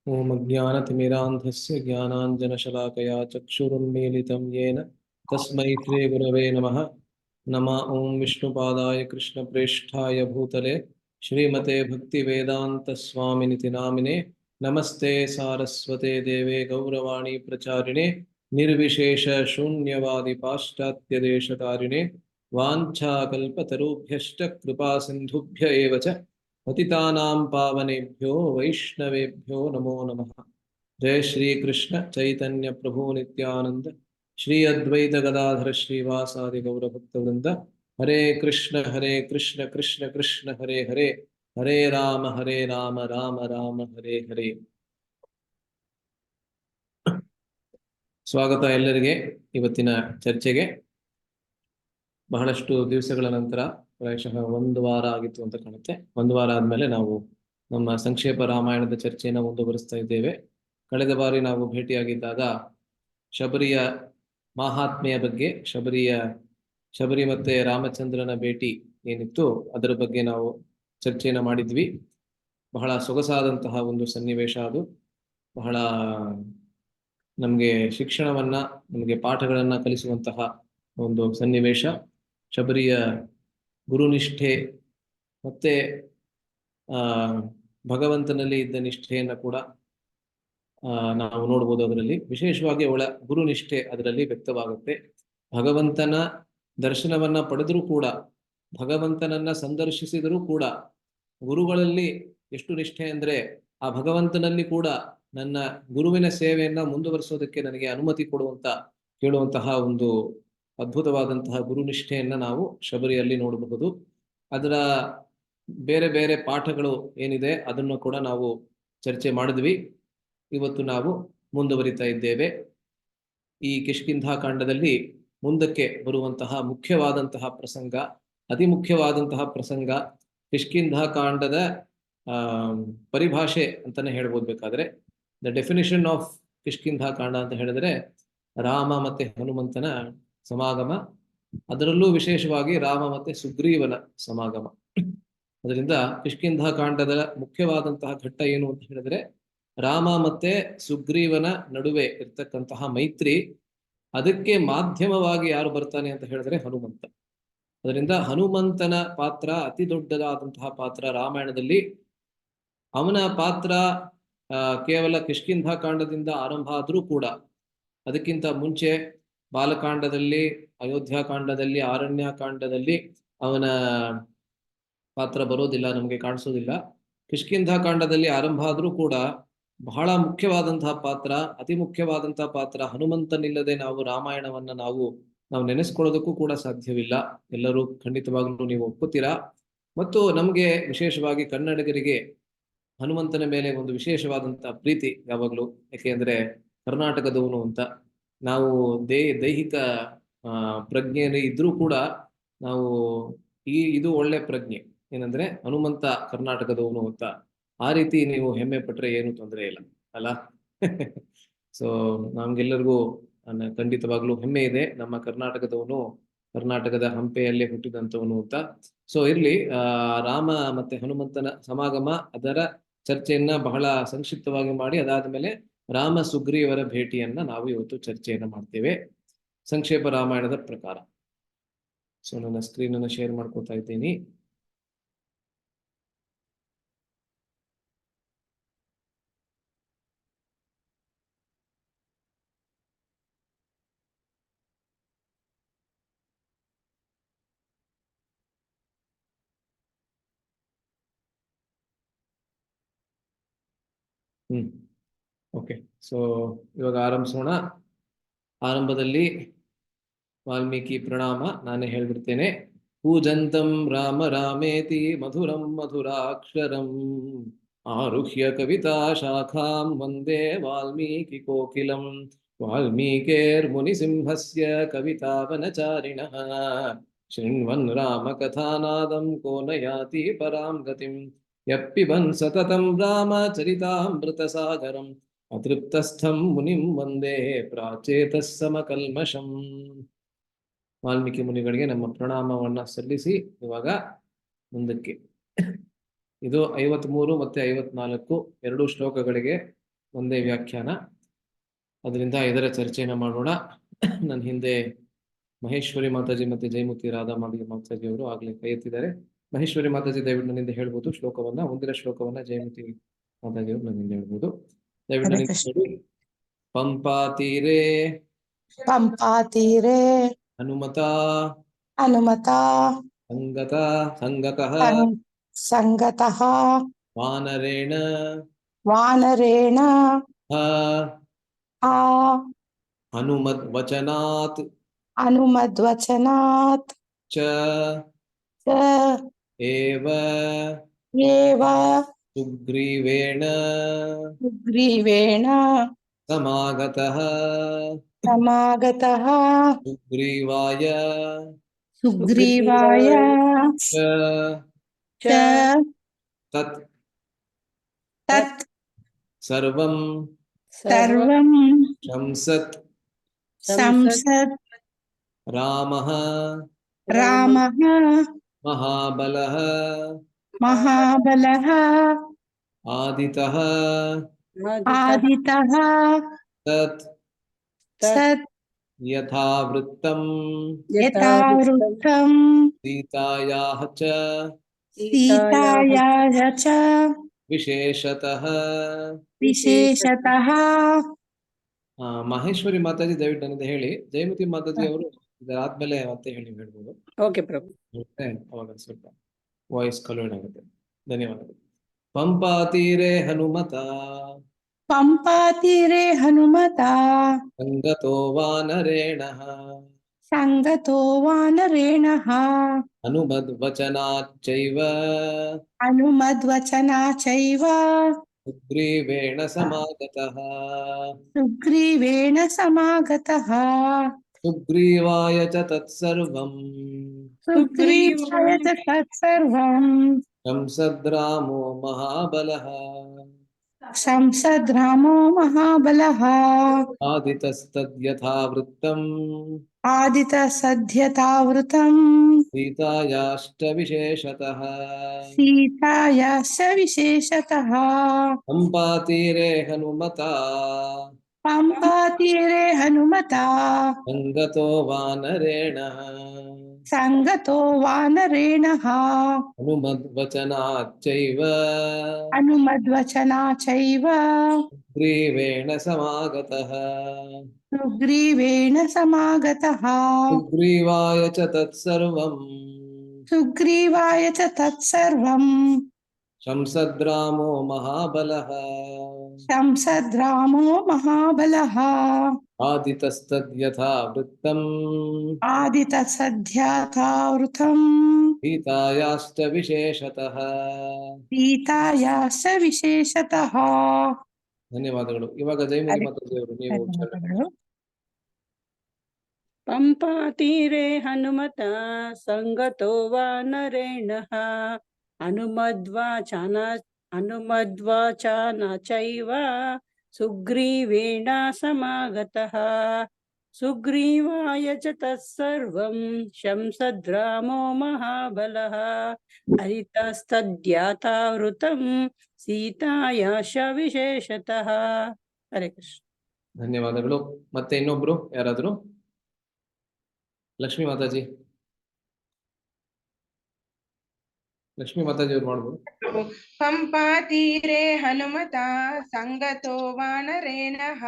ओम अज्ञानतिमिरान्धस्य ज्ञानाञ्जनशलाकया चक्षुरुन्मीलितं येन तस्मै श्रीगुरवे नमः। नमः ओं विष्णुपादाय कृष्णप्रेष्ठाय भूतले श्रीमते भक्तिवेदान्तस्वामिनिति नामिने नमस्ते सारस्वते देवे गौरवाणी प्रचारिणे निर्विशेष शून्यवादि पाश्चात्यदेशतारिणे वाञ्छाकल्पतरुभ्यश्च कृपा सिन्धुभ्य एव च पतितानां पावनेभ्यो वैष्णवेभ्यो नमो नमः। जय श्री कृष्ण चैतन्य प्रभु नित्यानंद श्री अद्वैत गदाधर श्रीवासादि गौर भक्तवृंद। हरे कृष्ण कृष्ण कृष्ण हरे हरे, हरे राम राम राम हरे हरे। ಸ್ವಾಗತ ಎಲ್ಲರಿಗೆ ಇವತ್ತಿನ ಚರ್ಚೆಗೆ. ಬಹಳಷ್ಟು ದಿವಸಗಳ ನಂತರ, ಪ್ರಾಯಶಃ ಒಂದು ವಾರ ಆಗಿತ್ತು ಅಂತ ಕಾಣುತ್ತೆ, ಒಂದು ವಾರ ಆದ್ಮೇಲೆ ನಾವು ನಮ್ಮ ಸಂಕ್ಷೇಪ ರಾಮಾಯಣದ ಚರ್ಚೆಯನ್ನು ಮುಂದುವರಿಸ್ತಾ ಇದ್ದೇವೆ. ಕಳೆದ ಬಾರಿ ನಾವು ಭೇಟಿಯಾಗಿದ್ದಾಗ ಶಬರಿಯ ಮಾಹಾತ್ಮೆಯ ಬಗ್ಗೆ, ಶಬರಿ ಮತ್ತೆ ರಾಮಚಂದ್ರನ ಭೇಟಿ ಏನಿತ್ತು ಅದರ ಬಗ್ಗೆ ನಾವು ಚರ್ಚೆಯನ್ನು ಮಾಡಿದ್ವಿ. ಬಹಳ ಸೊಗಸಾದಂತಹ ಒಂದು ಸನ್ನಿವೇಶ ಅದು. ಬಹಳ ನಮಗೆ ಶಿಕ್ಷಣವನ್ನ, ನಮಗೆ ಪಾಠಗಳನ್ನ ಕಲಿಸುವಂತಹ ಒಂದು ಸನ್ನಿವೇಶ. ಶಬರಿಯ ಗುರುನಿಷ್ಠೆ ಮತ್ತೆ ಭಗವಂತನಲ್ಲಿ ಇದ್ದ ನಿಷ್ಠೆಯನ್ನ ಕೂಡ ನಾವು ನೋಡ್ಬೋದು. ಅದರಲ್ಲಿ ವಿಶೇಷವಾಗಿ ಅವಳ ಗುರುನಿಷ್ಠೆ ಅದರಲ್ಲಿ ವ್ಯಕ್ತವಾಗುತ್ತೆ. ಭಗವಂತನ ದರ್ಶನವನ್ನ ಪಡೆದರೂ ಕೂಡ, ಭಗವಂತನನ್ನ ಸಂದರ್ಶಿಸಿದರೂ ಕೂಡ ಗುರುಗಳಲ್ಲಿ ಎಷ್ಟು ನಿಷ್ಠೆ ಅಂದ್ರೆ, ಆ ಭಗವಂತನಲ್ಲಿ ಕೂಡ ನನ್ನ ಗುರುವಿನ ಸೇವೆಯನ್ನ ಮುಂದುವರಿಸೋದಕ್ಕೆ ನನಗೆ ಅನುಮತಿ ಕೇಳುವಂತಹ ಒಂದು ಅದ್ಭುತವಾದಂತಹ ಗುರುನಿಷ್ಠೆಯನ್ನ ನಾವು ಶಬರಿಯಲ್ಲಿ ನೋಡಬಹುದು. ಅದರ ಬೇರೆ ಬೇರೆ ಪಾಠಗಳು ಏನಿದೆ ಅದನ್ನು ಕೂಡ ನಾವು ಚರ್ಚೆ ಮಾಡಿದ್ವಿ. ಇವತ್ತು ನಾವು ಮುಂದುವರಿತಾ ಇದ್ದೇವೆ. ಈ ಕಿಷ್ಕಿಂಧಾ ಕಾಂಡದಲ್ಲಿ ಮುಂದಕ್ಕೆ ಬರುವಂತಹ ಮುಖ್ಯವಾದಂತಹ ಪ್ರಸಂಗ, ಅತಿ ಮುಖ್ಯವಾದಂತಹ ಪ್ರಸಂಗ, ಕಿಷ್ಕಿಂಧಾ ಕಾಂಡದ ಪರಿಭಾಷೆ ಅಂತಾನೆ ಹೇಳ್ಬೋದು. ಬೇಕಾದ್ರೆ ದ ಡೆಫಿನಿಷನ್ ಆಫ್ ಕಿಷ್ಕಿಂಧಾ ಕಾಂಡ ಅಂತ ಹೇಳಿದ್ರೆ ರಾಮ ಮತ್ತೆ ಹನುಮಂತನ ಸಮಾಗಮ, ಅದರಲ್ಲೂ ವಿಶೇಷವಾಗಿ ರಾಮ ಮತ್ತೆ ಸುಗ್ರೀವನ ಸಮಾಗಮ. ಅದರಿಂದ ಕಿಷ್ಕಿಂಧಾ ಕಾಂಡದ ಮುಖ್ಯವಾದಂತಹ ಘಟ್ಟ ಏನು ಅಂತ ಹೇಳಿದ್ರೆ, ರಾಮ ಮತ್ತೆ ಸುಗ್ರೀವನ ನಡುವೆ ಇರ್ತಕ್ಕಂತಹ ಮೈತ್ರಿ. ಅದಕ್ಕೆ ಮಾಧ್ಯಮವಾಗಿ ಯಾರು ಬರ್ತಾನೆ ಅಂತ ಹೇಳಿದ್ರೆ ಹನುಮಂತ. ಅದರಿಂದ ಹನುಮಂತನ ಪಾತ್ರ ಅತಿ ದೊಡ್ಡದಾದಂತಹ ಪಾತ್ರ ರಾಮಾಯಣದಲ್ಲಿ. ಅವನ ಪಾತ್ರ ಕೇವಲ ಕಿಷ್ಕಿಂಧಾ ಕಾಂಡದಿಂದ ಆರಂಭ ಆದರೂ ಕೂಡ ಅದಕ್ಕಿಂತ ಮುಂಚೆ ಬಾಲಕಾಂಡದಲ್ಲಿ, ಅಯೋಧ್ಯಾಕಾಂಡದಲ್ಲಿ, ಆರಣ್ಯಕಾಂಡದಲ್ಲಿ ಅವನ ಪಾತ್ರ ಬರೋದಿಲ್ಲ, ನಮಗೆ ಕಾಣಿಸೋದಿಲ್ಲ. ಕಿಷ್ಕಿಂಧಾ ಕಾಂಡದಲ್ಲಿ ಆರಂಭ ಆದರೂ ಕೂಡ ಬಹಳ ಮುಖ್ಯವಾದಂತಹ ಪಾತ್ರ, ಅತಿ ಮುಖ್ಯವಾದಂತಹ ಪಾತ್ರ. ಹನುಮಂತನಿಲ್ಲದೆ ನಾವು ರಾಮಾಯಣವನ್ನ ನಾವು ನೆನೆಸ್ಕೊಳ್ಳೋದಕ್ಕೂ ಕೂಡ ಸಾಧ್ಯವಿಲ್ಲ. ಎಲ್ಲರೂ ಖಂಡಿತವಾಗ್ಲೂ ನೀವು ಒಪ್ಪುತ್ತೀರಾ. ಮತ್ತು ನಮಗೆ ವಿಶೇಷವಾಗಿ ಕನ್ನಡಿಗರಿಗೆ ಹನುಮಂತನ ಮೇಲೆ ಒಂದು ವಿಶೇಷವಾದಂತಹ ಪ್ರೀತಿ ಯಾವಾಗ್ಲೂ. ಯಾಕೆಂದ್ರೆ ಕರ್ನಾಟಕದವನು ಅಂತ ನಾವು ದೈಹಿಕ ಪ್ರಜ್ಞೆ ಇದ್ರೂ ಕೂಡ ನಾವು ಇದು ಒಳ್ಳೆ ಪ್ರಜ್ಞೆ ಏನಂದ್ರೆ ಹನುಮಂತ ಕರ್ನಾಟಕದವನು ಅಂತ. ಆ ರೀತಿ ನೀವು ಹೆಮ್ಮೆ ಪಟ್ರೆ ಏನು ತೊಂದರೆ ಇಲ್ಲ ಅಲ್ಲ. ಸೊ ನಮ್ಗೆಲ್ಲರಿಗೂ ಖಂಡಿತವಾಗ್ಲೂ ಹೆಮ್ಮೆ ಇದೆ, ನಮ್ಮ ಕರ್ನಾಟಕದವನು ಕರ್ನಾಟಕದ ಹಂಪೆಯಲ್ಲೇ ಹುಟ್ಟಿದಂತವನು ಅಂತ. ಸೊ ಇರ್ಲಿ, ರಾಮ ಮತ್ತೆ ಹನುಮಂತನ ಸಮಾಗಮ ಅದರ ಚರ್ಚೆಯನ್ನ ಬಹಳ ಸಂಕ್ಷಿಪ್ತವಾಗಿ ಮಾಡಿ, ಅದಾದ್ಮೇಲೆ ರಾಮ ಸುಗ್ರೀವರ ಭೇಟಿಯನ್ನ ನಾವು ಇವತ್ತು ಚರ್ಚೆಯನ್ನ ಮಾಡ್ತೇವೆ ಸಂಕ್ಷೇಪ ರಾಮಾಯಣದ ಪ್ರಕಾರ. ಸೊ ನನ್ನ ಸ್ಕ್ರೀನ್ ಅನ್ನ ಶೇರ್ ಮಾಡ್ಕೊತಾ ಇದ್ದೀನಿ. ಓಕೆ, ಸೊ ಇವಾಗ ಆರಂಭಿಸೋಣ. ಆರಂಭದಲ್ಲಿ ವಾಲ್ಮೀಕಿ ಪ್ರಣಾಮ ನಾನೇ ಹೇಳ್ಬಿಡ್ತೇನೆ. ಪೂಜಂತಂ ರಾಮ ರಾಮೇತಿ ಮಧುರಂ ಮಧುರಾಕ್ಷರಂ ಆರುಹ್ಯ ಕವಿತಾ ಶಾಖಾಂ ವಂದೇ ವಾಲ್ಮೀಕಿ ಕೋಕಿಲಂ ವಾಲ್ಮೀಕೇರ್ಮುನಿ ಸಿಂಹಸ್ಯ ಕವಿತಾವನಚಾರಿಣಃ ಶೃಣ್ವನ್ ರಾಮ ಕಥಾನಾದಂ ಕೋ ನ ಯಾತಿ ಪರಾಂ ಗತಿಂ ಯಪ್ಪಿಬನ್ ಸತತಂ ರಾಮ ಚರಿತಾಮೃತ ಸಾಗರಂ ಅತೃಪ್ತಸ್ಥಂ ಮುನಿಂ ವಂದೇ ಪ್ರಾಚೇತಃ ಸಮಕಲ್ಮಷಂ. ವಾಲ್ಮೀಕಿ ಮುನಿಗಳಿಗೆ ನಮ್ಮ ಪ್ರಣಾಮವನ್ನ ಸಲ್ಲಿಸಿ ಇವಾಗ ಮುಂದಕ್ಕೆ. ಇದು 53 ಮತ್ತೆ 54 ಎರಡು ಶ್ಲೋಕಗಳಿಗೆ ಒಂದೇ ವ್ಯಾಖ್ಯಾನ. ಅದರಿಂದ ಇದರ ಚರ್ಚೆಯನ್ನು ಮಾಡೋಣ. ನನ್ನ ಹಿಂದೆ ಮಹೇಶ್ವರಿ ಮಾತಾಜಿ ಮತ್ತೆ ಜಯಮೂರ್ತಿ ರಾಧಾ ಮಾತಾಜಿ ಅವರು ಆಗ್ಲೇ ಕೈ ಎತ್ತಿದ್ದಾರೆ. ಮಹೇಶ್ವರಿ ಮಾತಾಜಿ ದಯವಿಟ್ಟು ನನ್ನಿಂದ ಹೇಳ್ಬೋದು ಶ್ಲೋಕವನ್ನ, ಮುಂದಿನ ಶ್ಲೋಕವನ್ನ ಜಯಮೂರ್ತಿ ಮಾತಾಜಿ ಅವರು ನನ್ನಿಂದ ಹೇಳ್ಬೋದು. ದಯವಿಟ್ಟು ನನ್ನಿಂದ ಹೇಳಿ. ಪಂಪಾ ತೀರೆ ಹನುಮತಾ ಸಂಗತಃ ವಾನರೇಣ ಹನುಮದ್ವಚನಾತ್ ಚ ಏವ ಸುಗ್ರೀವೇಣ ಸಮಾಗತಃ ಸುಗ್ರೀವಾಯ ಚ ತತ್ ಸರ್ವಂ ಶಂಸತ್ ರಾಮಃ ಮಹಾಬಲಃ ಆದಿತಃ ತತ್ ಯಥಾವೃತ್ತಂ ಸೀತಾಯಾಃ ಚ ವಿಶೇಷತಃ. ಮಹೇಶ್ವರಿ ಮಾತಾಜಿ ದಯವಿಟ್ಟು ನನ್ನಿಂದ ಹೇಳಿ. ಜಯಮತಿ ಮಾತಾಜಿ ಅವರು ಇದಾದ್ಮೇಲೆ ಮತ್ತೆ ಹೇಳ್ಬೋದು. ಓಕೆ ಪ್ರಭು. ಅವಾಗ ಸ್ವಲ್ಪ ವಾಯ್ಸ್ ಕಲೋಡ್ ಆಗುತ್ತೆ. ಧನ್ಯವಾದಗಳು. ಪಂಪಾ ತೀರೆ ಹನುಮತಾ ಸಂಗತೋ ವಾನರೇಣಃ ಹನುಮದ್ವಚನಾಚ್ಚೈವ ಸುಗ್ರೀವೇಣ ಸಮಾಗತಃ ಸುಗ್ರೀವಾಯ ಚ ತತ್ಸರ್ವಂ ಸಂಸದ್ರಾಮೋ ಮಹಾಬಲಃ ಆದಿತಸ್ತದ್ಯಥಾವೃತ್ತಂ ಸೀತಾಯಾಶ್ಚ ವಿಶೇಷತಃ. ಪಂಪಾ ತೀರೆ ಹನುಮತಾ ಸಂಗತೋ ವಾನರೇಣಃ ಹನುಮದ್ವಚನಾಚ್ಚೈವ ಸುಗ್ರೀವೇಣ ಸಮಾಗತಃ ಸುಗ್ರೀವಾಯ ಚ ತತ್ಸರ್ವಂ ಶಂಸದ್ರಾಮೋ ಮಹಾಬಲಃ ಆದಿತಸ್ತದ್ಯಥಾವೃತ್ತಂ ಸೀತಾಯಾಶ್ಚ ವಿಶೇಷತಃ. ಧನ್ಯವಾದಗಳು. ಇವಾಗ ಜಯಮತಿ ಮಾತಾಜಿ ಅವರು ನೀವು ಉಚ್ಚಾರಣೆ. ಪಂಪಾ ತೀರೆ ಹನುಮತಾ ಸಂಗತೋ ವಾನರೇಣಃ ಹನುಮದ್ವಾಚಾನ ಚೈವ ಸುಗ್ರೀವೇಣ ಸಮಾಗತಃ ಸುಗ್ರೀವಾಯ ಚ ತತ್ಸರ್ವಂ ಶಂಸದ್ರಾಮೋ ಮಹಾಬಲಃ ಹರಿತಸ್ತದ್ಯಾಥಾವೃತಂ ಸೀತಾಯಾಶ ವಿಶೇಷತಃ. ಹರೇ ಕೃಷ್ಣ. ಧನ್ಯವಾದಗಳು. ಮತ್ತೆ ಇನ್ನೊಬ್ರು ಯಾರಾದ್ರು? ಲಕ್ಷ್ಮೀ ಮಾತಾಜಿ ಅವ್ರು ಮಾಡ್ಬೋದು. ಪಂಪಾ ತೀರೆ ಹನುಮತಾ ಸಂಗತೋ ವಾನರೇಣಃ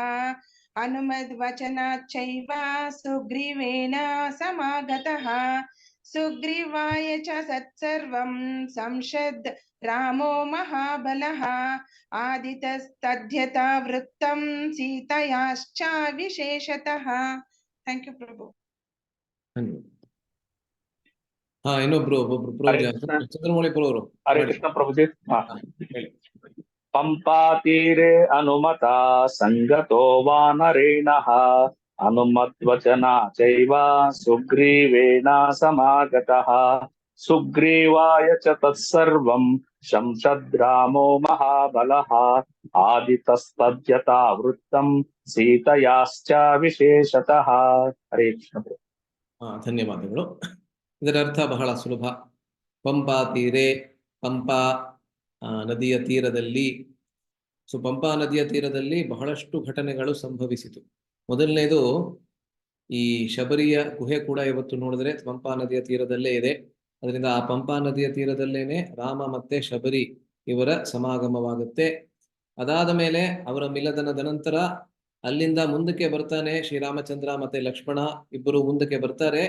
ಹನುಮದ್ವಚನಾಚ್ಚೈವ ಸುಗ್ರೀವೇಣ ಸಮಾಗತಃ ಸುಗ್ರೀವಾಯ ಚ ಸತ್ಸರ್ವಂ ಸಂಸದ್ ರಾಮೋ ಮಹಾಬಲಃ ಆದಿತಸ್ತದ್ಯಥಾವೃತ್ತಂ ಸೀತಾಯಾಶ್ಚ ವಿಶೇಷತಃ. ಥ್ಯಾಂಕ್ ಯು ಪ್ರಭು. ಇನ್ನೊಬ್ರು ಚಂದ್ರಮೌಳಿ ಅವರು. ಹರೇ ಕೃಷ್ಣ ಪ್ರಭುಜಿ. ಪಂಪಾ ತೀರೆ ಹನುಮತಾ ಸಂಗತೋ ವಾನರೇಣಃ ಹನುಮದ್ವಚನ ಚೈವ ಸುಗ್ರೀವೇಣ ಸಮಾಗತಃ ಸುಗ್ರೀವಾಯ ಚ ತತ್ಸರ್ವಂ ಶಂಸದ್ರಾಮೋ ಮಹಾಬಲಃ ಆದಿತಸ್ತದ್ಯಥಾವೃತ್ತಂ ಸೀತಾಯಾಶ್ಚ ವಿಶೇಷತಃ. ಹರೇ ಕೃಷ್ಣ. ಧನ್ಯವಾದಗಳು. ಇದರ ಅರ್ಥ ಬಹಳ ಸುಲಭ. ಪಂಪಾ ತೀರೆ, ಪಂಪಾ ನದಿಯ ತೀರದಲ್ಲಿ, ಸೊ ಪಂಪಾ ನದಿಯ ತೀರದಲ್ಲಿ ಬಹಳಷ್ಟು ಘಟನೆಗಳು ಸಂಭವಿಸಿತು. ಮೊದಲನೇದು ಈ ಶಬರಿಯ ಗುಹೆ ಕೂಡ ಇವತ್ತು ನೋಡಿದ್ರೆ ಪಂಪಾ ನದಿಯ ತೀರದಲ್ಲೇ ಇದೆ. ಅದರಿಂದ ಆ ಪಂಪಾ ನದಿಯ ತೀರದಲ್ಲೇನೆ ರಾಮ ಮತ್ತೆ ಶಬರಿ ಇವರ ಸಮಾಗಮವಾಗುತ್ತೆ. ಅದಾದ ಮೇಲೆ ಅವರ ಮಿಲನದ ನಂತರ ಅಲ್ಲಿಂದ ಮುಂದಕ್ಕೆ ಬರ್ತಾನೆ ಶ್ರೀರಾಮಚಂದ್ರ ಮತ್ತೆ ಲಕ್ಷ್ಮಣ ಇಬ್ಬರು ಮುಂದಕ್ಕೆ ಬರ್ತಾರೆ.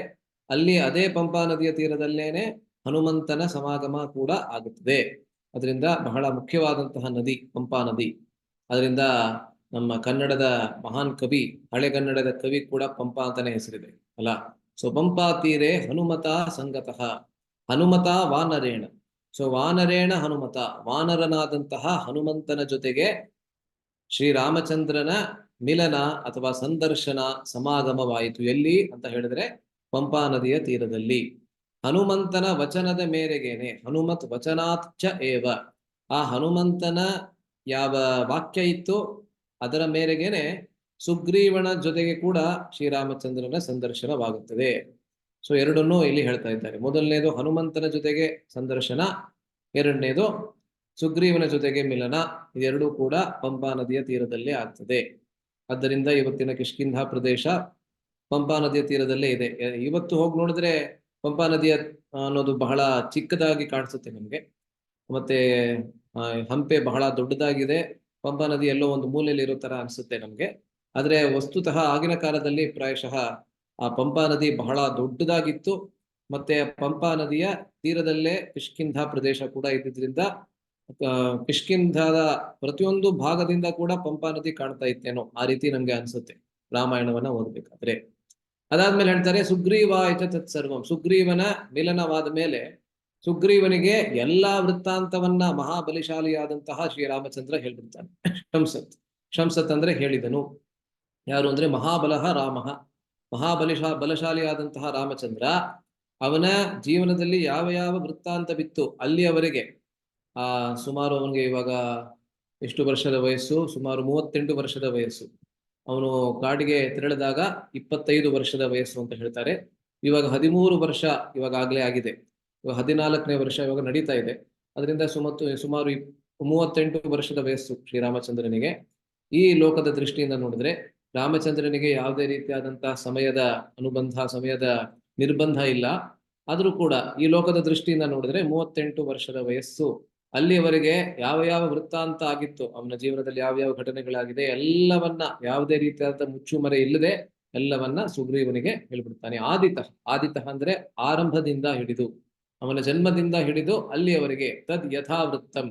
ಅಲ್ಲಿ ಅದೇ ಪಂಪಾ ನದಿಯ ತೀರದಲ್ಲೇನೆ ಹನುಮಂತನ ಸಮಾಗಮ ಕೂಡ ಆಗುತ್ತದೆ. ಅದರಿಂದ ಬಹಳ ಮುಖ್ಯವಾದಂತಹ ನದಿ ಪಂಪಾ ನದಿ. ಅದರಿಂದ ನಮ್ಮ ಕನ್ನಡದ ಮಹಾನ್ ಕವಿ, ಹಳೆಗನ್ನಡದ ಕವಿ ಕೂಡ ಪಂಪಾ ಅಂತಾನೆ ಹೆಸರಿದೆ ಅಲ್ಲ. ಸೊ ಪಂಪಾ ತೀರೆ ಹನುಮತ ಸಂಗತಃ, ಹನುಮತ ವಾನರೇಣ. ಸೊ ವಾನರೇಣ ಹನುಮತ, ವಾನರನಾದಂತಹ ಹನುಮಂತನ ಜೊತೆಗೆ ಶ್ರೀರಾಮಚಂದ್ರನ ಮಿಲನ ಅಥವಾ ಸಂದರ್ಶನ ಸಮಾಗಮವಾಯಿತು. ಎಲ್ಲಿ ಅಂತ ಹೇಳಿದ್ರೆ ಪಂಪಾ ನದಿಯ ತೀರದಲ್ಲಿ. ಹನುಮಂತನ ವಚನದ ಮೇರೆಗೇನೆ, ಹನುಮತ್ ವಚನಾತ್ ಚ ಏವ, ಆ ಹನುಮಂತನ ಯಾವ ವಾಕ್ಯ ಇತ್ತು ಅದರ ಮೇರೆಗೇನೆ ಸುಗ್ರೀವನ ಜೊತೆಗೆ ಕೂಡ ಶ್ರೀರಾಮಚಂದ್ರನ ಸಂದರ್ಶನವಾಗುತ್ತದೆ. ಸೊ ಎರಡನ್ನೂ ಇಲ್ಲಿ ಹೇಳ್ತಾ ಇದ್ದಾರೆ. ಮೊದಲನೇದು ಹನುಮಂತನ ಜೊತೆಗೆ ಸಂದರ್ಶನ, ಎರಡನೇದು ಸುಗ್ರೀವನ ಜೊತೆಗೆ ಮಿಲನ. ಇದೆರಡೂ ಕೂಡ ಪಂಪಾ ನದಿಯ ತೀರದಲ್ಲೇ ಆಗ್ತದೆ. ಆದ್ದರಿಂದ ಇವತ್ತಿನ ಕಿಷ್ಕಿಂಧ ಪ್ರದೇಶ ಪಂಪಾ ನದಿಯ ತೀರದಲ್ಲೇ ಇದೆ. ಇವತ್ತು ಹೋಗಿ ನೋಡಿದ್ರೆ ಪಂಪಾ ನದಿಯ ಅನ್ನೋದು ಬಹಳ ಚಿಕ್ಕದಾಗಿ ಕಾಣಿಸುತ್ತೆ ನಮ್ಗೆ. ಮತ್ತೆ ಹಂಪೆ ಬಹಳ ದೊಡ್ಡದಾಗಿದೆ, ಪಂಪಾ ನದಿ ಎಲ್ಲೋ ಒಂದು ಮೂಲೆಯಲ್ಲಿ ಇರೋ ತರ ಅನ್ಸುತ್ತೆ ನಮ್ಗೆ. ಆದ್ರೆ ವಸ್ತುತಃ ಆಗಿನ ಕಾಲದಲ್ಲಿ ಪ್ರಾಯಶಃ ಆ ಪಂಪಾ ನದಿ ಬಹಳ ದೊಡ್ಡದಾಗಿತ್ತು. ಮತ್ತೆ ಪಂಪಾ ನದಿಯ ತೀರದಲ್ಲೇ ಕಿಷ್ಕಿಂಧ ಪ್ರದೇಶ ಕೂಡ ಇದ್ದಿದ್ರಿಂದ ಕಿಷ್ಕಿಂಧದ ಪ್ರತಿಯೊಂದು ಭಾಗದಿಂದ ಕೂಡ ಪಂಪಾ ನದಿ ಕಾಣ್ತಾ ಇತ್ತೇನೋ, ಆ ರೀತಿ ನಮ್ಗೆ ಅನ್ಸುತ್ತೆ ರಾಮಾಯಣವನ್ನ ಓದ್ಬೇಕಾದ್ರೆ. ಅದಾದ್ಮೇಲೆ ಹೇಳ್ತಾರೆ ಸುಗ್ರೀವಾಯಚ ತತ್ಸರ್ವಂ, ಸುಗ್ರೀವನ ಮಿಲನವಾದ ಮೇಲೆ ಸುಗ್ರೀವನಿಗೆ ಎಲ್ಲಾ ವೃತ್ತಾಂತವನ್ನ ಮಹಾಬಲಿಶಾಲಿಯಾದಂತಹ ಶ್ರೀರಾಮಚಂದ್ರ ಹೇಳ್ಬಿಡ್ತಾನೆ. ಶಂಸತ್ ಅಂದ್ರೆ ಹೇಳಿದನು. ಯಾರು ಅಂದ್ರೆ ಮಹಾಬಲಃ ರಾಮ, ಬಲಶಾಲಿಯಾದಂತಹ ರಾಮಚಂದ್ರ. ಅವನ ಜೀವನದಲ್ಲಿ ಯಾವ ಯಾವ ವೃತ್ತಾಂತವಿತ್ತು ಅಲ್ಲಿಯವರೆಗೆ ಸುಮಾರು ಅವನಿಗೆ ಇವಾಗ ಎಷ್ಟು ವರ್ಷದ ವಯಸ್ಸು? ಸುಮಾರು 38 ವರ್ಷದ ವಯಸ್ಸು. ಅವನು ಕಾಡಿಗೆ ತೆರಳಿದಾಗ 25 ವರ್ಷದ ವಯಸ್ಸು ಅಂತ ಹೇಳ್ತಾರೆ. ಇವಾಗ 13 ವರ್ಷ ಇವಾಗ ಆಗ್ಲೇ ಆಗಿದೆ. ಇವಾಗ 14ನೇ ವರ್ಷ ಇವಾಗ ನಡೀತಾ ಇದೆ. ಅದರಿಂದ ಸುಮಾರು 38 ವರ್ಷದ ವಯಸ್ಸು ಶ್ರೀರಾಮಚಂದ್ರನಿಗೆ. ಈ ಲೋಕದ ದೃಷ್ಟಿಯಿಂದ ನೋಡಿದ್ರೆ ರಾಮಚಂದ್ರನಿಗೆ ಯಾವುದೇ ರೀತಿಯಾದಂತಹ ಸಮಯದ ಅನುಬಂಧ, ಸಮಯದ ನಿರ್ಬಂಧ ಇಲ್ಲ. ಆದ್ರೂ ಕೂಡ ಈ ಲೋಕದ ದೃಷ್ಟಿಯಿಂದ ನೋಡಿದ್ರೆ 38 ವರ್ಷದ ವಯಸ್ಸು. ಅಲ್ಲಿಯವರೆಗೆ ಯಾವ ಯಾವ ವೃತ್ತಾಂತ ಆಗಿತ್ತು, ಅವನ ಜೀವನದಲ್ಲಿ ಯಾವ ಯಾವ ಘಟನೆಗಳಾಗಿದೆ ಎಲ್ಲವನ್ನ ಯಾವುದೇ ರೀತಿಯಾದ ಮುಚ್ಚುಮರೆ ಇಲ್ಲದೆ ಎಲ್ಲವನ್ನ ಸುಗ್ರೀವನಿಗೆ ಹೇಳ್ಬಿಡ್ತಾನೆ. ಆದಿತಃ ಅಂದ್ರೆ ಆರಂಭದಿಂದ ಹಿಡಿದು, ಅವನ ಜನ್ಮದಿಂದ ಹಿಡಿದು ಅಲ್ಲಿಯವರೆಗೆ ತದ್ ಯಥಾವೃತ್ತಂ,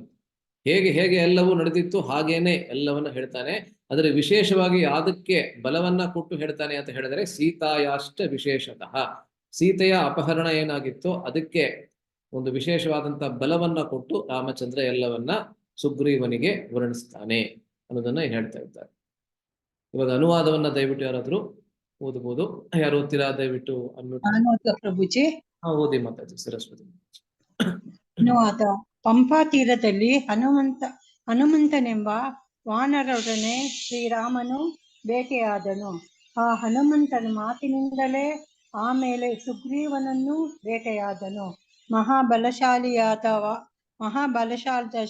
ಹೇಗೆ ಹೇಗೆ ಎಲ್ಲವೂ ನಡೆದಿತ್ತು ಹಾಗೇನೆ ಎಲ್ಲವನ್ನ ಹೇಳ್ತಾನೆ. ಆದರೆ ವಿಶೇಷವಾಗಿ ಅದಕ್ಕೆ ಬಲವನ್ನ ಕೊಟ್ಟು ಹೇಳ್ತಾನೆ ಅಂತ ಹೇಳಿದ್ರೆ ಸೀತಾಯಾಷ್ಟ ವಿಶೇಷತಃ, ಸೀತೆಯ ಅಪಹರಣ ಏನಾಗಿತ್ತು ಅದಕ್ಕೆ ಒಂದು ವಿಶೇಷವಾದಂತಹ ಬಲವನ್ನ ಕೊಟ್ಟು ರಾಮಚಂದ್ರ ಎಲ್ಲವನ್ನ ಸುಗ್ರೀವನಿಗೆ ವರ್ಣಿಸ್ತಾನೆ ಅನ್ನೋದನ್ನ ಹೇಳ್ತಾ ಇದ್ದಾರೆ. ಇವಾಗ ಅನುವಾದವನ್ನ ದಯವಿಟ್ಟು ಯಾರಾದ್ರೂ ಓದಬಹುದು. ಯಾರು ಓದ್ತೀರಾ ದಯವಿಟ್ಟು ಅನುವಾದ ಪ್ರಭುಜಿ. ಓದಿ ಮಾತಾಡಿ ಸರಸ್ವತಿ. ಅನುವಾದ. ಪಂಪಾ ತೀರದಲ್ಲಿ ಹನುಮಂತನೆಂಬ ವಾನರೊಡನೆ ಶ್ರೀರಾಮನು ಬೇಟೆಯಾದನು. ಆ ಹನುಮಂತನ ಮಾತಿನಿಂದಲೇ ಆಮೇಲೆ ಸುಗ್ರೀವನನ್ನು ಬೇಟೆಯಾದನು. ಮಹಾಬಲಶಾಲಿಯಾದ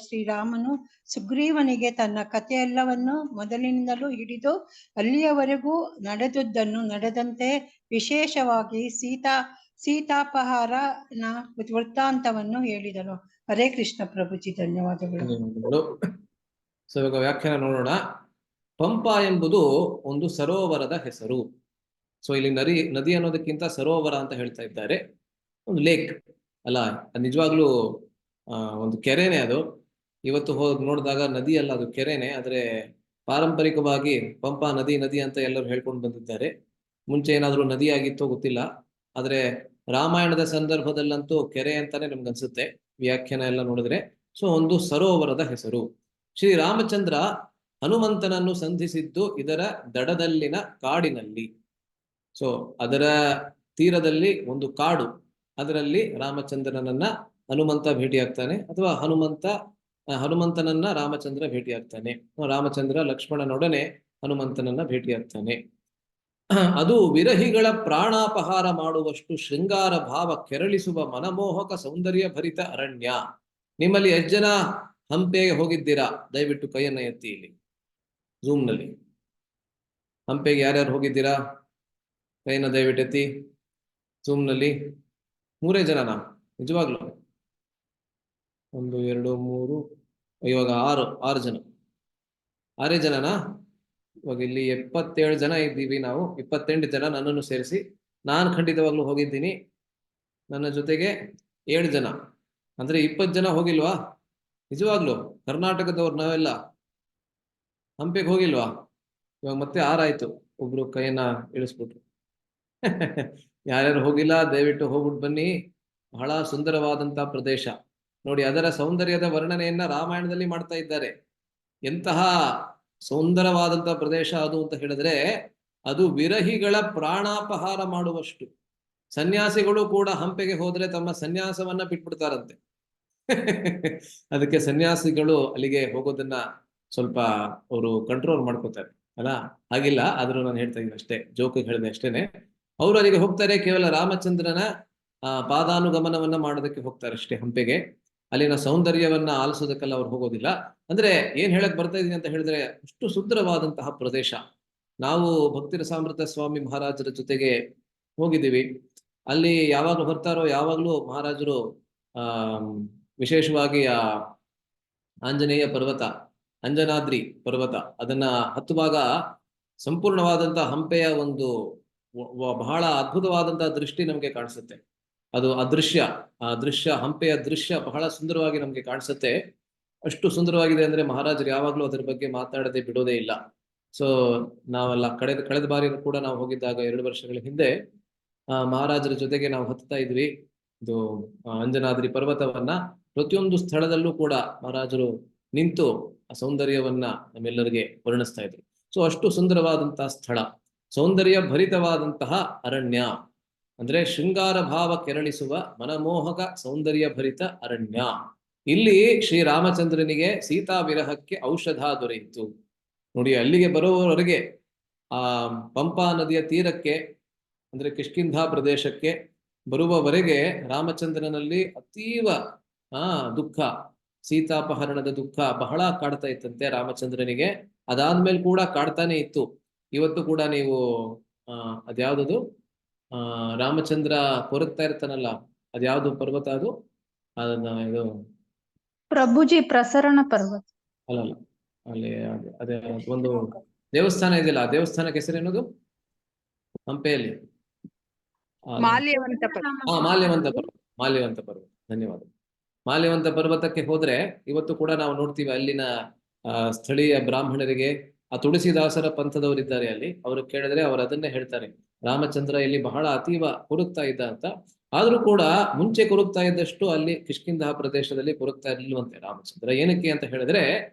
ಶ್ರೀರಾಮನು ಸುಗ್ರೀವನಿಗೆ ತನ್ನ ಕಥೆಯೆಲ್ಲವನ್ನು ಮೊದಲಿನಿಂದಲೂ ಹಿಡಿದು ಅಲ್ಲಿಯವರೆಗೂ ನಡೆದಂತೆ ವಿಶೇಷವಾಗಿ ಸೀತಾಪಹಾರನ ವೃತ್ತಾಂತವನ್ನು ಹೇಳಿದನು. ಹರೇ ಕೃಷ್ಣ ಪ್ರಭುಜಿ, ಧನ್ಯವಾದಗಳು. ಸೊ ಇವಾಗ ವ್ಯಾಖ್ಯಾನ ನೋಡೋಣ. ಪಂಪಾ ಎಂಬುದು ಒಂದು ಸರೋವರದ ಹೆಸರು. ಸೊ ಇಲ್ಲಿ ನದಿ ಅನ್ನೋದಕ್ಕಿಂತ ಸರೋವರ ಅಂತ ಹೇಳ್ತಾ ಇದ್ದಾರೆ. ಒಂದು ಲೇಕ್ ಅಲ್ಲ, ನಿಜವಾಗ್ಲೂ ಒಂದು ಕೆರೆನೇ ಅದು. ಇವತ್ತು ಹೋಗಿ ನೋಡಿದಾಗ ನದಿ ಅಲ್ಲ, ಅದು ಕೆರೆನೇ. ಆದ್ರೆ ಪಾರಂಪರಿಕವಾಗಿ ಪಂಪಾ ನದಿ ಅಂತ ಎಲ್ಲರೂ ಹೇಳ್ಕೊಂಡು ಬಂದಿದ್ದಾರೆ. ಮುಂಚೆ ಏನಾದ್ರೂ ನದಿ ಆಗಿತ್ತೋ ಗೊತ್ತಿಲ್ಲ. ಆದ್ರೆ ರಾಮಾಯಣದ ಸಂದರ್ಭದಲ್ಲಂತೂ ಕೆರೆ ಅಂತಾನೆ ನಮ್ಗನ್ಸುತ್ತೆ ವ್ಯಾಖ್ಯಾನ ಎಲ್ಲ ನೋಡಿದ್ರೆ. ಸೊ ಒಂದು ಸರೋವರದ ಹೆಸರು. ಶ್ರೀರಾಮಚಂದ್ರ ಹನುಮಂತನನ್ನು ಸಂಧಿಸಿದ್ದು ಇದರ ದಡದಲ್ಲಿನ ಕಾಡಿನಲ್ಲಿ. ಸೊ ಅದರ ತೀರದಲ್ಲಿ ಒಂದು ಕಾಡು, ಅದರಲ್ಲಿ ರಾಮಚಂದ್ರನನ್ನ ಹನುಮಂತ ಭೇಟಿಯಾಗ್ತಾನೆ, ಅಥವಾ ಹನುಮಂತನನ್ನ ರಾಮಚಂದ್ರ ಭೇಟಿಯಾಗ್ತಾನೆ. ರಾಮಚಂದ್ರ ಲಕ್ಷ್ಮಣನೊಡನೆ ಹನುಮಂತನನ್ನ ಭೇಟಿಯಾಗ್ತಾನೆ. ಅದು ವಿರಹಿಗಳ ಪ್ರಾಣಾಪಹಾರ ಮಾಡುವಷ್ಟು ಶೃಂಗಾರ ಭಾವ ಕೆರಳಿಸುವ ಮನಮೋಹಕ ಸೌಂದರ್ಯ ಭರಿತ ಅರಣ್ಯ. ನಿಮ್ಮಲ್ಲಿ ಎಷ್ಟು ಜನ ಹಂಪೆಗೆ ಹೋಗಿದ್ದೀರಾ? ದಯವಿಟ್ಟು ಕೈಯನ್ನ ಎತ್ತಿ ಇಲ್ಲಿ Zoom ನಲ್ಲಿ. ಹಂಪೆಗೆ ಯಾರ್ಯಾರು ಹೋಗಿದ್ದೀರಾ? ಕೈಯನ್ನ ದಯವಿಟ್ಟು ಎತ್ತಿ. Zoom ನಲ್ಲಿ 3 ಜನನಾ? ನಿಜವಾಗ್ಲು 1 2 3 ಇವಾಗ 6 ಜನ. 6 ಜನನಾ? ಇವಾಗ ಇಲ್ಲಿ 77 ಜನ ಇದ್ದೀವಿ ನಾವು. 28 ಜನ ನನ್ನನ್ನು ಸೇರಿಸಿ. ನಾನು ಖಂಡಿತವಾಗ್ಲೂ ಹೋಗಿದ್ದೀನಿ. ನನ್ನ ಜೊತೆಗೆ 7 ಜನ, ಅಂದ್ರೆ 20 ಜನ ಹೋಗಿಲ್ವಾ? ನಿಜವಾಗ್ಲು ಕರ್ನಾಟಕದವ್ರು ನಾವೆಲ್ಲ ಹಂಪೆಗೆ ಹೋಗಿಲ್ವಾ? ಇವಾಗ ಮತ್ತೆ 6 ಆಯ್ತು. ಒಬ್ರು ಕೈಯನ್ನ ಇಳಿಸ್ಬಿಟ್ರು. ಯಾರ್ಯಾರು ಹೋಗಿಲ್ಲ ದಯವಿಟ್ಟು ಹೋಗ್ಬಿಟ್ಟು ಬನ್ನಿ. ಬಹಳ ಸುಂದರವಾದಂತ ಪ್ರದೇಶ ನೋಡಿ. ಅದರ ಸೌಂದರ್ಯದ ವರ್ಣನೆಯನ್ನ ರಾಮಾಯಣದಲ್ಲಿ ಮಾಡ್ತಾ ಇದ್ದಾರೆ. ಎಂತಹ ಸುಂದರವಾದಂತ ಪ್ರದೇಶ ಅದು ಅಂತ ಹೇಳಿದ್ರೆ, ಅದು ವಿರಹಿಗಳ ಪ್ರಾಣಾಪಹಾರ ಮಾಡುವಷ್ಟು. ಸನ್ಯಾಸಿಗಳು ಕೂಡ ಹಂಪೆಗೆ ಹೋದ್ರೆ ತಮ್ಮ ಸನ್ಯಾಸವನ್ನ ಬಿಟ್ಬಿಡ್ತಾರಂತೆ. ಅದಕ್ಕೆ ಸನ್ಯಾಸಿಗಳು ಅಲ್ಲಿಗೆ ಹೋಗೋದನ್ನ ಸ್ವಲ್ಪ ಅವರು ಕಂಟ್ರೋಲ್ ಮಾಡ್ಕೋತಾರೆ ಅಲ್ಲ. ಹಾಗಿಲ್ಲ, ಆದ್ರೂ ನಾನು ಹೇಳ್ತಾ ಇದ್ದೀನಿ ಅಷ್ಟೇ, ಜೋಕಿಗೆ ಹೇಳಿದೆ ಅಷ್ಟೇನೆ. ಅವರು ಅಲ್ಲಿಗೆ ಹೋಗ್ತಾರೆ ಕೇವಲ ರಾಮಚಂದ್ರನ ಪಾದಾನುಗಮನವನ್ನ ಮಾಡೋದಕ್ಕೆ ಹೋಗ್ತಾರೆ ಅಷ್ಟೇ ಹಂಪೆಗೆ. ಅಲ್ಲಿನ ಸೌಂದರ್ಯವನ್ನ ಆಲಿಸೋದಕ್ಕೆಲ್ಲ ಅವ್ರು ಹೋಗೋದಿಲ್ಲ. ಅಂದ್ರೆ ಏನ್ ಹೇಳಕ್ ಬರ್ತಾ ಇದೀನಿ ಅಂತ ಹೇಳಿದ್ರೆ, ಅಷ್ಟು ಸುಂದರವಾದಂತಹ ಪ್ರದೇಶ. ನಾವು ಭಕ್ತಿ ರಸಾಮೃತ ಸ್ವಾಮಿ ಮಹಾರಾಜರ ಜೊತೆಗೆ ಹೋಗಿದ್ದೀವಿ. ಅಲ್ಲಿ ಯಾವಾಗ್ಲೂ ಬರ್ತಾರೋ ಯಾವಾಗ್ಲೂ ಮಹಾರಾಜರು ವಿಶೇಷವಾಗಿ ಆಂಜನೇಯ ಪರ್ವತ, ಅಂಜನಾದ್ರಿ ಪರ್ವತ ಅದನ್ನ ಹತ್ತುವಾಗ ಸಂಪೂರ್ಣವಾದಂತಹ ಹಂಪೆಯ ಒಂದು ಬಹಳ ಅದ್ಭುತವಾದಂತಹ ದೃಷ್ಟಿ ನಮಗೆ ಕಾಣಿಸುತ್ತೆ. ಅದು ದೃಶ್ಯ ಹಂಪೆಯ ದೃಶ್ಯ ಬಹಳ ಸುಂದರವಾಗಿ ನಮ್ಗೆ ಕಾಣಿಸುತ್ತೆ. ಅಷ್ಟು ಸುಂದರವಾಗಿದೆ ಅಂದ್ರೆ ಮಹಾರಾಜರು ಯಾವಾಗ್ಲೂ ಅದರ ಬಗ್ಗೆ ಮಾತಾಡದೆ ಬಿಡೋದೇ ಇಲ್ಲ. ಸೊ ನಾವೆಲ್ಲ ಕಳೆದ ಬಾರಿ ಕೂಡ ನಾವು ಹೋಗಿದ್ದಾಗ 2 ವರ್ಷಗಳ ಹಿಂದೆ ಮಹಾರಾಜರ ಜೊತೆಗೆ ನಾವು ಹತ್ತಾ ಇದ್ವಿ ಇದು ಅಂಜನಾದ್ರಿ ಪರ್ವತವನ್ನ. ಪ್ರತಿಯೊಂದು ಸ್ಥಳದಲ್ಲೂ ಕೂಡ ಮಹಾರಾಜರು ನಿಂತು ಆ ಸೌಂದರ್ಯವನ್ನ ನಮ್ಮೆಲ್ಲರಿಗೆ ವರ್ಣಿಸ್ತಾ ಇದ್ರು. ಸೊ ಅಷ್ಟು ಸುಂದರವಾದಂತಹ ಸ್ಥಳ, ಸೌಂದರ್ಯ ಭರಿತವಾದಂತಹ ಅರಣ್ಯ, ಅಂದ್ರೆ ಶೃಂಗಾರ ಭಾವ ಕೆರಳಿಸುವ ಮನಮೋಹಕ ಸೌಂದರ್ಯ ಭರಿತ ಅರಣ್ಯ. ಇಲ್ಲಿ ಶ್ರೀರಾಮಚಂದ್ರನಿಗೆ ಸೀತಾ ವಿರಹಕ್ಕೆ ಔಷಧ ದೊರೆಯಿತು ನೋಡಿ. ಅಲ್ಲಿಗೆ ಬರುವವರೆಗೆ ಆ ಪಂಪಾ ನದಿಯ ತೀರಕ್ಕೆ ಅಂದ್ರೆ ಕಿಷ್ಕಿಂಧ ಪ್ರದೇಶಕ್ಕೆ ಬರುವವರೆಗೆ ರಾಮಚಂದ್ರನಲ್ಲಿ ಅತೀವ ದುಃಖ, ಸೀತಾಪಹರಣದ ದುಃಖ ಬಹಳ ಕಾಡ್ತಾ ಇತ್ತಂತೆ ರಾಮಚಂದ್ರನಿಗೆ. ಅದಾದ್ಮೇಲೆ ಕೂಡ ಕಾಡ್ತಾನೆ ಇತ್ತು. ಇವತ್ತು ಕೂಡ ನೀವು ಅದ್ಯಾವ್ದದು ರಾಮಚಂದ್ರ ಕೊರಗ್ತಾ ಇರ್ತಾನಲ್ಲ, ಅದ್ಯಾವ್ದು ಪರ್ವತ ಅದು? ಅದನ್ನ ಇದು ಪ್ರಭುಜಿ ಪ್ರಸರಣ ಪರ್ವತ ಅಲ್ಲಲ್ಲ, ಅಲ್ಲಿ ಅದೇ ಒಂದು ದೇವಸ್ಥಾನ ಇದೆಯಲ್ಲ, ಆ ದೇವಸ್ಥಾನಕ್ಕೆ ಹೆಸರೇನದು ಹಂಪೆಯಲ್ಲಿ? ಮಾಲ್ಯವಂತ ಮಾಲ್ಯವಂತ ಪರ್ವತ. ಮಾಲ್ಯವಂತ ಪರ್ವತ, ಧನ್ಯವಾದ. ಮಾಲ್ಯವಂತ ಪರ್ವತಕ್ಕೆ ಹೋದ್ರೆ ಇವತ್ತು ಕೂಡ ನಾವು ನೋಡ್ತೀವಿ ಅಲ್ಲಿನ ಸ್ಥಳೀಯ ಬ್ರಾಹ್ಮಣರಿಗೆ, ಆ ತುಳಸಿದಾಸರ ಪಂಥದವರಿದ್ದಾರೆ ಅಲ್ಲಿ, ಅವರು ಕೇಳಿದ್ರೆ ಅವರು ಅದನ್ನೇ ಹೇಳ್ತಾರೆ, ರಾಮಚಂದ್ರ ಇಲ್ಲಿ ಬಹಳ ಅತೀವ ಕೊರಗ್ತಾ ಇದ್ದ ಅಂತ. ಆದ್ರೂ ಕೂಡ ಮುಂಚೆ ಕೊರಗ್ತಾ ಇದ್ದಷ್ಟು ಅಲ್ಲಿ ಕಿಷ್ಕಿಂಧ ಪ್ರದೇಶದಲ್ಲಿ ಕೊರಗ್ತಾ ಇರ್ಲಿಲ್ವಂತೆ ರಾಮಚಂದ್ರ. ಏನಕ್ಕೆ ಅಂತ ಹೇಳಿದ್ರೆ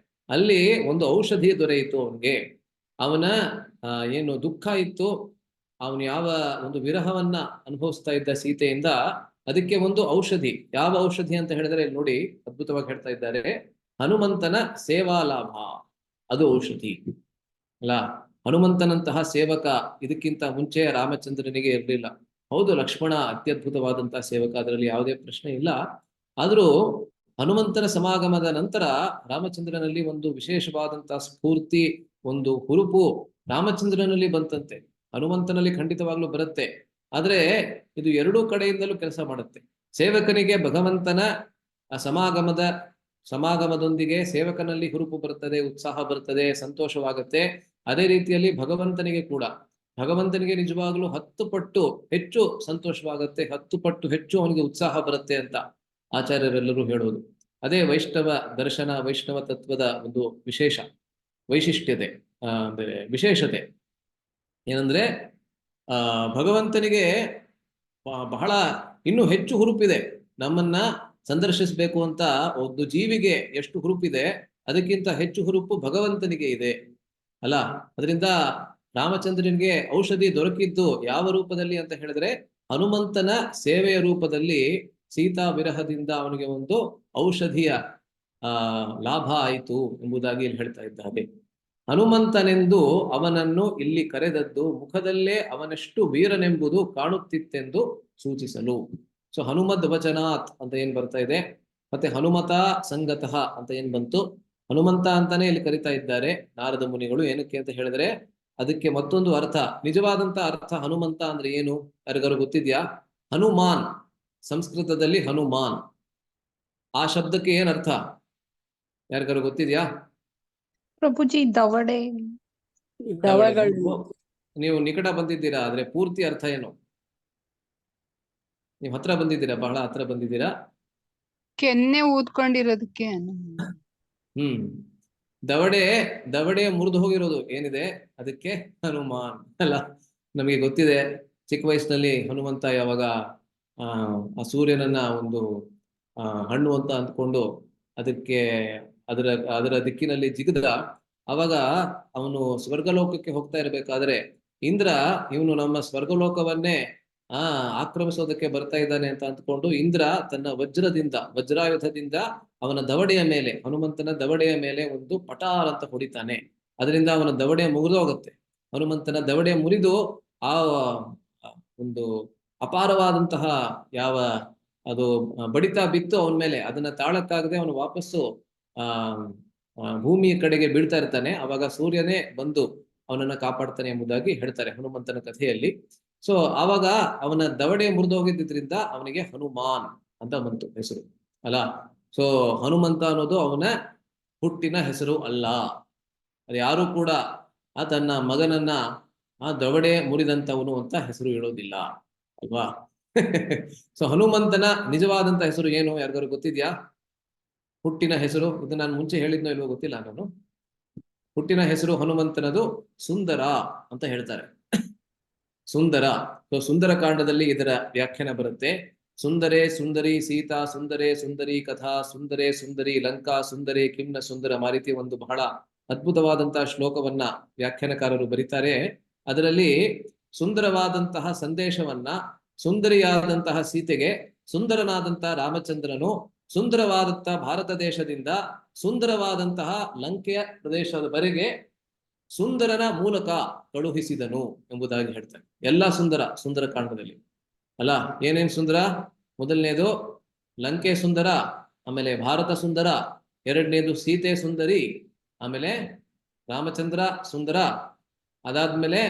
ಅಲ್ಲಿ ಒಂದು ಔಷಧಿ ದೊರೆಯಿತು ಅವನಿಗೆ. ಅವನ ಏನು ದುಃಖ ಇತ್ತು, ಅವನು ಯಾವ ಒಂದು ವಿರಹವನ್ನ ಅನುಭವಿಸ್ತಾ ಇದ್ದ ಸೀತೆಯಿಂದ, ಅದಕ್ಕೆ ಒಂದು ಔಷಧಿ. ಯಾವ ಔಷಧಿ ಅಂತ ಹೇಳಿದ್ರೆ ನೋಡಿ ಅದ್ಭುತವಾಗಿ ಹೇಳ್ತಾ ಇದ್ದಾರೆ, ಹನುಮಂತನ ಸೇವಾ ಲಾಭ, ಅದು ಔಷಧಿ ಅಲ್ಲ. ಹನುಮಂತನಂತಹ ಸೇವಕ ಇದಕ್ಕಿಂತ ಮುಂಚೆ ರಾಮಚಂದ್ರನಿಗೆ ಇರಲಿಲ್ಲ. ಹೌದು, ಲಕ್ಷ್ಮಣ ಅತ್ಯದ್ಭುತವಾದಂತಹ ಸೇವಕ, ಅದರಲ್ಲಿ ಯಾವುದೇ ಪ್ರಶ್ನೆ ಇಲ್ಲ. ಆದ್ರೂ ಹನುಮಂತನ ಸಮಾಗಮದ ನಂತರ ರಾಮಚಂದ್ರನಲ್ಲಿ ಒಂದು ವಿಶೇಷವಾದಂತಹ ಸ್ಫೂರ್ತಿ, ಒಂದು ಹುರುಪು ರಾಮಚಂದ್ರನಲ್ಲಿ ಬಂತಂತೆ. ಹನುಮಂತನಲ್ಲಿ ಖಂಡಿತವಾಗ್ಲೂ ಬರುತ್ತೆ, ಆದ್ರೆ ಇದು ಎರಡೂ ಕಡೆಯಿಂದಲೂ ಕೆಲಸ ಮಾಡುತ್ತೆ. ಸೇವಕನಿಗೆ ಭಗವಂತನ ಸಮಾಗಮದೊಂದಿಗೆ ಸೇವಕನಲ್ಲಿ ಹುರುಪು ಬರುತ್ತದೆ, ಉತ್ಸಾಹ ಬರುತ್ತದೆ, ಸಂತೋಷವಾಗುತ್ತೆ. ಅದೇ ರೀತಿಯಲ್ಲಿ ಭಗವಂತನಿಗೆ ಕೂಡ, ಭಗವಂತನಿಗೆ ನಿಜವಾಗ್ಲೂ 10 ಪಟ್ಟು ಹೆಚ್ಚು ಸಂತೋಷವಾಗುತ್ತೆ, 10 ಪಟ್ಟು ಹೆಚ್ಚು ಅವನಿಗೆ ಉತ್ಸಾಹ ಬರುತ್ತೆ ಅಂತ ಆಚಾರ್ಯರೆಲ್ಲರೂ ಹೇಳೋದು. ಅದೇ ವೈಷ್ಣವ ದರ್ಶನ, ವೈಷ್ಣವ ತತ್ವದ ಒಂದು ವೈಶಿಷ್ಟ್ಯತೆ, ಅಂದ್ರೆ ವಿಶೇಷತೆ ಏನಂದ್ರೆ ಭಗವಂತನಿಗೆ ಬಹಳ ಇನ್ನೂ ಹೆಚ್ಚು ಹುರುಪಿದೆ. ನಮ್ಮನ್ನ ಸಂದರ್ಶಿಸಬೇಕು ಅಂತ ಒಂದು ಜೀವಿಗೆ ಎಷ್ಟು ಹುರುಪಿದೆ, ಅದಕ್ಕಿಂತ ಹೆಚ್ಚು ಹುರುಪು ಭಗವಂತನಿಗೆ ಇದೆ ಅಲ್ಲ. ಅದರಿಂದ ರಾಮಚಂದ್ರನಿಗೆ ಔಷಧಿ ದೊರಕಿದ್ದು ಯಾವ ರೂಪದಲ್ಲಿ ಅಂತ ಹೇಳಿದ್ರೆ, ಹನುಮಂತನ ಸೇವೆಯ ರೂಪದಲ್ಲಿ. ಸೀತಾ ವಿರಹದಿಂದ ಅವನಿಗೆ ಒಂದು ಔಷಧಿಯ ಲಾಭ ಆಯಿತು ಎಂಬುದಾಗಿ ಇಲ್ಲಿ ಹೇಳ್ತಾ ಇದ್ದಾರೆ. ಹನುಮಂತನೆಂದು ಅವನನ್ನು ಇಲ್ಲಿ ಕರೆದದ್ದು ಮುಖದಲ್ಲೇ ಅವನಷ್ಟು ವೀರನೆಂಬುದು ಕಾಣುತ್ತಿತ್ತೆಂದು ಸೂಚಿಸಲು. ಸೊ ಹನುಮದ್ ವಚನಾತ್ ಅಂತ ಏನ್ ಬರ್ತಾ ಇದೆ, ಮತ್ತೆ ಹನುಮತ ಸಂಗತಃ ಅಂತ ಏನ್ ಬಂತು, ಹನುಮಂತ ಅಂತಾನೆ ಇಲ್ಲಿ ಕರಿತಾ ಇದ್ದಾರೆ ನಾರದ ಮುನಿಗಳು. ಏನಕ್ಕೆ ಅಂತ ಹೇಳಿದ್ರೆ ಅದಕ್ಕೆ ಮತ್ತೊಂದು ಅರ್ಥ, ನಿಜವಾದಂತ ಅರ್ಥ ಹನುಮಂತ ಅಂದ್ರೆ ಏನು ಯಾರಿಗಾರು ಗೊತ್ತಿದ್ಯಾ? ಹನುಮಾನ್, ಸಂಸ್ಕೃತದಲ್ಲಿ ಹನುಮಾನ್ ಆ ಶಬ್ದಕ್ಕೆ ಏನ್ ಅರ್ಥ ಯಾರಿಗಾರು ಗೊತ್ತಿದ್ಯಾ? ಪ್ರಭುಜಿ ದವಡೆ. ದವಗಳು. ನೀವು ನಿಕಟ ಬಂದಿದ್ದೀರಾ, ಆದ್ರೆ ಪೂರ್ತಿ ಅರ್ಥ ಏನು? ನೀವು ಹತ್ರ ಬಂದಿದ್ದೀರಾ, ಬಹಳ ಹತ್ರ ಬಂದಿದ್ದೀರಾ. ಕೆನ್ನೆ ಊದ್ಕೊಂಡಿರೋದಕ್ಕೆ ದವಡೆ ಮುರಿದು ಹೋಗಿರೋದು ಏನಿದೆ ಅದಕ್ಕೆ ಹನುಮಾನ್ ಅಲ್ಲ. ನಮಗೆ ಗೊತ್ತಿದೆ ಚಿಕ್ಕ ವಯಸ್ಸಿನಲ್ಲಿ ಹನುಮಂತ ಯಾವಾಗ ಆ ಸೂರ್ಯನನ್ನ ಒಂದು ಹಣ್ಣು ಅಂತ ಅಂದ್ಕೊಂಡು ಅದಕ್ಕೆ ಅದರ ದಿಕ್ಕಿನಲ್ಲಿ ಜಿಗಿದ, ಅವಾಗ ಅವನು ಸ್ವರ್ಗಲೋಕಕ್ಕೆ ಹೋಗ್ತಾ ಇರ್ಬೇಕಾದ್ರೆ ಇಂದ್ರ ಇವನು ನಮ್ಮ ಸ್ವರ್ಗಲೋಕವನ್ನೇ ಆಕ್ರಮಿಸೋದಕ್ಕೆ ಬರ್ತಾ ಇದ್ದಾನೆ ಅಂತ ಅಂದ್ಕೊಂಡು ಇಂದ್ರ ತನ್ನ ವಜ್ರಾಯುಧದಿಂದ ಅವನ ದವಡೆಯ ಮೇಲೆ, ಹನುಮಂತನ ದವಡೆಯ ಮೇಲೆ ಒಂದು ಪಟಾರ್ ಅಂತ ಹೊಡಿತಾನೆ. ಅದರಿಂದ ಅವನ ದವಡೆ ಮುರಿದೋಗುತ್ತೆ. ಹನುಮಂತನ ದವಡೆ ಮುರಿದು ಆ ಒಂದು ಅಪಾರವಾದಂತಹ ಯಾವ ಅದು ಬಡಿತ ಬಿತ್ತು ಅವನ ಮೇಲೆ, ಅದನ್ನ ತಾಳಕ್ಕಾಗದೆ ಅವನು ವಾಪಸ್ಸು ಭೂಮಿಯ ಕಡೆಗೆ ಬೀಳ್ತಾ ಇರ್ತಾನೆ. ಅವಾಗ ಸೂರ್ಯನೇ ಬಂದು ಅವನನ್ನ ಕಾಪಾಡ್ತಾನೆ ಎಂಬುದಾಗಿ ಹೇಳ್ತಾರೆ ಹನುಮಂತನ ಕಥೆಯಲ್ಲಿ. ಸೊ ಆವಾಗ ಅವನ ದವಡೆ ಮುರಿದು ಹೋಗಿದ್ದರಿಂದ ಅವನಿಗೆ ಹನುಮಾನ್ ಅಂತ ಬಂತು ಹೆಸರು ಅಲ್ಲ. ಸೊ ಹನುಮಂತ ಅನ್ನೋದು ಅವನ ಹುಟ್ಟಿನ ಹೆಸರು ಅಲ್ಲ. ಅದು ಯಾರು ಕೂಡ ತನ್ನ ಮಗನನ್ನ ದವಡೆ ಮುರಿದಂತವನು ಅಂತ ಹೆಸರು ಇಡೋದಿಲ್ಲ ಅಲ್ವಾ. ಸೊ ಹನುಮಂತನ ನಿಜವಾದಂತ ಹೆಸರು ಏನು ಯಾರಿಗಾರು ಗೊತ್ತಿದ್ಯಾ? ಹುಟ್ಟಿನ ಹೆಸರು, ಇದು ನಾನು ಮುಂಚೆ ಹೇಳಿದ್ನೋ ಇಲ್ವೋ ಗೊತ್ತಿಲ್ಲ ನಾನು. ಹುಟ್ಟಿನ ಹೆಸರು ಹನುಮಂತನದು ಸುಂದರ ಅಂತ ಹೇಳ್ತಾರೆ. ಸುಂದರ. ಸೊ ಸುಂದರ ಕಾಂಡದಲ್ಲಿ ಇದರ ವ್ಯಾಖ್ಯಾನ ಬರುತ್ತೆ. ಸುಂದರೇ ಸುಂದರಿ ಸೀತಾ, ಸುಂದರೇ ಸುಂದರಿ ಕಥಾ, ಸುಂದರೇ ಸುಂದರಿ ಲಂಕಾ, ಸುಂದರೇ ಕಿಮ್ನ ಸುಂದರ ಮಾರಿತಿ ಒಂದು ಬಹಳ ಅದ್ಭುತವಾದಂತಹ ಶ್ಲೋಕವನ್ನ ವ್ಯಾಖ್ಯಾನಕಾರರು ಬರೀತಾರೆ. ಅದರಲ್ಲಿ ಸುಂದರವಾದಂತಹ ಸಂದೇಶವನ್ನ ಸುಂದರಿಯಾದಂತಹ ಸೀತೆಗೆ ಸುಂದರನಾದಂತಹ ರಾಮಚಂದ್ರನು ಸುಂದರವಾದಂತಹ ಭಾರತ ದೇಶದಿಂದ ಸುಂದರವಾದಂತಹ ಲಂಕೆಯ ಪ್ರದೇಶದವರೆಗೆ ಸುಂದರನ ಮೂಲಕ ಕಳುಹಿಸಿದನು ಎಂಬುದಾಗಿ ಹೇಳ್ತಾರೆ. ಎಲ್ಲ ಸುಂದರ ಕಾಂಡದಲ್ಲಿ ಅಲ್ಲ. ಏನೇನ್ ಸುಂದರ? ಮೊದಲನೇದು ಲಂಕೆ ಸುಂದರ, ಆಮೇಲೆ ಭಾರತ ಸುಂದರ, ಎರಡನೇದು ಸೀತೆ ಸುಂದರಿ, ಆಮೇಲೆ ರಾಮಚಂದ್ರ ಸುಂದರ, ಅದಾದ್ಮೇಲೆ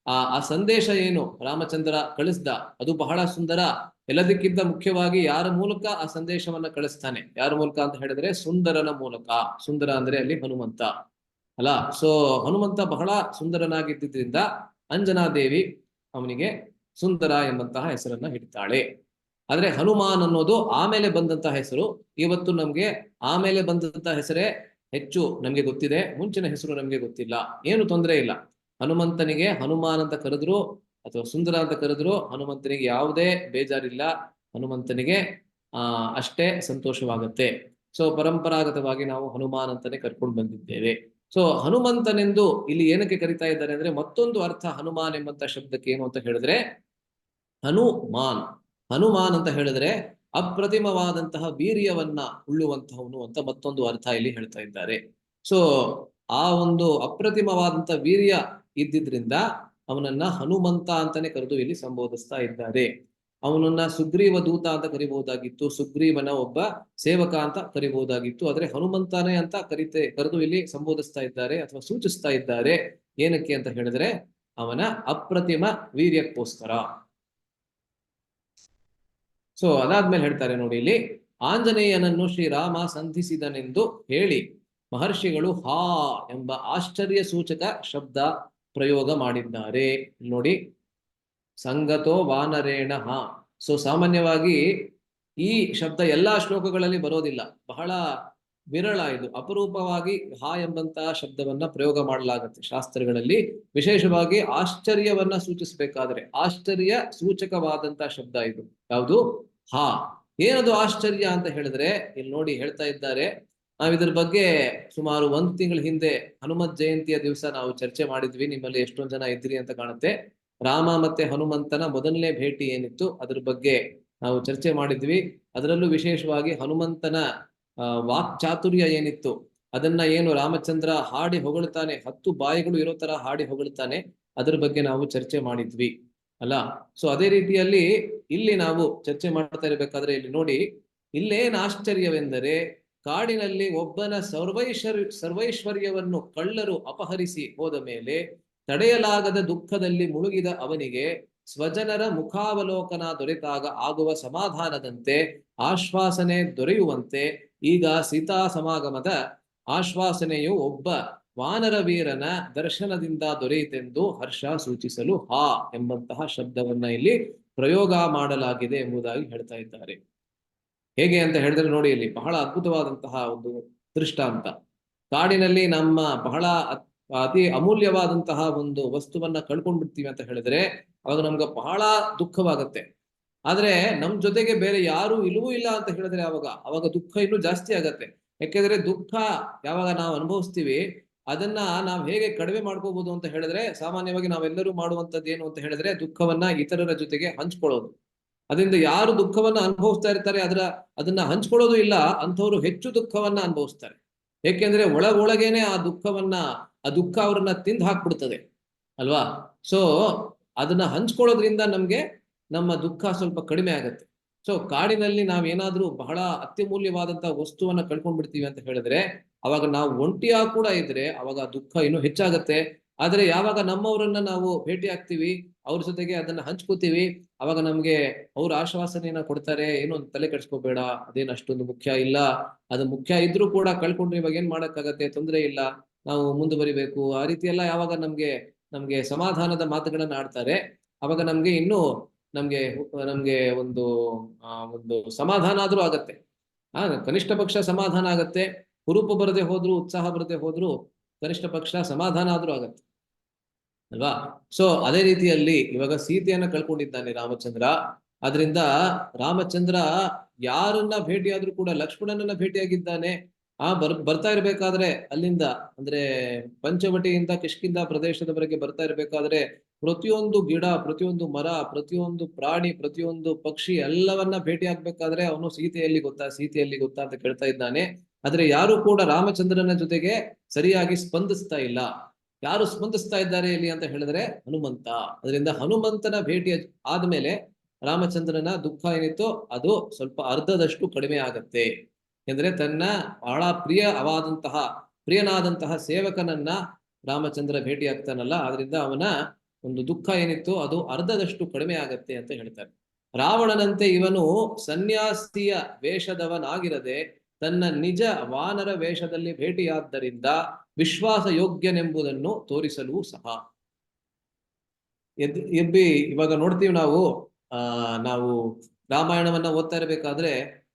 ಆ ಸಂದೇಶ ಏನು ರಾಮಚಂದ್ರ ಕಳಿಸ್ದ ಅದು ಬಹಳ ಸುಂದರ. ಎಲ್ಲದಕ್ಕಿಂತ ಮುಖ್ಯವಾಗಿ ಯಾರ ಮೂಲಕ ಆ ಸಂದೇಶವನ್ನ ಕಳಿಸ್ತಾನೆ, ಯಾರ ಮೂಲಕ ಅಂತ ಹೇಳಿದ್ರೆ ಸುಂದರನ ಮೂಲಕ. ಸುಂದರ ಅಂದ್ರೆ ಅಲ್ಲಿ ಹನುಮಂತ ಅಲ್ಲ. ಸೊ ಹನುಮಂತ ಬಹಳ ಸುಂದರನಾಗಿದ್ದರಿಂದ ಅಂಜನಾದೇವಿ ಅವನಿಗೆ ಸುಂದರ ಎಂಬಂತಹ ಹೆಸರನ್ನ ಇಡ್ತಾಳೆ. ಆದ್ರೆ ಹನುಮಾನ್ ಅನ್ನೋದು ಆಮೇಲೆ ಬಂದಂತಹ ಹೆಸರು. ಇವತ್ತು ನಮ್ಗೆ ಆಮೇಲೆ ಬಂದಂತಹ ಹೆಸರೇ ಹೆಚ್ಚು ನಮ್ಗೆ ಗೊತ್ತಿದೆ, ಮುಂಚಿನ ಹೆಸರು ನಮ್ಗೆ ಗೊತ್ತಿಲ್ಲ. ಏನು ತೊಂದರೆ ಇಲ್ಲ. ಹನುಮಂತನಿಗೆ ಹನುಮಾನ್ ಅಂತ ಕರೆದ್ರು ಅಥವಾ ಸುಂದರ ಅಂತ ಕರೆದ್ರು ಹನುಮಂತನಿಗೆ ಯಾವುದೇ ಬೇಜಾರಿಲ್ಲ. ಹನುಮಂತನಿಗೆ ಅಷ್ಟೇ ಸಂತೋಷವಾಗುತ್ತೆ. ಸೊ ಪರಂಪರಾಗತವಾಗಿ ನಾವು ಹನುಮಾನ್ ಅಂತಾನೆ ಕರ್ಕೊಂಡು ಬಂದಿದ್ದೇವೆ. ಸೊ ಹನುಮಂತನೆಂದು ಇಲ್ಲಿ ಏನಕ್ಕೆ ಕರಿತಾ ಇದ್ದಾರೆ ಅಂದ್ರೆ ಮತ್ತೊಂದು ಅರ್ಥ ಹನುಮಾನ್ ಎಂಬಂತ ಶಬ್ದಕ್ಕೆ ಏನು ಅಂತ ಹೇಳಿದ್ರೆ ಹನುಮಾನ್ ಅಂತ ಹೇಳಿದ್ರೆ ಅಪ್ರತಿಮವಾದಂತಹ ವೀರ್ಯವನ್ನ ಉಳ್ಳುವಂತಹವನು ಅಂತ ಮತ್ತೊಂದು ಅರ್ಥ ಇಲ್ಲಿ ಹೇಳ್ತಾ ಇದ್ದಾರೆ. ಸೊ ಆ ಒಂದು ಅಪ್ರತಿಮವಾದಂತಹ ವೀರ್ಯ ಇದ್ದಿದ್ರಿಂದ ಅವನನ್ನ ಹನುಮಂತ ಅಂತಾನೆ ಕರೆದು ಇಲ್ಲಿ ಸಂಬೋಧಿಸ್ತಾ ಇದ್ದಾರೆ. ಅವನನ್ನ ಸುಗ್ರೀವ ದೂತ ಅಂತ ಕರಿಬಹುದಾಗಿತ್ತು, ಸುಗ್ರೀವನ ಒಬ್ಬ ಸೇವಕ ಅಂತ ಕರಿಬಹುದಾಗಿತ್ತು. ಆದ್ರೆ ಹನುಮಂತನೇ ಅಂತ ಕರೆದು ಇಲ್ಲಿ ಸಂಬೋಧಿಸ್ತಾ ಇದ್ದಾರೆ ಅಥವಾ ಸೂಚಿಸ್ತಾ ಇದ್ದಾರೆ. ಏನಕ್ಕೆ ಅಂತ ಹೇಳಿದ್ರೆ ಅವನ ಅಪ್ರತಿಮ ವೀರ್ಯಕ್ಕೋಸ್ಕರ. ಸೊ ಅದಾದ್ಮೇಲೆ ಹೇಳ್ತಾರೆ ನೋಡಿ ಇಲ್ಲಿ, ಆಂಜನೇಯನನ್ನು ಶ್ರೀರಾಮ ಸಂಧಿಸಿದನೆಂದು ಹೇಳಿ ಮಹರ್ಷಿಗಳು ಹಾ ಎಂಬ ಆಶ್ಚರ್ಯ ಸೂಚಕ ಶಬ್ದ ಪ್ರಯೋಗ ಮಾಡಿದ್ದಾರೆ. ನೋಡಿ, ಸಂಗತೋ ವಾನರೇಣ ಹಾ. ಸೊ ಸಾಮಾನ್ಯವಾಗಿ ಈ ಶಬ್ದ ಎಲ್ಲಾ ಶ್ಲೋಕಗಳಲ್ಲಿ ಬರೋದಿಲ್ಲ, ಬಹಳ ವಿರಳ, ಇದು ಅಪರೂಪವಾಗಿ ಹಾ ಎಂಬಂತಹ ಶಬ್ದವನ್ನ ಪ್ರಯೋಗ ಮಾಡಲಾಗುತ್ತೆ ಶಾಸ್ತ್ರಗಳಲ್ಲಿ. ವಿಶೇಷವಾಗಿ ಆಶ್ಚರ್ಯವನ್ನ ಸೂಚಿಸಬೇಕಾದ್ರೆ ಆಶ್ಚರ್ಯ ಸೂಚಕವಾದಂತಹ ಶಬ್ದ ಇದು. ಯಾವುದು? ಹಾ. ಏನದು ಆಶ್ಚರ್ಯ ಅಂತ ಹೇಳಿದ್ರೆ ಇಲ್ಲಿ ನೋಡಿ ಹೇಳ್ತಾ ಇದ್ದಾರೆ. ನಾವು ಇದ್ರ ಬಗ್ಗೆ ಸುಮಾರು 1 ತಿಂಗಳ ಹಿಂದೆ ಹನುಮತ್ ಜಯಂತಿಯ ದಿವಸ ನಾವು ಚರ್ಚೆ ಮಾಡಿದ್ವಿ. ನಿಮ್ಮಲ್ಲಿ ಎಷ್ಟೊಂದು ಜನ ಇದ್ರಿ ಅಂತ ಕಾಣುತ್ತೆ. ರಾಮ ಮತ್ತೆ ಹನುಮಂತನ ಮೊದಲನೇ ಭೇಟಿ ಏನಿತ್ತು ಅದ್ರ ಬಗ್ಗೆ ನಾವು ಚರ್ಚೆ ಮಾಡಿದ್ವಿ. ಅದರಲ್ಲೂ ವಿಶೇಷವಾಗಿ ಹನುಮಂತನ ವಾಕ್ಚಾತುರ್ಯ ಏನಿತ್ತು ಅದನ್ನ ಏನು ರಾಮಚಂದ್ರ ಹಾಡಿ ಹೊಗಳ್ತಾನೆ, 10 ಬಾಯಿಗಳು ಇರೋ ತರ ಹಾಡಿ ಹೊಗಳ್ತಾನೆ, ಅದ್ರ ಬಗ್ಗೆ ನಾವು ಚರ್ಚೆ ಮಾಡಿದ್ವಿ ಅಲ್ಲ. ಸೊ ಅದೇ ರೀತಿಯಲ್ಲಿ ಇಲ್ಲಿ ನಾವು ಚರ್ಚೆ ಮಾಡ್ತಾ ಇರಬೇಕಾದ್ರೆ ಇಲ್ಲಿ ನೋಡಿ, ಇಲ್ಲೇನ್ ಆಶ್ಚರ್ಯವೆಂದರೆ ಕಾಡಿನಲ್ಲಿ ಒಬ್ಬನ ಸರ್ವೈಶ್ವರ್ಯವನ್ನು ಕಳ್ಳರು ಅಪಹರಿಸಿ ಹೋದ ಮೇಲೆ ತಡೆಯಲಾಗದ ದುಃಖದಲ್ಲಿ ಮುಳುಗಿದ ಅವನಿಗೆ ಸ್ವಜನರ ಮುಖಾವಲೋಕನ ದೊರೆತಾಗ ಆಗುವ ಸಮಾಧಾನದಂತೆ ಆಶ್ವಾಸನೆ ದೊರೆಯುವಂತೆ ಈಗ ಸೀತಾ ಸಮಾಗಮದ ಆಶ್ವಾಸನೆಯು ಒಬ್ಬ ವಾನರ ವೀರನ ದರ್ಶನದಿಂದ ದೊರೆಯಿತೆಂದು ಹರ್ಷ ಸೂಚಿಸಲು ಹಾ ಎಂಬಂತಹ ಶಬ್ದವನ್ನ ಇಲ್ಲಿ ಪ್ರಯೋಗ ಮಾಡಲಾಗಿದೆ ಎಂಬುದಾಗಿ ಹೇಳ್ತಾ ಇದ್ದಾರೆ. ಹೇಗೆ ಅಂತ ಹೇಳಿದ್ರೆ ನೋಡಿ, ಇಲ್ಲಿ ಬಹಳ ಅದ್ಭುತವಾದಂತಹ ಒಂದು ದೃಷ್ಟಾಂತ. ಕಾಡಿನಲ್ಲಿ ನಮ್ಮ ಬಹಳ ಅತಿ ಅಮೂಲ್ಯವಾದಂತಹ ಒಂದು ವಸ್ತುವನ್ನ ಕಳ್ಕೊಂಡ್ಬಿಡ್ತೀವಿ ಅಂತ ಹೇಳಿದ್ರೆ ಅವಾಗ ನಮ್ಗೆ ಬಹಳ ದುಃಖವಾಗತ್ತೆ. ಆದ್ರೆ ನಮ್ ಜೊತೆಗೆ ಬೇರೆ ಯಾರು ಇಲ್ಲವೂ ಇಲ್ಲ ಅಂತ ಹೇಳಿದ್ರೆ ಅವಾಗ ದುಃಖ ಇನ್ನೂ ಜಾಸ್ತಿ ಆಗತ್ತೆ. ಯಾಕೆಂದ್ರೆ ದುಃಖ ಯಾವಾಗ ನಾವು ಅನುಭವಿಸ್ತೀವಿ ಅದನ್ನ ನಾವ್ ಹೇಗೆ ಕಡಿಮೆ ಮಾಡ್ಕೋಬಹುದು ಅಂತ ಹೇಳಿದ್ರೆ, ಸಾಮಾನ್ಯವಾಗಿ ನಾವೆಲ್ಲರೂ ಮಾಡುವಂತದ್ದು ಏನು ಅಂತ ಹೇಳಿದ್ರೆ ದುಃಖವನ್ನ ಇತರರ ಜೊತೆಗೆ ಹಂಚ್ಕೊಳ್ಳೋದು. ಅದರಿಂದ ಯಾರು ದುಃಖವನ್ನ ಅನುಭವಿಸ್ತಾ ಇರ್ತಾರೆ ಅದನ್ನ ಹಂಚ್ಕೊಳ್ಳೋದು ಇಲ್ಲ, ಅಂಥವ್ರು ಹೆಚ್ಚು ದುಃಖವನ್ನ ಅನುಭವಿಸ್ತಾರೆ. ಏಕೆಂದ್ರೆ ಒಳಗೊಳಗೇನೆ ಆ ದುಃಖ ಅವ್ರನ್ನ ತಿಂದು ಹಾಕ್ಬಿಡ್ತದೆ ಅಲ್ವಾ. ಸೊ ಅದನ್ನ ಹಂಚ್ಕೊಳ್ಳೋದ್ರಿಂದ ನಮ್ಗೆ ನಮ್ಮ ದುಃಖ ಸ್ವಲ್ಪ ಕಡಿಮೆ ಆಗತ್ತೆ. ಸೊ ಕಾಡಿನಲ್ಲಿ ನಾವೇನಾದ್ರೂ ಬಹಳ ಅತ್ಯಮೂಲ್ಯವಾದಂತಹ ವಸ್ತುವನ್ನ ಕಳ್ಕೊಂಡ್ಬಿಡ್ತೀವಿ ಅಂತ ಹೇಳಿದ್ರೆ ಅವಾಗ ನಾವು ಒಂಟಿಯಾಗಿ ಕೂಡ ಇದ್ರೆ ಅವಾಗ ದುಃಖ ಇನ್ನೂ ಹೆಚ್ಚಾಗತ್ತೆ. ಆದ್ರೆ ಯಾವಾಗ ನಮ್ಮವರನ್ನ ನಾವು ಭೇಟಿ ಆಗ್ತೀವಿ, ಅವ್ರ ಜೊತೆಗೆ ಅದನ್ನ ಹಂಚ್ಕೋತೀವಿ, ಅವಾಗ ನಮ್ಗೆ ಅವ್ರ ಆಶ್ವಾಸನೆಯನ್ನ ಕೊಡ್ತಾರೆ, ಏನೋ ತಲೆ ಕೆಡ್ಸ್ಕೋಬೇಡ, ಅದೇನು ಅಷ್ಟೊಂದು ಮುಖ್ಯ ಇಲ್ಲ, ಅದು ಮುಖ್ಯ ಇದ್ರೂ ಕೂಡ ಕಳ್ಕೊಂಡ್ರೆ ಇವಾಗ ಏನ್ ಮಾಡಕ್ಕಾಗತ್ತೆ, ತೊಂದರೆ ಇಲ್ಲ, ನಾವು ಮುಂದುವರಿಬೇಕು, ಆ ರೀತಿ ಎಲ್ಲ ಯಾವಾಗ ನಮ್ಗೆ ಸಮಾಧಾನದ ಮಾತುಗಳನ್ನ ಆಡ್ತಾರೆ ಅವಾಗ ನಮ್ಗೆ ಒಂದು ಸಮಾಧಾನ ಆದ್ರೂ ಆಗತ್ತೆ. ಕನಿಷ್ಠ ಪಕ್ಷ ಸಮಾಧಾನ ಆಗತ್ತೆ. ಹುರುಪು ಬರದೆ ಹೋದ್ರು, ಉತ್ಸಾಹ ಬರದೆ ಹೋದ್ರು ಕನಿಷ್ಠ ಪಕ್ಷ ಸಮಾಧಾನ ಆದ್ರೂ ಆಗತ್ತೆ ಅಲ್ವಾ. ಸೊ ಅದೇ ರೀತಿಯಲ್ಲಿ ಇವಾಗ ಸೀತೆಯನ್ನ ಕಳ್ಕೊಂಡಿದ್ದಾನೆ ರಾಮಚಂದ್ರ. ಆದ್ರಿಂದ ರಾಮಚಂದ್ರ ಯಾರನ್ನ ಭೇಟಿಯಾದ್ರೂ ಕೂಡ ಲಕ್ಷ್ಮಣನನ್ನ ಭೇಟಿಯಾಗಿದ್ದಾನೆ. ಬರ್ತಾ ಇರ್ಬೇಕಾದ್ರೆ ಅಲ್ಲಿಂದ ಅಂದ್ರೆ ಪಂಚವಟಿಯಿಂದ ಕಿಷ್ಕಿಂಧ ಪ್ರದೇಶದವರೆಗೆ ಬರ್ತಾ ಇರ್ಬೇಕಾದ್ರೆ ಪ್ರತಿಯೊಂದು ಗಿಡ, ಪ್ರತಿಯೊಂದು ಮರ, ಪ್ರತಿಯೊಂದು ಪ್ರಾಣಿ, ಪ್ರತಿಯೊಂದು ಪಕ್ಷಿ ಎಲ್ಲವನ್ನ ಭೇಟಿ ಆಗ್ಬೇಕಾದ್ರೆ ಅವನು ಸೀತೆಯಲ್ಲಿ ಗೊತ್ತಾ ಅಂತ ಕೇಳ್ತಾ ಇದ್ದಾನೆ. ಆದ್ರೆ ಯಾರು ಕೂಡ ರಾಮಚಂದ್ರನ ಜೊತೆಗೆ ಸರಿಯಾಗಿ ಸ್ಪಂದಿಸ್ತಾ ಇಲ್ಲ. ಯಾರು ಸ್ಪಂದಿಸ್ತಾ ಇದ್ದಾರೆ ಇಲ್ಲಿ ಅಂತ ಹೇಳಿದ್ರೆ ಹನುಮಂತ. ಅದರಿಂದ ಹನುಮಂತನ ಭೇಟಿ ಆದ್ಮೇಲೆ ರಾಮಚಂದ್ರನ ದುಃಖ ಏನಿತ್ತು ಅದು ಸ್ವಲ್ಪ ಅರ್ಧದಷ್ಟು ಕಡಿಮೆ ಆಗತ್ತೆ. ಅಂದ್ರೆ ತನ್ನ ಬಹಳ ಪ್ರಿಯನಾದಂತಹ ಸೇವಕನನ್ನ ರಾಮಚಂದ್ರ ಭೇಟಿ ಆಗ್ತಾನಲ್ಲ, ಆದ್ರಿಂದ ಅವನ ಒಂದು ದುಃಖ ಏನಿತ್ತು ಅದು ಅರ್ಧದಷ್ಟು ಕಡಿಮೆ ಆಗತ್ತೆ ಅಂತ ಹೇಳ್ತಾರೆ. ರಾವಣನಂತೆ ಇವನು ಸನ್ಯಾಸಿಯ ವೇಷದವನಾಗಿರದೆ ತನ್ನ ನಿಜ ವಾನರ ವೇಷದಲ್ಲಿ ಭೇಟಿಯಾದ್ದರಿಂದ ವಿಶ್ವಾಸ ಯೋಗ್ಯನೆಂಬುದನ್ನು ತೋರಿಸಲು ಸಹ. ಇವಾಗ ನೋಡ್ತೀವಿ ನಾವು ರಾಮಾಯಣವನ್ನ ಓದ್ತಾ ಇರಬೇಕಾದ್ರೆ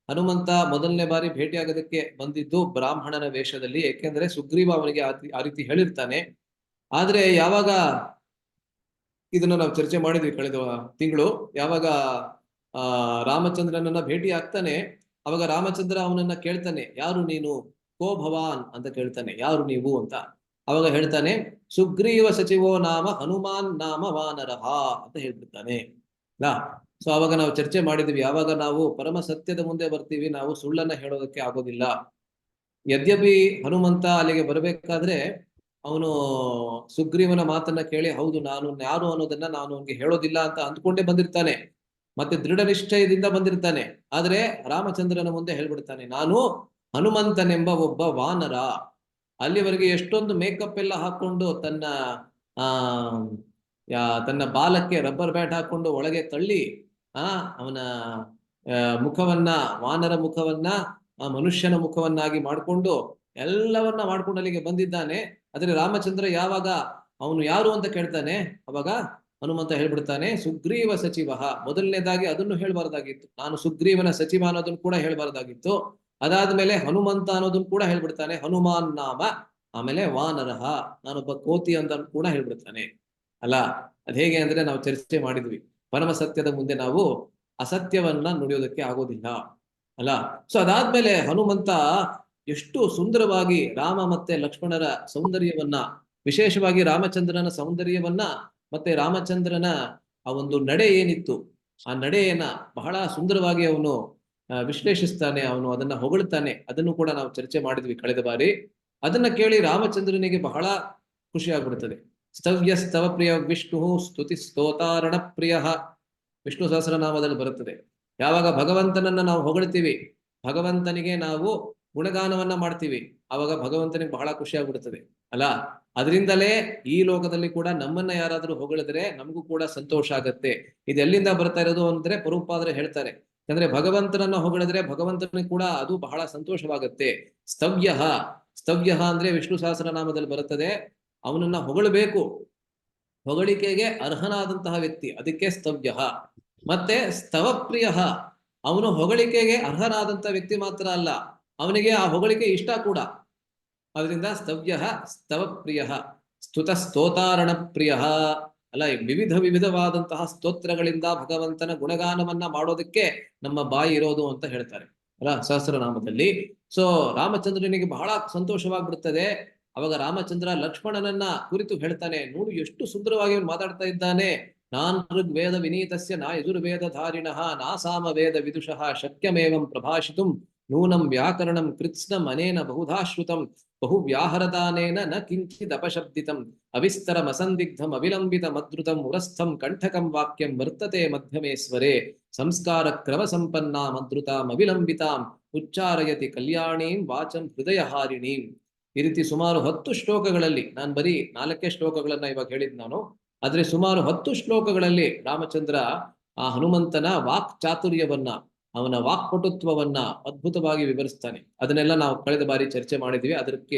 ಹನುಮಂತ ಮೊದಲನೇ ಬಾರಿ ಭೇಟಿಯಾಗೋದಕ್ಕೆ ಬಂದಿದ್ದು ಬ್ರಾಹ್ಮಣನ ವೇಷದಲ್ಲಿ. ಏಕೆಂದ್ರೆ ಸುಗ್ರೀವ ಅವನಿಗೆ ಆ ರೀತಿ ಹೇಳಿರ್ತಾನೆ. ಆದ್ರೆ ಯಾವಾಗ ಇದನ್ನ ನಾವು ಚರ್ಚೆ ಮಾಡಿದ್ವಿ ಕಳೆದ ತಿಂಗಳು, ಯಾವಾಗ ರಾಮಚಂದ್ರನನ್ನ ಭೇಟಿ ಆಗ್ತಾನೆ ಅವಾಗ ರಾಮಚಂದ್ರ ಅವನನ್ನ ಕೇಳ್ತಾನೆ, ಯಾರು ನೀನು, ಕೋ ಭವಾನ್ ಅಂತ ಕೇಳ್ತಾನೆ, ಯಾರು ನೀವು ಅಂತ. ಅವಾಗ ಹೇಳ್ತಾನೆ, ಸುಗ್ರೀವ ಸಚಿವೋ ನಾಮ ಹನುಮಾನ್ ನಾಮ ವಾನರಹ ಅಂತ ಹೇಳ್ಬಿಡ್ತಾನೆ. ಸೊ ಅವಾಗ ನಾವು ಚರ್ಚೆ ಮಾಡಿದ್ವಿ, ಯಾವಾಗ ನಾವು ಪರಮ ಸತ್ಯದ ಮುಂದೆ ಬರ್ತೀವಿ ನಾವು ಸುಳ್ಳನ್ನ ಹೇಳೋದಕ್ಕೆ ಆಗೋದಿಲ್ಲ. ಯದ್ಯಪಿ ಹನುಮಂತ ಅಲ್ಲಿಗೆ ಬರಬೇಕಾದ್ರೆ ಅವನು ಸುಗ್ರೀವನ ಮಾತನ್ನ ಕೇಳಿ ಹೌದು ನಾನು ಯಾರು ಅನ್ನೋದನ್ನ ನಾನು ಅವನಿಗೆ ಹೇಳೋದಿಲ್ಲ ಅಂತ ಅಂದ್ಕೊಂಡೇ ಬಂದಿರ್ತಾನೆ, ಮತ್ತೆ ದೃಢ ನಿಶ್ಚಯದಿಂದ ಬಂದಿರ್ತಾನೆ. ಆದ್ರೆ ರಾಮಚಂದ್ರನ ಮುಂದೆ ಹೇಳ್ಬಿಡ್ತಾನೆ, ನಾನು ಹನುಮಂತನೆಂಬ ಒಬ್ಬ ವಾನರ. ಅಲ್ಲಿವರೆಗೆ ಎಷ್ಟೊಂದು ಮೇಕಪ್ ಎಲ್ಲ ಹಾಕೊಂಡು ತನ್ನ ಬಾಲಕ್ಕೆ ರಬ್ಬರ್ ಬ್ಯಾಂಡ್ ಹಾಕೊಂಡು ಒಳಗೆ ತಳ್ಳಿ ಅವನ ಮುಖವನ್ನ, ವಾನರ ಮುಖವನ್ನ ಮನುಷ್ಯನ ಮುಖವನ್ನಾಗಿ ಮಾಡಿಕೊಂಡು ಎಲ್ಲವನ್ನ ಮಾಡ್ಕೊಂಡು ಅಲ್ಲಿಗೆ ಬಂದಿದ್ದಾನೆ. ಆದ್ರೆ ರಾಮಚಂದ್ರ ಯಾವಾಗ ಅವನು ಯಾರು ಅಂತ ಕೇಳ್ತಾನೆ ಅವಾಗ ಹನುಮಂತ ಹೇಳ್ಬಿಡ್ತಾನೆ, ಸುಗ್ರೀವ ಸಚಿವ. ಮೊದಲನೇದಾಗಿ ಅದನ್ನು ಹೇಳ್ಬಾರ್ದಾಗಿತ್ತು, ನಾನು ಸುಗ್ರೀವನ ಸಚಿವ ಅನ್ನೋದನ್ನು ಕೂಡ ಹೇಳ್ಬಾರ್ದಾಗಿತ್ತು. ಅದಾದ್ಮೇಲೆ ಹನುಮಂತ ಅನ್ನೋದನ್ನು ಕೂಡ ಹೇಳ್ಬಿಡ್ತಾನೆ, ಹನುಮಾನ್ ನಾಮ, ಆಮೇಲೆ ವಾನರಹ, ನಾನೊಬ್ಬ ಕೋತಿ ಅಂತ ಕೂಡ ಹೇಳ್ಬಿಡ್ತಾನೆ ಅಲ್ಲ. ಅದ್ ಹೇಗೆ ಅಂದ್ರೆ ನಾವು ಚರ್ಚೆ ಮಾಡಿದ್ವಿ, ಪರಮ ಸತ್ಯದ ಮುಂದೆ ನಾವು ಅಸತ್ಯವನ್ನ ನುಡಿಯೋದಕ್ಕೆ ಆಗೋದಿಲ್ಲ ಅಲ್ಲ. ಸೊ ಅದಾದ್ಮೇಲೆ ಹನುಮಂತ ಎಷ್ಟು ಸುಂದರವಾಗಿ ರಾಮ ಮತ್ತೆ ಲಕ್ಷ್ಮಣರ ಸೌಂದರ್ಯವನ್ನ, ವಿಶೇಷವಾಗಿ ರಾಮಚಂದ್ರನ ಸೌಂದರ್ಯವನ್ನ ಮತ್ತೆ ರಾಮಚಂದ್ರನ ಆ ಒಂದು ನಡೆ ಏನಿತ್ತು ಆ ನಡೆಯನ್ನ ಬಹಳ ಸುಂದರವಾಗಿ ಅವನು ವಿಶ್ಲೇಷಿಸ್ತಾನೆ, ಅವನು ಅದನ್ನ ಹೊಗಳ್ತಾನೆ. ಅದನ್ನು ಕೂಡ ನಾವು ಚರ್ಚೆ ಮಾಡಿದ್ವಿ ಕಳೆದ ಬಾರಿ. ಅದನ್ನ ಕೇಳಿ ರಾಮಚಂದ್ರನಿಗೆ ಬಹಳ ಖುಷಿ ಆಗ್ಬಿಡ್ತದೆ. ಸ್ತವ್ಯಸ್ತವ ಪ್ರಿಯ ವಿಷ್ಣು ಸ್ತುತಿ ಸ್ತೋತಾರಣ ಪ್ರಿಯ, ವಿಷ್ಣು ಸಹಸ್ರನಾಮದಲ್ಲಿ ಬರುತ್ತದೆ. ಯಾವಾಗ ಭಗವಂತನನ್ನ ನಾವು ಹೊಗಳ್ತೀವಿ, ಭಗವಂತನಿಗೆ ನಾವು ಗುಣಗಾನವನ್ನ ಮಾಡ್ತೀವಿ, ಅವಾಗ ಭಗವಂತನಿಗೆ ಬಹಳ ಖುಷಿ ಆಗ್ಬಿಡ್ತದೆ ಅಲ್ಲ. ಅದರಿಂದಲೇ ಈ ಲೋಕದಲ್ಲಿ ಕೂಡ ನಮ್ಮನ್ನ ಯಾರಾದ್ರೂ ಹೊಗಳಿದ್ರೆ ನಮಗೂ ಕೂಡ ಸಂತೋಷ ಆಗತ್ತೆ. ಇದೆಲ್ಲಿಂದ ಬರ್ತಾ ಇರೋದು ಅಂದ್ರೆ ಪ್ರಭುಪಾದರು ಹೇಳ್ತಾರೆ, ಯಾಕಂದ್ರೆ ಭಗವಂತನನ್ನ ಹೊಗಳಿದ್ರೆ ಭಗವಂತನಿಗೆ ಕೂಡ ಅದು ಬಹಳ ಸಂತೋಷವಾಗತ್ತೆ. ಸ್ತವ್ಯ ಸ್ತವ್ಯ ಅಂದ್ರೆ ವಿಷ್ಣು ಸಹಸ್ರನಾಮದಲ್ಲಿ ಬರುತ್ತದೆ, ಅವನನ್ನ ಹೊಗಳಬೇಕು, ಹೊಗಳಿಕೆಗೆ ಅರ್ಹನಾದಂತಹ ವ್ಯಕ್ತಿ, ಅದಕ್ಕೆ ಸ್ತವ್ಯ. ಮತ್ತೆ ಸ್ತವಪ್ರಿಯ, ಅವನು ಹೊಗಳಿಕೆಗೆ ಅರ್ಹನಾದಂತಹ ವ್ಯಕ್ತಿ ಮಾತ್ರ ಅಲ್ಲ, ಅವನಿಗೆ ಆ ಹೊಗಳಿಕೆ ಇಷ್ಟ ಕೂಡ. ಅದರಿಂದ ಸ್ತವ್ಯ ಸ್ತವಪ್ರಿಯ ಸ್ತುತ ಸ್ತೋತಾರಣ ಪ್ರಿಯ ಅಲ್ಲ. ವಿವಿಧವಾದಂತಹ ಸ್ತೋತ್ರಗಳಿಂದ ಭಗವಂತನ ಗುಣಗಾನವನ್ನ ಮಾಡೋದಕ್ಕೆ ನಮ್ಮ ಬಾಯಿ ಇರೋದು ಅಂತ ಹೇಳ್ತಾರೆ ಅಲ್ಲ ಸಹಸ್ರನಾಮದಲ್ಲಿ. ಸೊ ರಾಮಚಂದ್ರನಿಗೆ ಬಹಳ ಸಂತೋಷವಾಗ್ಬಿಡ್ತದೆ. ಅವಾಗ ರಾಮಚಂದ್ರ ಲಕ್ಷ್ಮಣನನ್ನ ಕುರಿತು ಹೇಳ್ತಾನೆ, ನೋಡು ಎಷ್ಟು ಸುಂದರವಾಗಿ ಅವನು ಮಾತಾಡ್ತಾ ಇದ್ದಾನೆ. ನಾನ್ ಋಗ್ವೇದ ವಿನೀತಸ್ಯ ನಾ ಯಜುರ್ವೇದ ಧಾರಿಣಃ ನಾ ಸಾಮವೇದ ವಿದುಷಃ ಶಕ್ಯಮೇವಂ ಪ್ರಭಾಷಿತುಂ ನೂನಂ ವ್ಯಾಕರಣಂ ಕೃತ್ಸ್ನಂ ಅನೇನ ಬಹುಧಾಶ್ರುತಂ ಬಹು ವ್ಯಾಹರದಾನೇನ ನ ಕಿಂಚಿದ್ ಅಪಶಬ್ದಿತಂ ಅವಿಸ್ತರಂ ಅಸಂದಿಗ್ಧಂ ಅವಿಲಂಬಿತ ಮದ್ರುತಂ ಉರಸ್ಥಂ ಕಂಠಕಂ ವಾಕ್ಯಂ ವರ್ತತೆ ಮಧ್ಯಮೇಶ್ವರೇ ಸಂಸ್ಕಾರ ಕ್ರಮ ಸಂಪನ್ನ ಮದ್ರುತಾಂ ಅವಿಲಂಬಿತಾಂ ಉಚ್ಚಾರಯತಿ ಕಲ್ಯಾಣೀಂ ವಾಚಂ ಹೃದಯಹಾರಿಣೀಂ. ಈ ರೀತಿ ಸುಮಾರು 10 ಶ್ಲೋಕಗಳಲ್ಲಿ, ನಾನು ಬರೀ 4 ಶ್ಲೋಕಗಳನ್ನ ಇವಾಗ ಹೇಳಿದ್ ನಾನು, ಆದ್ರೆ ಸುಮಾರು 10 ಶ್ಲೋಕಗಳಲ್ಲಿ ರಾಮಚಂದ್ರ ಆ ಹನುಮಂತನ ವಾಕ್ ಚಾತುರ್ಯವನ್ನ, ಅವನ ವಾಕ್ಪಟುತ್ವವನ್ನ ಅದ್ಭುತವಾಗಿ ವಿವರಿಸ್ತಾನೆ. ಅದನ್ನೆಲ್ಲ ನಾವು ಕಳೆದ ಬಾರಿ ಚರ್ಚೆ ಮಾಡಿದ್ವಿ,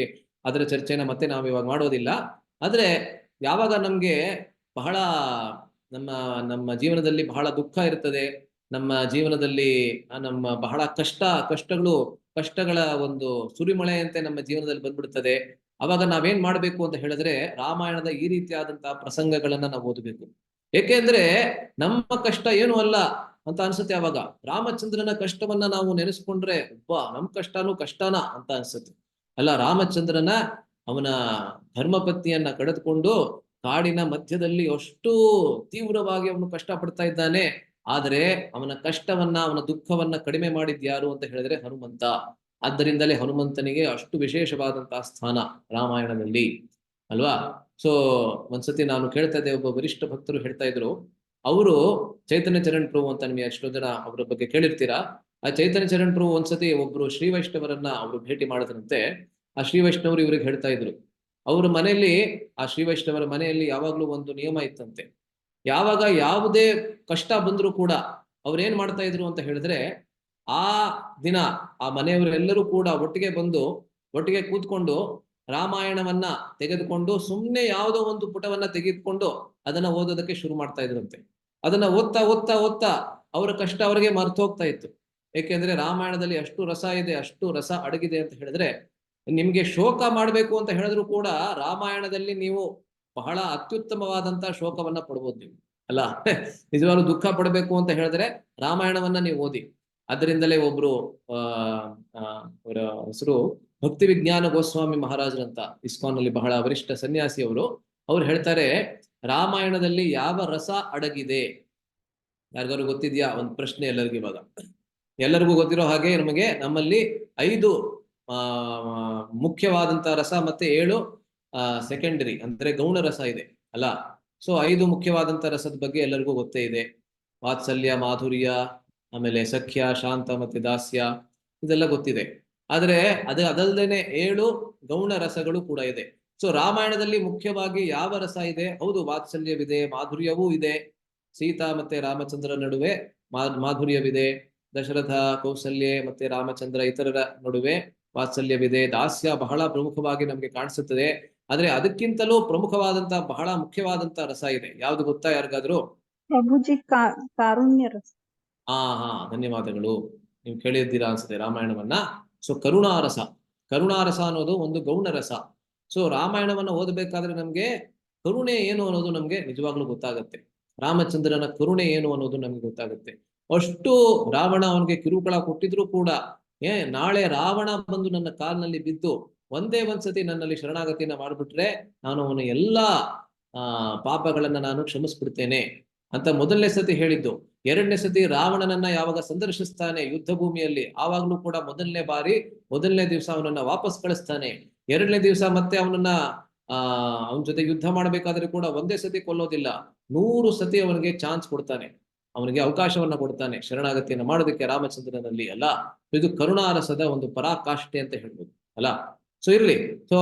ಅದರ ಚರ್ಚೆನ ಮತ್ತೆ ನಾವು ಇವಾಗ ಮಾಡೋದಿಲ್ಲ. ಆದ್ರೆ ಯಾವಾಗ ನಮ್ಗೆ ಬಹಳ ನಮ್ಮ ಜೀವನದಲ್ಲಿ ಬಹಳ ದುಃಖ ಇರ್ತದೆ, ನಮ್ಮ ಜೀವನದಲ್ಲಿ ನಮ್ಮ ಬಹಳ ಕಷ್ಟಗಳ ಒಂದು ಸುರಿಮಳೆಯಂತೆ ನಮ್ಮ ಜೀವನದಲ್ಲಿ ಬಂದ್ಬಿಡ್ತದೆ, ಅವಾಗ ನಾವೇನ್ ಮಾಡ್ಬೇಕು ಅಂತ ಹೇಳಿದ್ರೆ ರಾಮಾಯಣದ ಈ ರೀತಿಯಾದಂತಹ ಪ್ರಸಂಗಗಳನ್ನ ನಾವು ಓದಬೇಕು. ಏಕೆಂದ್ರೆ ನಮ್ಮ ಕಷ್ಟ ಏನು ಅಲ್ಲ ಅಂತ ಅನ್ಸುತ್ತೆ. ಅವಾಗ ರಾಮಚಂದ್ರನ ಕಷ್ಟವನ್ನ ನಾವು ನೆನೆಸ್ಕೊಂಡ್ರೆ ನಮ್ ಕಷ್ಟನಾ ಅಂತ ಅನ್ಸುತ್ತೆ ಅಲ್ಲ. ರಾಮಚಂದ್ರನ ಅವನ ಧರ್ಮಪತ್ನಿಯನ್ನ ಕಳೆದುಕೊಂಡು ಕಾಡಿನ ಮಧ್ಯದಲ್ಲಿ ಅಷ್ಟು ತೀವ್ರವಾಗಿ ಅವನು ಕಷ್ಟ ಪಡ್ತಾ ಇದ್ದಾನೆ. ಆದ್ರೆ ಅವನ ಕಷ್ಟವನ್ನ, ಅವನ ದುಃಖವನ್ನ ಕಡಿಮೆ ಮಾಡಿದ್ಯಾರು ಅಂತ ಹೇಳಿದ್ರೆ ಹನುಮಂತ. ಆದ್ದರಿಂದಲೇ ಹನುಮಂತನಿಗೆ ಅಷ್ಟು ವಿಶೇಷವಾದಂತಹ ಸ್ಥಾನ ರಾಮಾಯಣದಲ್ಲಿ ಅಲ್ವಾ. ಸೊ ಒಂದ್ಸತಿ ನಾನು ಕೇಳ್ತಾ ಇದ್ದೆ, ಒಬ್ಬ ವರಿಷ್ಠ ಭಕ್ತರು ಹೇಳ್ತಾ ಇದ್ರು, ಅವರು ಚೈತನ್ಯ ಚರಣ್ ಪ್ರಭು ಅಂತ ನಿಮಗೆ ಎಷ್ಟೋ ಜನ ಅವರ ಬಗ್ಗೆ ಕೇಳಿರ್ತೀರಾ. ಆ ಚೈತನ್ಯ ಚರಣ್ ಪ್ರಭು ಒಂದ್ಸತಿ ಒಬ್ರು ಶ್ರೀ ವೈಷ್ಣವರನ್ನ ಅವರು ಭೇಟಿ ಮಾಡಿದ್ರಂತೆ. ಆ ಶ್ರೀ ವೈಷ್ಣವರು ಇವ್ರಿಗೆ ಹೇಳ್ತಾ ಇದ್ರು, ಅವ್ರ ಮನೆಯಲ್ಲಿ, ಆ ಶ್ರೀ ವೈಷ್ಣವರ ಮನೆಯಲ್ಲಿ ಯಾವಾಗ್ಲೂ ಒಂದು ನಿಯಮ ಇತ್ತಂತೆ. ಯಾವಾಗ ಯಾವುದೇ ಕಷ್ಟ ಬಂದ್ರು ಕೂಡ ಅವ್ರೇನ್ ಮಾಡ್ತಾ ಇದ್ರು ಅಂತ ಹೇಳಿದ್ರೆ, ಆ ದಿನ ಆ ಮನೆಯವರೆಲ್ಲರೂ ಕೂಡ ಒಟ್ಟಿಗೆ ಕೂತ್ಕೊಂಡು ರಾಮಾಯಣವನ್ನ ತೆಗೆದುಕೊಂಡು ಸುಮ್ನೆ ಯಾವುದೋ ಒಂದು ಪುಟವನ್ನ ತೆಗೆದುಕೊಂಡು ಅದನ್ನ ಓದೋದಕ್ಕೆ ಶುರು ಮಾಡ್ತಾ ಇದ್ರಂತೆ. ಅದನ್ನ ಓದ್ತಾ ಅವರ ಕಷ್ಟ ಅವರಿಗೆ ಮರ್ತು ಹೋಗ್ತಾ ಇತ್ತು. ಏಕೆಂದ್ರೆ ರಾಮಾಯಣದಲ್ಲಿ ಅಷ್ಟು ರಸ ಇದೆ, ಅಷ್ಟು ರಸ ಅಡಗಿದೆ ಅಂತ ಹೇಳಿದ್ರೆ, ನಿಮ್ಗೆ ಶೋಕ ಮಾಡ್ಬೇಕು ಅಂತ ಹೇಳಿದ್ರು ಕೂಡ ರಾಮಾಯಣದಲ್ಲಿ ನೀವು ಬಹಳ ಅತ್ಯುತ್ತಮವಾದಂತಹ ಶೋಕವನ್ನ ಪಡ್ಬೋದು ನೀವು ಅಲ್ಲ. ನಿಜವಾಗ್ಲೂ ದುಃಖ ಪಡ್ಬೇಕು ಅಂತ ಹೇಳಿದ್ರೆ ರಾಮಾಯಣವನ್ನ ನೀವು ಓದಿ. ಅದರಿಂದಲೇ ಒಬ್ರು ಅವರ ಹೆಸರು ಭಕ್ತಿ ವಿಜ್ಞಾನ ಗೋಸ್ವಾಮಿ ಮಹಾರಾಜರಂತ, ಇಸ್ಕಾನ್ ನಲ್ಲಿ ಬಹಳ ವರಿಷ್ಠ ಸನ್ಯಾಸಿ ಅವರು. ಅವ್ರು ಹೇಳ್ತಾರೆ, ರಾಮಾಯಣದಲ್ಲಿ ಯಾವ ರಸ ಅಡಗಿದೆ ಯಾರಿಗಾರು ಗೊತ್ತಿದ್ಯಾ? ಒಂದು ಪ್ರಶ್ನೆ ಎಲ್ಲರಿಗೂ. ಇವಾಗ ಎಲ್ಲರಿಗೂ ಗೊತ್ತಿರೋ ಹಾಗೆ ನಮ್ಮಲ್ಲಿ 5 ಮುಖ್ಯವಾದಂತಹ ರಸ ಮತ್ತೆ 7 ಸೆಕೆಂಡರಿ ಅಂದ್ರೆ ಗೌಣ ರಸ ಇದೆ ಅಲ್ಲ. ಸೊ 5 ಮುಖ್ಯವಾದಂತಹ ರಸದ ಬಗ್ಗೆ ಎಲ್ಲರಿಗೂ ಗೊತ್ತೇ ಇದೆ. ವಾತ್ಸಲ್ಯ, ಮಾಧುರ್ಯ, ಆಮೇಲೆ ಸಖ್ಯ, ಶಾಂತ ಮತ್ತೆ ದಾಸ್ಯ, ಇದೆಲ್ಲ ಗೊತ್ತಿದೆ. ಆದ್ರೆ ಅದಲ್ಲದೇನೆ 7 ಗೌಣ ರಸಗಳು ಕೂಡ ಇದೆ. ಸೊ ರಾಮಾಯಣದಲ್ಲಿ ಮುಖ್ಯವಾಗಿ ಯಾವ ರಸ ಇದೆ? ಹೌದು, ವಾತ್ಸಲ್ಯವಿದೆ, ಮಾಧುರ್ಯವೂ ಇದೆ. ಸೀತಾ ಮತ್ತೆ ರಾಮಚಂದ್ರ ನಡುವೆ ಮಾಧುರ್ಯವಿದೆ. ದಶರಥ, ಕೌಸಲ್ಯ ಮತ್ತೆ ರಾಮಚಂದ್ರ ಇತರರ ನಡುವೆ ವಾತ್ಸಲ್ಯವಿದೆ. ದಾಸ್ಯ ಬಹಳ ಪ್ರಮುಖವಾಗಿ ನಮ್ಗೆ ಕಾಣಿಸುತ್ತದೆ. ಆದ್ರೆ ಅದಕ್ಕಿಂತಲೂ ಪ್ರಮುಖವಾದಂತಹ ಬಹಳ ಮುಖ್ಯವಾದಂತಹ ರಸ ಇದೆ. ಯಾವ್ದು ಗೊತ್ತಾ ಯಾರಿಗಾದ್ರು? ಪ್ರಭುಜಿ ಕಾರುಣ್ಯ ರಸ. ಹಾ, ಧನ್ಯವಾದಗಳು. ನೀವು ಕೇಳಿದ್ದೀರಾ ಅನ್ಸುತ್ತೆ ರಾಮಾಯಣವನ್ನ. ಸೊ ಕರುಣಾರಸ ಅನ್ನೋದು ಒಂದು ಗೌಣ ರಸ. ಸೊ ರಾಮಾಯಣವನ್ನ ಓದಬೇಕಾದ್ರೆ ನಮ್ಗೆ ಕರುಣೆ ಏನು ಅನ್ನೋದು ನಮ್ಗೆ ನಿಜವಾಗ್ಲೂ ಗೊತ್ತಾಗತ್ತೆ. ರಾಮಚಂದ್ರನ ಕರುಣೆ ಏನು ಅನ್ನೋದು ನಮ್ಗೆ ಗೊತ್ತಾಗುತ್ತೆ. ಅಷ್ಟು ರಾವಣ ಅವನಿಗೆ ಕಿರುಕುಳ ಕೊಟ್ಟಿದ್ರು ಕೂಡ, ನಾಳೆ ರಾವಣ ಬಂದು ನನ್ನ ಕಾಲಿನಲ್ಲಿ ಬಿದ್ದು ಒಂದೇ ಒಂದ್ಸತಿ ನನ್ನಲ್ಲಿ ಶರಣಾಗತಿಯನ್ನ ಮಾಡ್ಬಿಟ್ರೆ ನಾನು ಅವನ ಎಲ್ಲಾ ಪಾಪಗಳನ್ನ ನಾನು ಕ್ಷಮಿಸ್ಬಿಡ್ತೇನೆ ಅಂತ ಮೊದಲನೇ ಸತಿ ಹೇಳಿದ್ದು. 2ನೇ ಸತಿ ರಾವಣನನ್ನ ಯಾವಾಗ ಸಂದರ್ಶಿಸ್ತಾನೆ ಯುದ್ಧ ಭೂಮಿಯಲ್ಲಿ, ಆವಾಗ್ಲೂ ಕೂಡ ಮೊದಲನೇ ದಿವಸ ಅವನನ್ನ ವಾಪಸ್ ಕಳಿಸ್ತಾನೆ. 2ನೇ ದಿವಸ ಮತ್ತೆ ಅವನನ್ನ ಅವನ ಜೊತೆ ಯುದ್ಧ ಮಾಡ್ಬೇಕಾದ್ರೆ ಕೂಡ ಒಂದೇ ಸತಿ ಕೊಲ್ಲೋದಿಲ್ಲ, 100 ಸತಿ ಅವನಿಗೆ ಚಾನ್ಸ್ ಕೊಡ್ತಾನೆ. ಅವನಿಗೆ ಅವಕಾಶವನ್ನ ಕೊಡ್ತಾನೆ ಶರಣಾಗತಿಯನ್ನು ಮಾಡೋದಕ್ಕೆ ರಾಮಚಂದ್ರನಲ್ಲಿ ಅಲ್ಲ. ಇದು ಕರುಣಾರಸದ ಒಂದು ಪರಾಕಾಷ್ಠೆ ಅಂತ ಹೇಳ್ಬೋದು ಅಲ್ಲ. ಸೊ ಇರ್ಲಿ. ಸೊ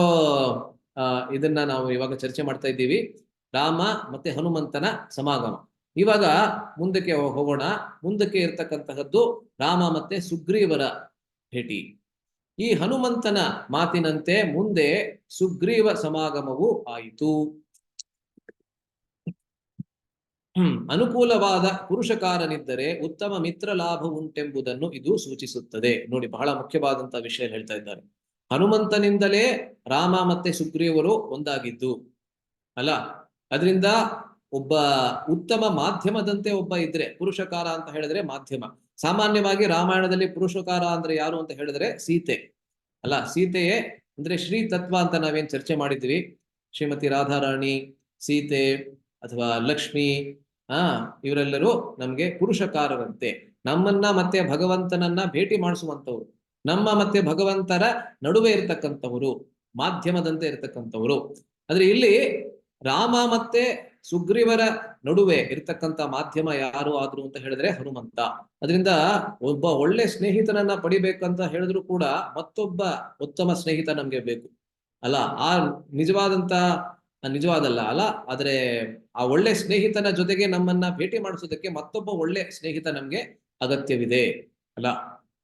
ಇದನ್ನ ನಾವು ಇವಾಗ ಚರ್ಚೆ ಮಾಡ್ತಾ ಇದ್ದೀವಿ, ರಾಮ ಮತ್ತೆ ಹನುಮಂತನ ಸಮಾಗಮ. ಇವಾಗ ಮುಂದಕ್ಕೆ ಹೋಗೋಣ. ಮುಂದಕ್ಕೆ ಇರ್ತಕ್ಕಂತಹದ್ದು ರಾಮ ಮತ್ತೆ ಸುಗ್ರೀವರ ಭೇಟಿ. ಈ ಹನುಮಂತನ ಮಾತಿನಂತೆ ಮುಂದೆ ಸುಗ್ರೀವ ಸಮಾಗಮವೂ ಆಯಿತು. ಅನುಕೂಲವಾದ ಪುರುಷಕಾರನಿದ್ದರೆ ಉತ್ತಮ ಮಿತ್ರ ಲಾಭ ಉಂಟೆಂಬುದನ್ನು ಇದು ಸೂಚಿಸುತ್ತದೆ. ನೋಡಿ, ಬಹಳ ಮುಖ್ಯವಾದಂತಹ ವಿಷಯ ಹೇಳ್ತಾ ಇದ್ದಾರೆ. ಹನುಮಂತನಿಂದಲೇ ರಾಮ ಮತ್ತೆ ಸುಗ್ರೀವರು ಒಂದಾಗಿದ್ದು ಅಲ್ಲ. ಅದರಿಂದ ಒಬ್ಬ ಉತ್ತಮ ಮಾಧ್ಯಮದಂತೆ ಒಬ್ಬ ಇದ್ರೆ, ಪುರುಷಕಾರ ಅಂತ ಹೇಳಿದ್ರೆ ಮಾಧ್ಯಮ. ಸಾಮಾನ್ಯವಾಗಿ ರಾಮಾಯಣದಲ್ಲಿ ಪುರುಷಕಾರ ಅಂದ್ರೆ ಯಾರು ಅಂತ ಹೇಳಿದ್ರೆ ಸೀತೆ ಅಲ್ಲ. ಸೀತೆಯೇ ಅಂದ್ರೆ ಶ್ರೀ ತತ್ವ ಅಂತ ನಾವೇನ್ ಚರ್ಚೆ ಮಾಡಿದ್ವಿ. ಶ್ರೀಮತಿ ರಾಧಾರಾಣಿ, ಸೀತೆ ಅಥವಾ ಲಕ್ಷ್ಮಿ, ಇವರೆಲ್ಲರೂ ನಮ್ಗೆ ಪುರುಷಕಾರರಂತೆ. ನಮ್ಮನ್ನ ಮತ್ತೆ ಭಗವಂತನನ್ನ ಭೇಟಿ ಮಾಡಿಸುವಂತವ್ರು, ನಮ್ಮ ಮತ್ತೆ ಭಗವಂತರ ನಡುವೆ ಇರ್ತಕ್ಕಂಥವರು, ಮಾಧ್ಯಮದಂತೆ ಇರ್ತಕ್ಕಂಥವ್ರು. ಆದ್ರೆ ಇಲ್ಲಿ ರಾಮ ಮತ್ತೆ ಸುಗ್ರೀವರ ನಡುವೆ ಇರ್ತಕ್ಕಂಥ ಮಾಧ್ಯಮ ಯಾರು ಆದ್ರು ಅಂತ ಹೇಳಿದ್ರೆ ಹನುಮಂತ. ಅದರಿಂದ ಒಬ್ಬ ಒಳ್ಳೆ ಸ್ನೇಹಿತನನ್ನ ಪಡಿಬೇಕಂತ ಹೇಳಿದ್ರು ಕೂಡ ಮತ್ತೊಬ್ಬ ಉತ್ತಮ ಸ್ನೇಹಿತ ನಮ್ಗೆ ಬೇಕು ಅಲ್ಲ. ಆ ನಿಜವಾದಲ್ಲ ಅಲ್ಲ, ಆದ್ರೆ ಆ ಒಳ್ಳೆ ಸ್ನೇಹಿತನ ಜೊತೆಗೆ ನಮ್ಮನ್ನ ಭೇಟಿ ಮಾಡಿಸೋದಕ್ಕೆ ಮತ್ತೊಬ್ಬ ಒಳ್ಳೆ ಸ್ನೇಹಿತ ನಮ್ಗೆ ಅಗತ್ಯವಿದೆ ಅಲ್ಲ.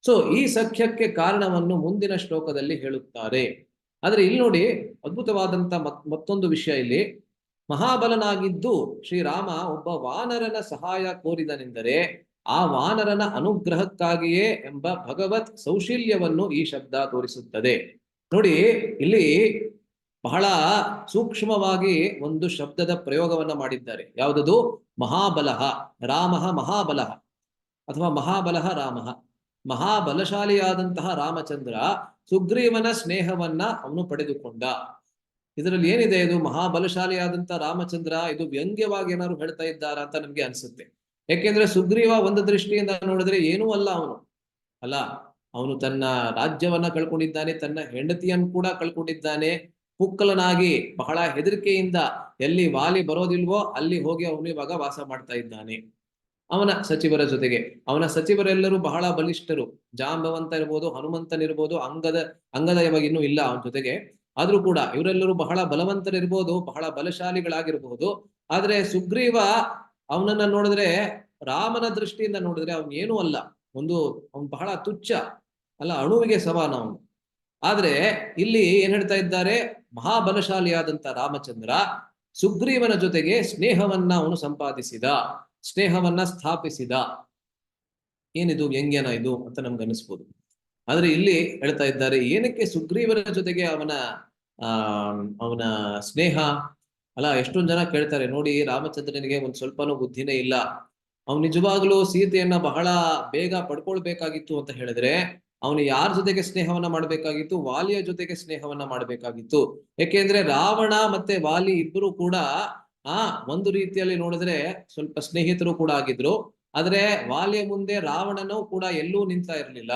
ಸೊ ಈ ಸಖ್ಯಕ್ಕೆ ಕಾರಣವನ್ನು ಮುಂದಿನ ಶ್ಲೋಕದಲ್ಲಿ ಹೇಳುತ್ತಾರೆ. ಆದ್ರೆ ಇಲ್ಲಿ ನೋಡಿ, ಅದ್ಭುತವಾದಂತ ಮತ್ತೊಂದು ವಿಷಯ ಇಲ್ಲಿ. ಮಹಾಬಲನಾಗಿದ್ದು ಶ್ರೀರಾಮ ಒಬ್ಬ ವಾನರನ ಸಹಾಯ ಕೋರಿದನೆಂದರೆ ಆ ವಾನರನ ಅನುಗ್ರಹಕ್ಕಾಗಿಯೇ ಎಂಬ ಭಗವತ್ ಸೌಶೀಲ್ಯವನ್ನು ಈ ಶಬ್ದ ತೋರಿಸುತ್ತದೆ. ನೋಡಿ, ಇಲ್ಲಿ ಬಹಳ ಸೂಕ್ಷ್ಮವಾಗಿ ಒಂದು ಶಬ್ದದ ಪ್ರಯೋಗವನ್ನ ಮಾಡಿದ್ದಾರೆ. ಯಾವುದದು? ಮಹಾಬಲಃ ರಾಮಃ, ಮಹಾಬಲಃ ಅಥವಾ ಮಹಾಬಲಃ ರಾಮಃ. ಮಹಾಬಲಶಾಲಿಯಾದಂತಹ ರಾಮಚಂದ್ರ ಸುಗ್ರೀವನ ಸ್ನೇಹವನ್ನ ಅವನು ಪಡೆದುಕೊಂಡ. ಇದರಲ್ಲಿ ಏನಿದೆ? ಇದು ಮಹಾಬಲಶಾಲಿಯಾದಂತಹ ರಾಮಚಂದ್ರ, ಇದು ವ್ಯಂಗ್ಯವಾಗಿ ಏನಾದ್ರು ಹೇಳ್ತಾ ಇದ್ದಾರಾ ಅಂತ ನಮ್ಗೆ ಅನ್ಸುತ್ತೆ. ಯಾಕೆಂದ್ರೆ ಸುಗ್ರೀವ ಒಂದು ದೃಷ್ಟಿಯಿಂದ ನೋಡಿದ್ರೆ ಏನೂ ಅಲ್ಲ ಅವನು ಅಲ್ಲ. ಅವನು ತನ್ನ ರಾಜ್ಯವನ್ನ ಕಳ್ಕೊಂಡಿದ್ದಾನೆ, ತನ್ನ ಹೆಂಡತಿಯನ್ನು ಕೂಡ ಕಳ್ಕೊಂಡಿದ್ದಾನೆ. ಪುಕ್ಕಲನಾಗಿ ಬಹಳ ಹೆದರಿಕೆಯಿಂದ ಎಲ್ಲಿ ವಾಲಿ ಬರೋದಿಲ್ವೋ ಅಲ್ಲಿ ಹೋಗಿ ಅವನು ಇವಾಗ ವಾಸ ಮಾಡ್ತಾ ಇದ್ದಾನೆ ಅವನ ಸಚಿವರ ಜೊತೆಗೆ. ಅವನ ಸಚಿವರೆಲ್ಲರೂ ಬಹಳ ಬಲಿಷ್ಠರು. ಜಾಂಬವಂತ ಇರ್ಬೋದು, ಹನುಮಂತನಿರ್ಬೋದು, ಅಂಗದ ಇವಾಗ ಇನ್ನೂ ಇಲ್ಲ ಅವನ ಜೊತೆಗೆ. ಆದ್ರೂ ಕೂಡ ಇವರೆಲ್ಲರೂ ಬಹಳ ಬಲವಂತರಿರ್ಬೋದು, ಬಹಳ ಬಲಶಾಲಿಗಳಾಗಿರ್ಬಹುದು. ಆದ್ರೆ ಸುಗ್ರೀವ ಅವನನ್ನ ನೋಡಿದ್ರೆ, ರಾಮನ ದೃಷ್ಟಿಯಿಂದ ನೋಡಿದ್ರೆ ಅವನು ಏನೂ ಅಲ್ಲ. ಅವನು ಬಹಳ ತುಚ್ಛ ಅಲ್ಲ, ಅಣುವಿಗೆ ಸಮಾನ ಅವನು. ಆದ್ರೆ ಇಲ್ಲಿ ಏನ್ ಹೇಳ್ತಾ ಇದ್ದಾರೆ? ಮಹಾಬಲಶಾಲಿಯಾದಂತ ರಾಮಚಂದ್ರ ಸುಗ್ರೀವನ ಜೊತೆಗೆ ಸ್ನೇಹವನ್ನ ಅವನು ಸಂಪಾದಿಸಿದ, ಸ್ನೇಹವನ್ನ ಸ್ಥಾಪಿಸಿದ. ಏನಿದು ವ್ಯಂಗ್ಯನ ಇದು ಅಂತ ನಮ್ಗೆ ಅನಿಸ್ಬೋದು. ಆದ್ರೆ ಇಲ್ಲಿ ಹೇಳ್ತಾ ಇದ್ದಾರೆ, ಏನಕ್ಕೆ ಸುಗ್ರೀವನ ಜೊತೆಗೆ ಅವನ ಸ್ನೇಹ ಅಲ್ಲ. ಎಷ್ಟೊಂದ್ ಜನ ಕೇಳ್ತಾರೆ ನೋಡಿ, ರಾಮಚಂದ್ರನಿಗೆ ಒಂದ್ ಸ್ವಲ್ಪನೂ ಬುದ್ಧಿನೇ ಇಲ್ಲ. ಅವ್ನು ನಿಜವಾಗ್ಲೂ ಸೀತೆಯನ್ನ ಬಹಳ ಬೇಗ ಪಡ್ಕೊಳ್ಬೇಕಾಗಿತ್ತು ಅಂತ ಹೇಳಿದ್ರೆ ಅವನು ಯಾರ ಜೊತೆಗೆ ಸ್ನೇಹವನ್ನ ಮಾಡ್ಬೇಕಾಗಿತ್ತು? ವಾಲಿಯ ಜೊತೆಗೆ ಸ್ನೇಹವನ್ನ ಮಾಡ್ಬೇಕಾಗಿತ್ತು. ಯಾಕೆಂದ್ರೆ ರಾವಣ ಮತ್ತೆ ವಾಲಿ ಇಬ್ಬರು ಕೂಡ ಒಂದು ರೀತಿಯಲ್ಲಿ ನೋಡಿದ್ರೆ ಸ್ವಲ್ಪ ಸ್ನೇಹಿತರು ಕೂಡ ಆಗಿದ್ರು. ಆದ್ರೆ ವಾಲಿಯ ಮುಂದೆ ರಾವಣನೂ ಕೂಡ ಎಲ್ಲೂ ನಿಂತ ಇರ್ಲಿಲ್ಲ.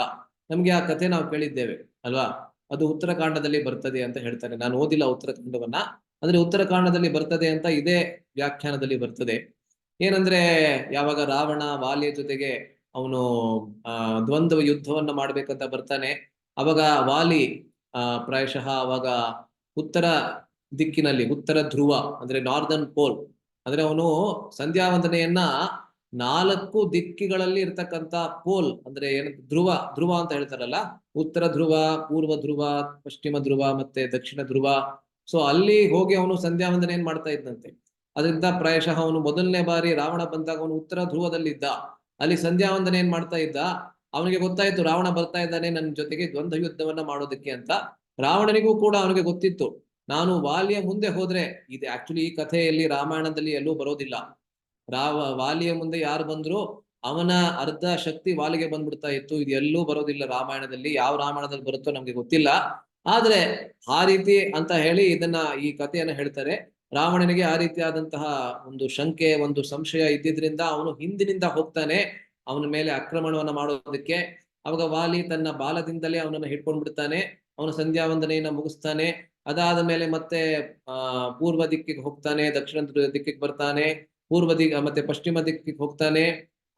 ನಮ್ಗೆ ಆ ಕಥೆ ನಾವು ಕೇಳಿದ್ದೇವೆ ಅಲ್ವಾ? ಅದು ಉತ್ತರಕಾಂಡದಲ್ಲಿ ಬರ್ತದೆ ಅಂತ ಹೇಳ್ತಾರೆ. ನಾನು ಓದಿಲ್ಲ ಉತ್ತರಕಾಂಡವನ್ನ, ಅಂದ್ರೆ ಉತ್ತರಕಾಂಡದಲ್ಲಿ ಬರ್ತದೆ ಅಂತ ಇದೇ ವ್ಯಾಖ್ಯಾನದಲ್ಲಿ ಬರ್ತದೆ. ಏನಂದ್ರೆ, ಯಾವಾಗ ರಾವಣ ವಾಲಿಯ ಜೊತೆಗೆ ಅವನು ದ್ವಂದ್ವ ಯುದ್ಧವನ್ನ ಮಾಡ್ಬೇಕಂತ ಬರ್ತಾನೆ, ಅವಾಗ ವಾಲಿ ಪ್ರಾಯಶಃ ಅವಾಗ ಉತ್ತರ ದಿಕ್ಕಿನಲ್ಲಿ, ಉತ್ತರ ಧ್ರುವ ಅಂದ್ರೆ ನಾರ್ದರ್ನ್ ಪೋಲ್, ಅಂದ್ರೆ ಅವನು ಸಂಧ್ಯಾವಂದನೆಯನ್ನ 4 ದಿಕ್ಕಿಗಳಲ್ಲಿ ಇರ್ತಕ್ಕಂಥ ಪೋಲ್ ಅಂದ್ರೆ ಏನು ಧ್ರುವ ಅಂತ ಹೇಳ್ತಾರಲ್ಲ, ಉತ್ತರ ಧ್ರುವ, ಪೂರ್ವ ಧ್ರುವ, ಪಶ್ಚಿಮ ಧ್ರುವ ಮತ್ತೆ ದಕ್ಷಿಣ ಧ್ರುವ. ಸೊ ಅಲ್ಲಿ ಹೋಗಿ ಅವನು ಸಂಧ್ಯಾವಂದನೆಯನ್ನು ಮಾಡ್ತಾ ಇದ್ದಂತೆ. ಅದರಿಂದ ಪ್ರಾಯಶಃ ಅವನು ಮೊದಲನೇ ಬಾರಿ ರಾವಣ ಬಂದಾಗ ಅವನು ಉತ್ತರ ಧ್ರುವದಲ್ಲಿದ್ದ, ಅಲ್ಲಿ ಸಂಧ್ಯಾವಂದನೆಯನ್ನು ಮಾಡ್ತಾ ಇದ್ದ. ಅವನಿಗೆ ಗೊತ್ತಾಯ್ತು ರಾವಣ ಬರ್ತಾ ಇದ್ದಾನೆ ನನ್ನ ಜೊತೆಗೆ ದ್ವಂದ್ವ ಯುದ್ಧವನ್ನ ಮಾಡೋದಕ್ಕೆ ಅಂತ. ರಾವಣನಿಗೂ ಕೂಡ ಅವನಿಗೆ ಗೊತ್ತಿತ್ತು, ನಾನು ವಾಲಿಯ ಮುಂದೆ ಹೋದ್ರೆ, ಇದು ಆಕ್ಚುಲಿ ಈ ಕಥೆಯಲ್ಲಿ ರಾಮಾಯಣದಲ್ಲಿ ಎಲ್ಲೂ ಬರೋದಿಲ್ಲ. ವಾಲಿಯ ಮುಂದೆ ಯಾರು ಬಂದ್ರು ಅವನ ಅರ್ಧ ಶಕ್ತಿ ವಾಲಿಗೆ ಬಂದ್ಬಿಡ್ತಾ ಇತ್ತು. ಇದು ಎಲ್ಲೂ ಬರೋದಿಲ್ಲ ರಾಮಾಯಣದಲ್ಲಿ. ಯಾವ ರಾಮಾಯಣದಲ್ಲಿ ಬರುತ್ತೋ ನಮ್ಗೆ ಗೊತ್ತಿಲ್ಲ. ಆದ್ರೆ ಆ ರೀತಿ ಅಂತ ಹೇಳಿ ಈ ಕಥೆಯನ್ನ ಹೇಳ್ತಾರೆ. ರಾವಣನಿಗೆ ಆ ರೀತಿಯಾದಂತಹ ಒಂದು ಶಂಕೆ, ಒಂದು ಸಂಶಯ ಇದ್ದಿದ್ರಿಂದ ಅವನು ಹಿಂದಿನಿಂದ ಹೋಗ್ತಾನೆ ಅವನ ಮೇಲೆ ಆಕ್ರಮಣವನ್ನ ಮಾಡೋದಕ್ಕೆ. ಅವಾಗ ವಾಲಿ ತನ್ನ ಬಾಲದಿಂದಲೇ ಅವನನ್ನು ಹಿಡ್ಕೊಂಡ್ಬಿಡ್ತಾನೆ. ಅವನು ಸಂಧ್ಯಾವಂದನೆಯನ್ನ ಮುಗಿಸ್ತಾನೆ. ಅದಾದ ಮೇಲೆ ಮತ್ತೆ ಪೂರ್ವ ದಿಕ್ಕಿಗೆ ಹೋಗ್ತಾನೆ, ದಕ್ಷಿಣ ದಿಕ್ಕಿಗೆ ಬರ್ತಾನೆ, ಮತ್ತೆ ಪಶ್ಚಿಮ ದಿಕ್ಕಿಗೆ ಹೋಗ್ತಾನೆ.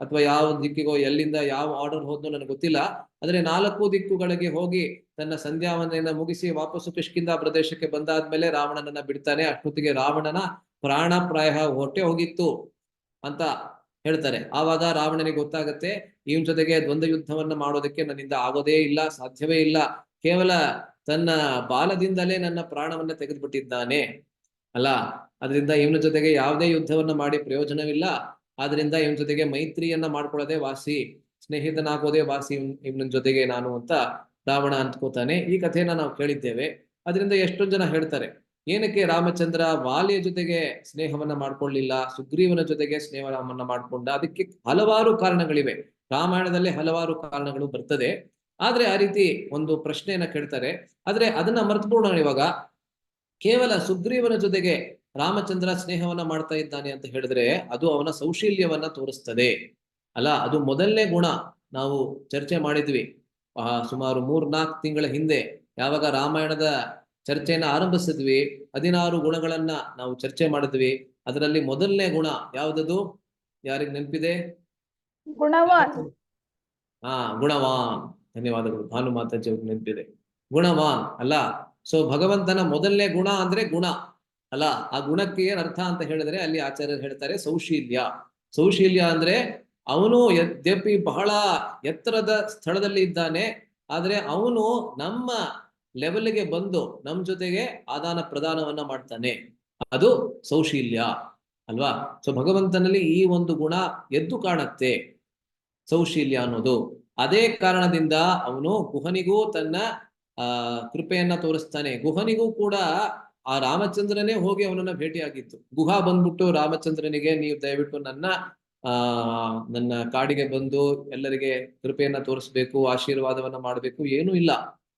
ಅಥವಾ ಯಾವ ದಿಕ್ಕಿಗೋ ಎಲ್ಲಿಂದ ಯಾವ ಆರ್ಡರ್ ಹೋದ್ನೋ ನನಗೆ ಗೊತ್ತಿಲ್ಲ. ಆದ್ರೆ 4 ದಿಕ್ಕುಗಳಿಗೆ ಹೋಗಿ ತನ್ನ ಸಂಧ್ಯಾವಂದನೆಯನ್ನ ಮುಗಿಸಿ ವಾಪಸ್ಸು ಕಿಷ್ಕಿಂಧ ಪ್ರದೇಶಕ್ಕೆ ಬಂದಾದ್ಮೇಲೆ ರಾವಣನನ್ನ ಬಿಡ್ತಾನೆ. ಅಷ್ಟೊತ್ತಿಗೆ ರಾವಣನ ಪ್ರಾಣಪ್ರಾಯ ಹೊಟ್ಟೆ ಹೋಗಿತ್ತು ಅಂತ ಹೇಳ್ತಾರೆ. ಆವಾಗ ರಾವಣನಿಗೆ ಗೊತ್ತಾಗತ್ತೆ, ಇವನ್ ಜೊತೆಗೆ ದ್ವಂದ್ವ ಯುದ್ಧವನ್ನ ಮಾಡೋದಕ್ಕೆ ನನ್ನಿಂದ ಆಗೋದೇ ಇಲ್ಲ, ಸಾಧ್ಯವೇ ಇಲ್ಲ. ಕೇವಲ ತನ್ನ ಬಾಲದಿಂದಲೇ ನನ್ನ ಪ್ರಾಣವನ್ನ ತೆಗೆದುಬಿಟ್ಟಿದ್ದಾನೆ ಅಲ್ಲ, ಅದರಿಂದ ಇವನ ಜೊತೆಗೆ ಯಾವುದೇ ಯುದ್ಧವನ್ನ ಮಾಡಿ ಪ್ರಯೋಜನವಿಲ್ಲ. ಆದ್ರಿಂದ ಇವನ್ ಜೊತೆಗೆ ಮೈತ್ರಿಯನ್ನ ಮಾಡ್ಕೊಳ್ಳೋದೇ ವಾಸಿ, ಸ್ನೇಹಿತನಾಗೋದೇ ವಾಸಿ ಇವನ ಜೊತೆಗೆ ನಾನು ಅಂತ ರಾವಣ ಅಂದ್ಕೋತಾನೆ. ಈ ಕಥೆಯನ್ನ ನಾವು ಕೇಳಿದ್ದೇವೆ. ಅದರಿಂದ ಎಷ್ಟೊಂದು ಜನ ಹೇಳ್ತಾರೆ, ಏನಕ್ಕೆ ರಾಮಚಂದ್ರ ವಾಲಿಯ ಜೊತೆಗೆ ಸ್ನೇಹವನ್ನ ಮಾಡ್ಕೊಳ್ಳಿಲ್ಲ, ಸುಗ್ರೀವನ ಜೊತೆಗೆ ಸ್ನೇಹವನ್ನ ಮಾಡ್ಕೊಂಡ? ಅದಕ್ಕೆ ಹಲವಾರು ಕಾರಣಗಳಿವೆ. ರಾಮಾಯಣದಲ್ಲಿ ಹಲವಾರು ಕಾರಣಗಳು ಬರ್ತದೆ. ಆದ್ರೆ ಆ ರೀತಿ ಒಂದು ಪ್ರಶ್ನೆಯನ್ನ ಕೇಳ್ತಾರೆ. ಆದ್ರೆ ಅದನ್ನ ಮರೆತುಬಿಡೋಣ ಇವಾಗ. ಕೇವಲ ಸುಗ್ರೀವನ ಜೊತೆಗೆ ರಾಮಚಂದ್ರ ಸ್ನೇಹವನ್ನ ಮಾಡ್ತಾ ಇದ್ದಾನೆ ಅಂತ ಹೇಳಿದ್ರೆ ಅದು ಅವನ ಸೌಶೀಲ್ಯವನ್ನ ತೋರಿಸ್ತದೆ ಅಲ್ಲ. ಅದು ಮೊದಲನೇ ಗುಣ. ನಾವು ಚರ್ಚೆ ಮಾಡಿದ್ವಿ ಸುಮಾರು 3-4 ತಿಂಗಳ ಹಿಂದೆ, ಯಾವಾಗ ರಾಮಾಯಣದ ಚರ್ಚೆಯನ್ನ ಆರಂಭಿಸಿದ್ವಿ. 16 ಗುಣಗಳನ್ನ ನಾವು ಚರ್ಚೆ ಮಾಡಿದ್ವಿ. ಅದರಲ್ಲಿ ಮೊದಲನೇ ಗುಣ ಯಾವುದದು? ಯಾರಿಗೆ ನೆನಪಿದೆ? ಗುಣವಾನ್. ಗುಣವಾನ್. ಧನ್ಯವಾದಗಳು ಭಾನು ಮಾತಾಜಿ ಅವ್ರಿಗೆ ನೆನಪಿದೆ. ಗುಣವಾನ್ ಅಲ್ಲ. ಸೊ ಭಗವಂತನ ಮೊದಲನೇ ಗುಣ ಅಂದ್ರೆ ಗುಣ ಅಲ್ಲ. ಆ ಗುಣಕ್ಕೆ ಏನ್ ಅರ್ಥ ಅಂತ ಹೇಳಿದ್ರೆ ಅಲ್ಲಿ ಆಚಾರ್ಯರು ಹೇಳ್ತಾರೆ ಸೌಶೀಲ್ಯ. ಸೌಶೀಲ್ಯ ಅಂದ್ರೆ ಅವನು ಯದ್ಯಪಿ ಬಹಳ ಎತ್ತರದ ಸ್ಥಳದಲ್ಲಿ ಇದ್ದಾನೆ, ಆದ್ರೆ ಅವನು ನಮ್ಮ ಲೆವೆಲ್ಗೆ ಬಂದು ನಮ್ ಜೊತೆಗೆ ಆದಾನ ಪ್ರದಾನವನ್ನ ಮಾಡ್ತಾನೆ. ಅದು ಸೌಶೀಲ್ಯ ಅಲ್ವಾ. ಸೊ ಭಗವಂತನಲ್ಲಿ ಈ ಒಂದು ಗುಣ ಎದ್ದು ಕಾಣುತ್ತೆ, ಸೌಶೀಲ್ಯ ಅನ್ನೋದು. ಅದೇ ಕಾರಣದಿಂದ ಅವನು ಗುಹನಿಗೂ ತನ್ನ ಕೃಪೆಯನ್ನ ತೋರಿಸ್ತಾನೆ. ಗುಹನಿಗೂ ಕೂಡ ಆ ರಾಮಚಂದ್ರನೇ ಹೋಗಿ ಅವನನ್ನ ಭೇಟಿಯಾಗಿತ್ತು. ಗುಹಾ ಬಂದ್ಬಿಟ್ಟು ರಾಮಚಂದ್ರನಿಗೆ, ನೀವು ದಯವಿಟ್ಟು ನನ್ನ ಕಾಡಿಗೆ ಬಂದು ಎಲ್ಲರಿಗೆ ಕೃಪೆಯನ್ನ ತೋರಿಸ್ಬೇಕು, ಆಶೀರ್ವಾದವನ್ನ ಮಾಡ್ಬೇಕು, ಏನೂ ಇಲ್ಲ,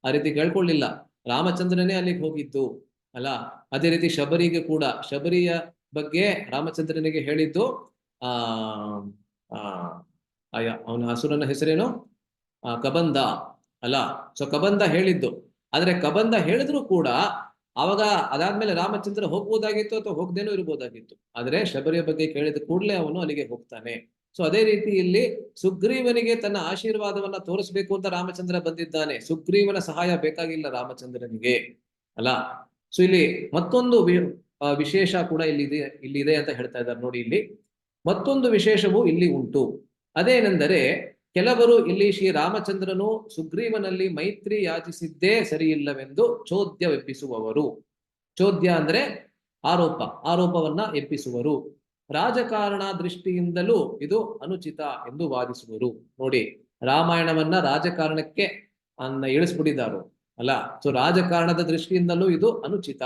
ಆ ರೀತಿ ಕೇಳ್ಕೊಳ್ಳಿಲ್ಲ. ರಾಮಚಂದ್ರನೇ ಅಲ್ಲಿಗೆ ಹೋಗಿದ್ದು ಅಲ್ಲ. ಅದೇ ರೀತಿ ಶಬರಿಗೆ ಕೂಡ, ಶಬರಿಯ ಬಗ್ಗೆ ರಾಮಚಂದ್ರನಿಗೆ ಹೇಳಿದ್ದು ಅವನ ಹಸುರನ ಹೆಸರೇನು? ಕಬಂದ ಅಲ್ಲ. ಸೊ ಕಬಂದ ಹೇಳಿದ್ದು. ಆದ್ರೆ ಕಬಂದ ಹೇಳಿದ್ರು ಕೂಡ ಅವಾಗ ಅದಾದ್ಮೇಲೆ ರಾಮಚಂದ್ರ ಹೋಗ್ಬೋದಾಗಿತ್ತು ಅಥವಾ ಹೋಗ್ದೇನೂ ಇರ್ಬೋದಾಗಿತ್ತು. ಆದ್ರೆ ಶಬರಿಯ ಬಗ್ಗೆ ಕೇಳಿದ ಕೂಡಲೇ ಅವನು ಅಲ್ಲಿಗೆ ಹೋಗ್ತಾನೆ. ಸೊ ಅದೇ ರೀತಿ ಇಲ್ಲಿ ಸುಗ್ರೀವನಿಗೆ ತನ್ನ ಆಶೀರ್ವಾದವನ್ನ ತೋರಿಸ್ಬೇಕು ಅಂತ ರಾಮಚಂದ್ರ ಬಂದಿದ್ದಾನೆ. ಸುಗ್ರೀವನ ಸಹಾಯ ಬೇಕಾಗಿಲ್ಲ ರಾಮಚಂದ್ರನಿಗೆ ಅಲ್ಲ. ಸೊ ಇಲ್ಲಿ ಮತ್ತೊಂದು ವಿಶೇಷ ಕೂಡ ಇಲ್ಲಿದೆ ಅಂತ ಹೇಳ್ತಾ ಇದ್ದಾರೆ ನೋಡಿ. ಇಲ್ಲಿ ಮತ್ತೊಂದು ವಿಶೇಷವು ಇಲ್ಲಿ ಉಂಟು. ಅದೇನೆಂದರೆ, ಕೆಲವರು ಇಲ್ಲಿ ಶ್ರೀ ರಾಮಚಂದ್ರನು ಸುಗ್ರೀವನಲ್ಲಿ ಮೈತ್ರಿ ಯಾಚಿಸಿದ್ದೇ ಸರಿಯಿಲ್ಲವೆಂದು ಚೋದ್ಯವೆಬ್ಬಿಸುವವರು. ಚೋದ್ಯ ಅಂದ್ರೆ ಆರೋಪವನ್ನ ಎಬ್ಬಿಸುವರು. ರಾಜಕಾರಣ ದೃಷ್ಟಿಯಿಂದಲೂ ಇದು ಅನುಚಿತ ಎಂದು ವಾದಿಸುವರು. ನೋಡಿ, ರಾಮಾಯಣವನ್ನ ರಾಜಕಾರಣಕ್ಕೆ ಇಳಿಸ್ಬಿಟ್ಟಿದ್ದಾರು ಅಲ್ಲ. ಸೊ ರಾಜಕಾರಣದ ದೃಷ್ಟಿಯಿಂದಲೂ ಇದು ಅನುಚಿತ